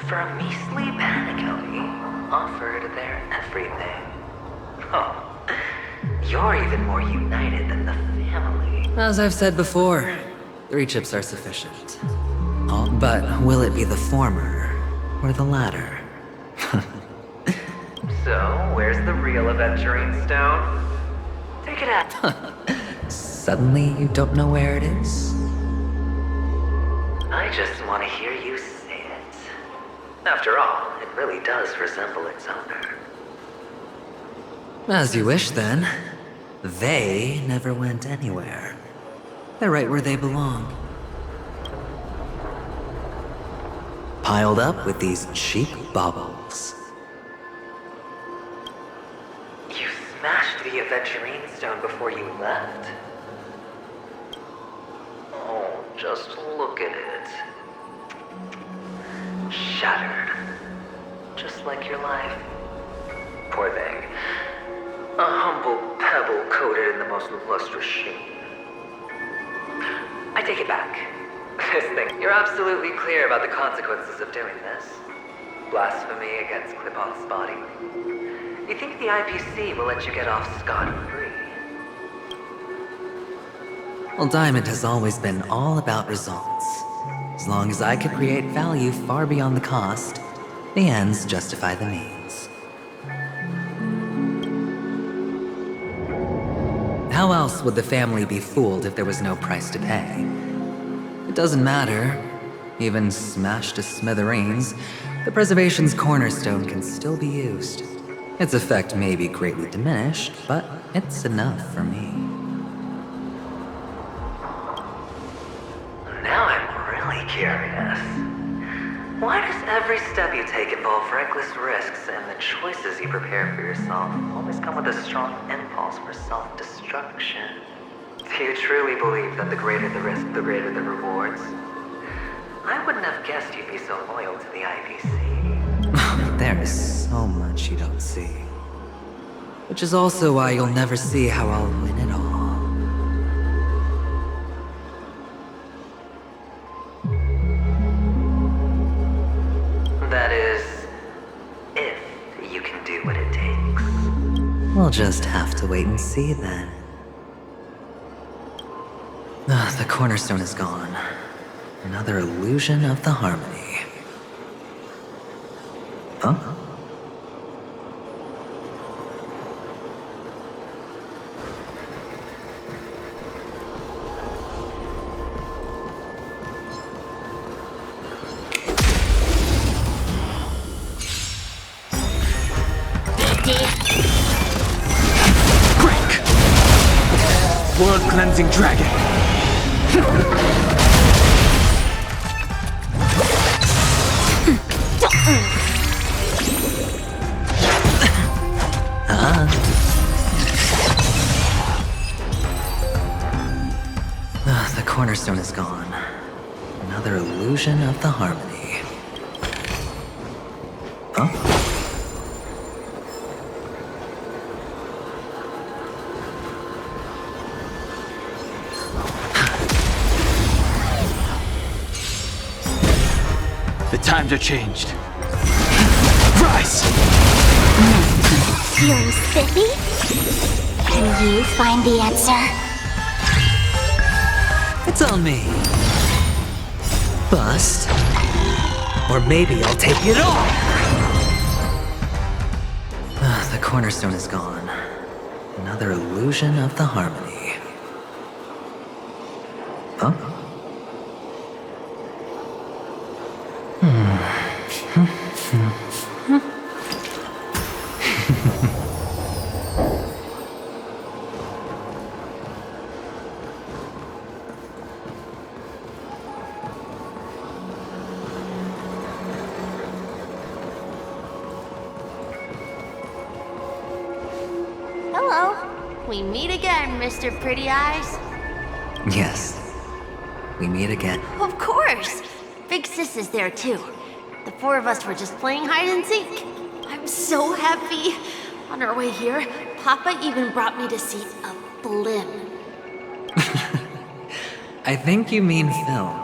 for a measly Penicote, offered their everything. Oh, you're even more united than the family. As I've said before, 3 chips are sufficient. Oh, but will it be the former or the latter? So, where's the real Aventurine stone? Take it out. Suddenly you don't know where it is? I just want to hear you say it. After all, it really does resemble its owner. As you wish, then. They never went anywhere. They're right where they belong. Piled up with these cheap baubles. You smashed the Aventurine stone before you left? Oh, just look at it. Shattered. Just like your life. Poor thing. A humble pebble coated in the most lustrous sheen. I take it back. This thing, you're absolutely clear about the consequences of doing this. Blasphemy against Clipon's body. You think the IPC will let you get off scot-free? Well, Diamond has always been all about results. As long as I could create value far beyond the cost, the ends justify the means. How else would the family be fooled if there was no price to pay? It doesn't matter. Even smashed to smithereens, the preservation's cornerstone can still be used. Its effect may be greatly diminished, but it's enough for me. Now I'm really curious. Why does every step you take involve reckless risks, and the choices you prepare for yourself always come with a strong impulse for self-destruction? Do you truly believe that the greater the risk, the greater the rewards? I wouldn't have guessed you'd be so loyal to the IPC. There is so much you don't see. Which is also why you'll never see how I'll win it all. That is, if you can do what it takes. We'll just have to wait and see then. The cornerstone is gone. Another illusion of the harmony. Huh? World-cleansing dragon. The cornerstone is gone. Another illusion of the harmony. Huh? The times are changed. Rise! Feeling spiffy? Can you find the answer? It's on me. Bust. Or maybe I'll take it all! The cornerstone is gone. Another illusion of the harmony. Huh? Hello. We meet again, Mr. Pretty Eyes. Yes. We meet again. Of course. Big Sis is there too. The 4 of us were just playing hide and seek. I'm so happy. On On our way here, Papa even brought me to see a blimp. I think you mean film.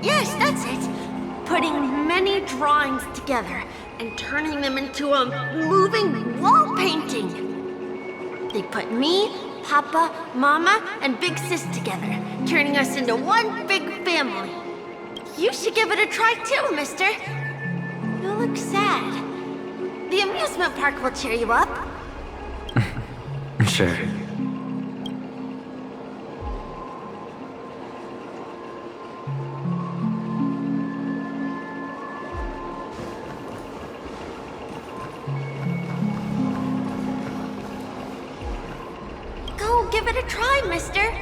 Yes, that's it. Putting many drawings together and turning them into a moving wall painting. They put me, Papa, Mama, and Big Sis together, turning us into one big family. You should give it a try too, mister. You look sad. The amusement park will cheer you up. Sure. Go give it a try, mister.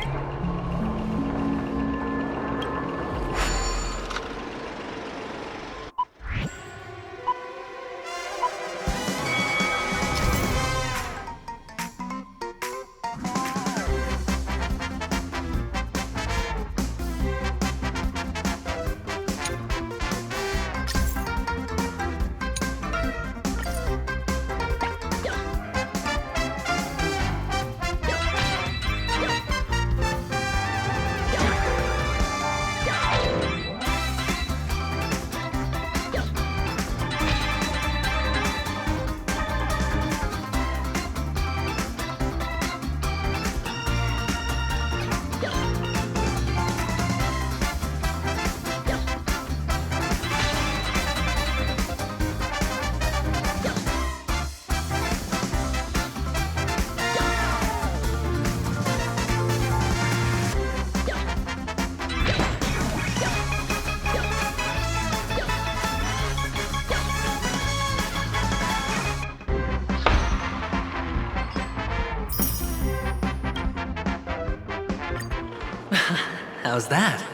How's that?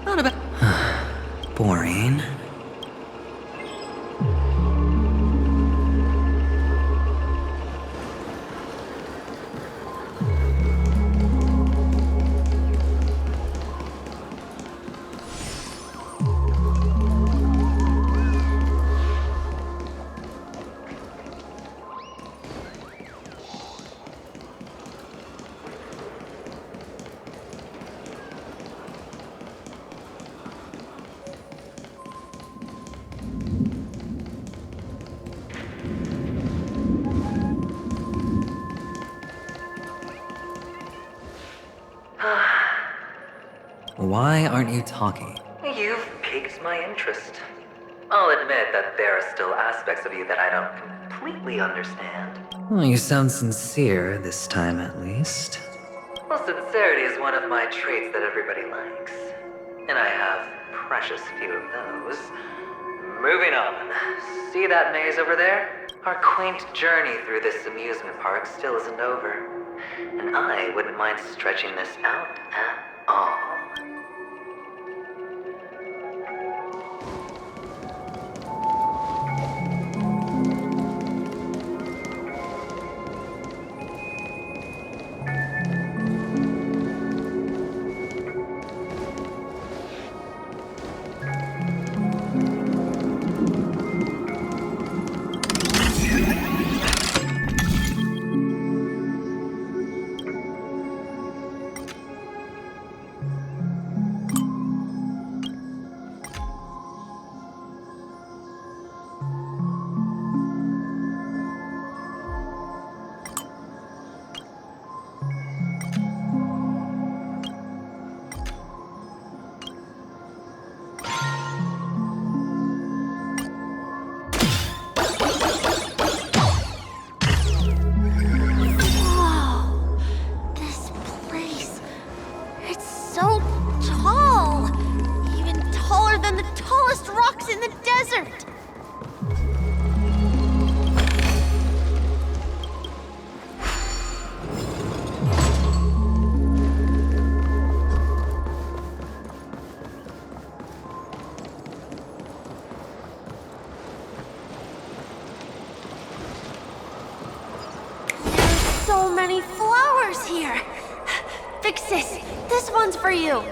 Not about... Boring. Why aren't you talking? You've piqued my interest. I'll admit that there are still aspects of you that I don't completely understand. Well, you sound sincere, this time at least. Well, sincerity is one of my traits that everybody likes. And I have precious few of those. Moving on. See that maze over there? Our quaint journey through this amusement park still isn't over. And I wouldn't mind stretching this out at all. Many flowers here. Big Sis, this one's for you.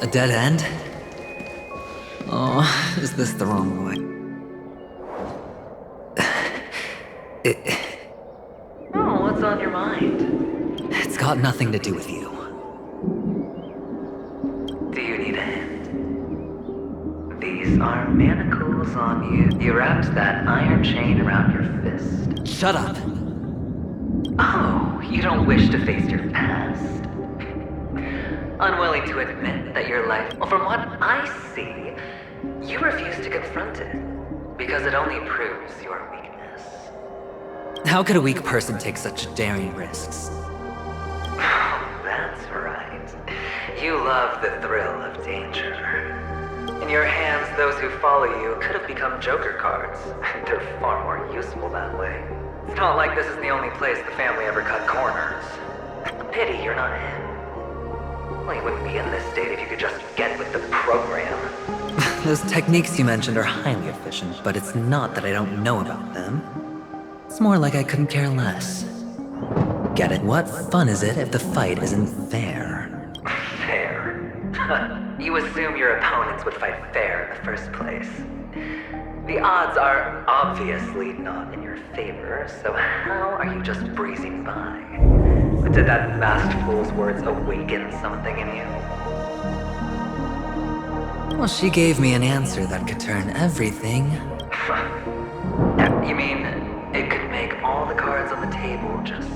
A dead end? Oh, is this the wrong way? Oh, what's on your mind? It's got nothing to do with you. Do you need a hand? These are manacles on you. You wrapped that iron chain around your fist. Shut up! Oh, you don't wish to face your past? Unwilling to admit that your life... Well, from what I see, you refuse to confront it. Because it only proves your weakness. How could a weak person take such daring risks? That's right. You love the thrill of danger. In your hands, those who follow you could have become Joker cards. They're far more useful that way. It's not like this is the only place the family ever cut corners. Pity you're not him. Well, you wouldn't be in this state if you could just get with the program. Those techniques you mentioned are highly efficient, but it's not that I don't know about them. It's more like I couldn't care less. Get it? What fun is it if the fight isn't fair? Fair? You assume your opponents would fight fair in the first place. The odds are obviously not in your favor, so how are you just breezing by? Did that masked fool's words awaken something in you? Well, she gave me an answer that could turn everything. You mean it could make all the cards on the table just...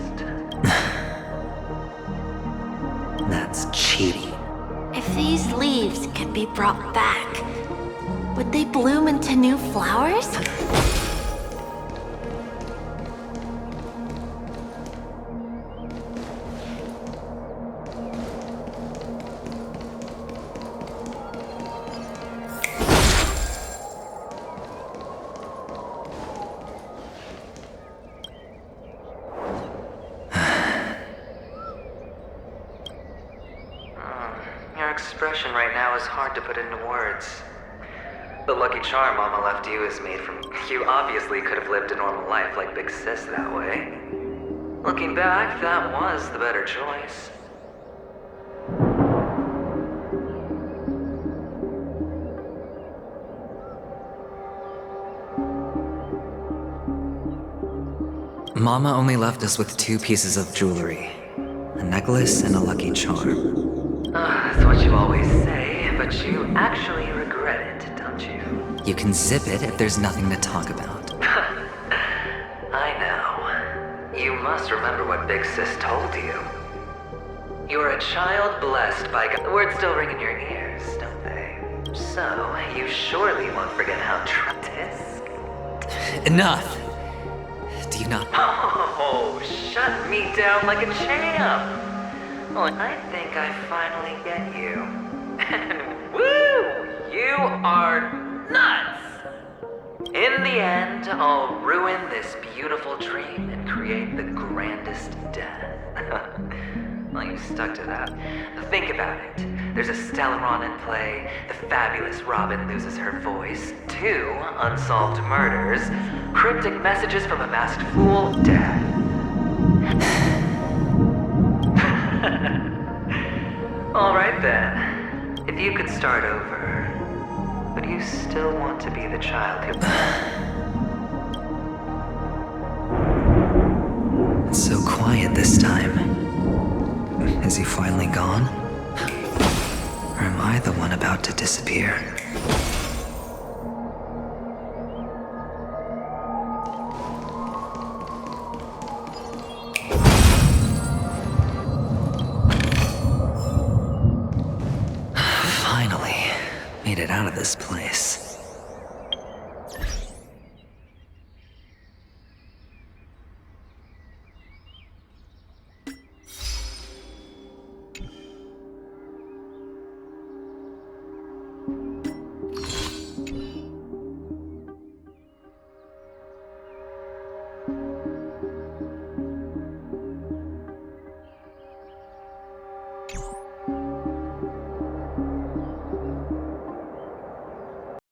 That's cheating. If these leaves could be brought back, would they bloom into new flowers? Your expression right now is hard to put into words. The lucky charm Mama left you is made from... You obviously could have lived a normal life like Big Sis that way. Looking back, that was the better choice. Mama only left us with 2 pieces of jewelry. A necklace and a lucky charm. That's what you always say, but you actually regret it, don't you? You can zip it if there's nothing to talk about. I know. You must remember what Big Sis told you. You're a child blessed by God. The words still ring in your ears, don't they? So, you surely won't forget how tisk. Enough! Do you not... Oh, shut me down like a champ! Well, I think I finally get you. And woo! You are nuts! In the end, I'll ruin this beautiful dream and create the grandest death. Well, you stuck to that. Think about it. There's a Stellaron in play, the fabulous Robin loses her voice, 2 unsolved murders, cryptic messages from a masked fool, death. All right then. If you could start over, would you still want to be the child who... It's so quiet this time. Is he finally gone? Or am I the one about to disappear? Finally, made it out of this place.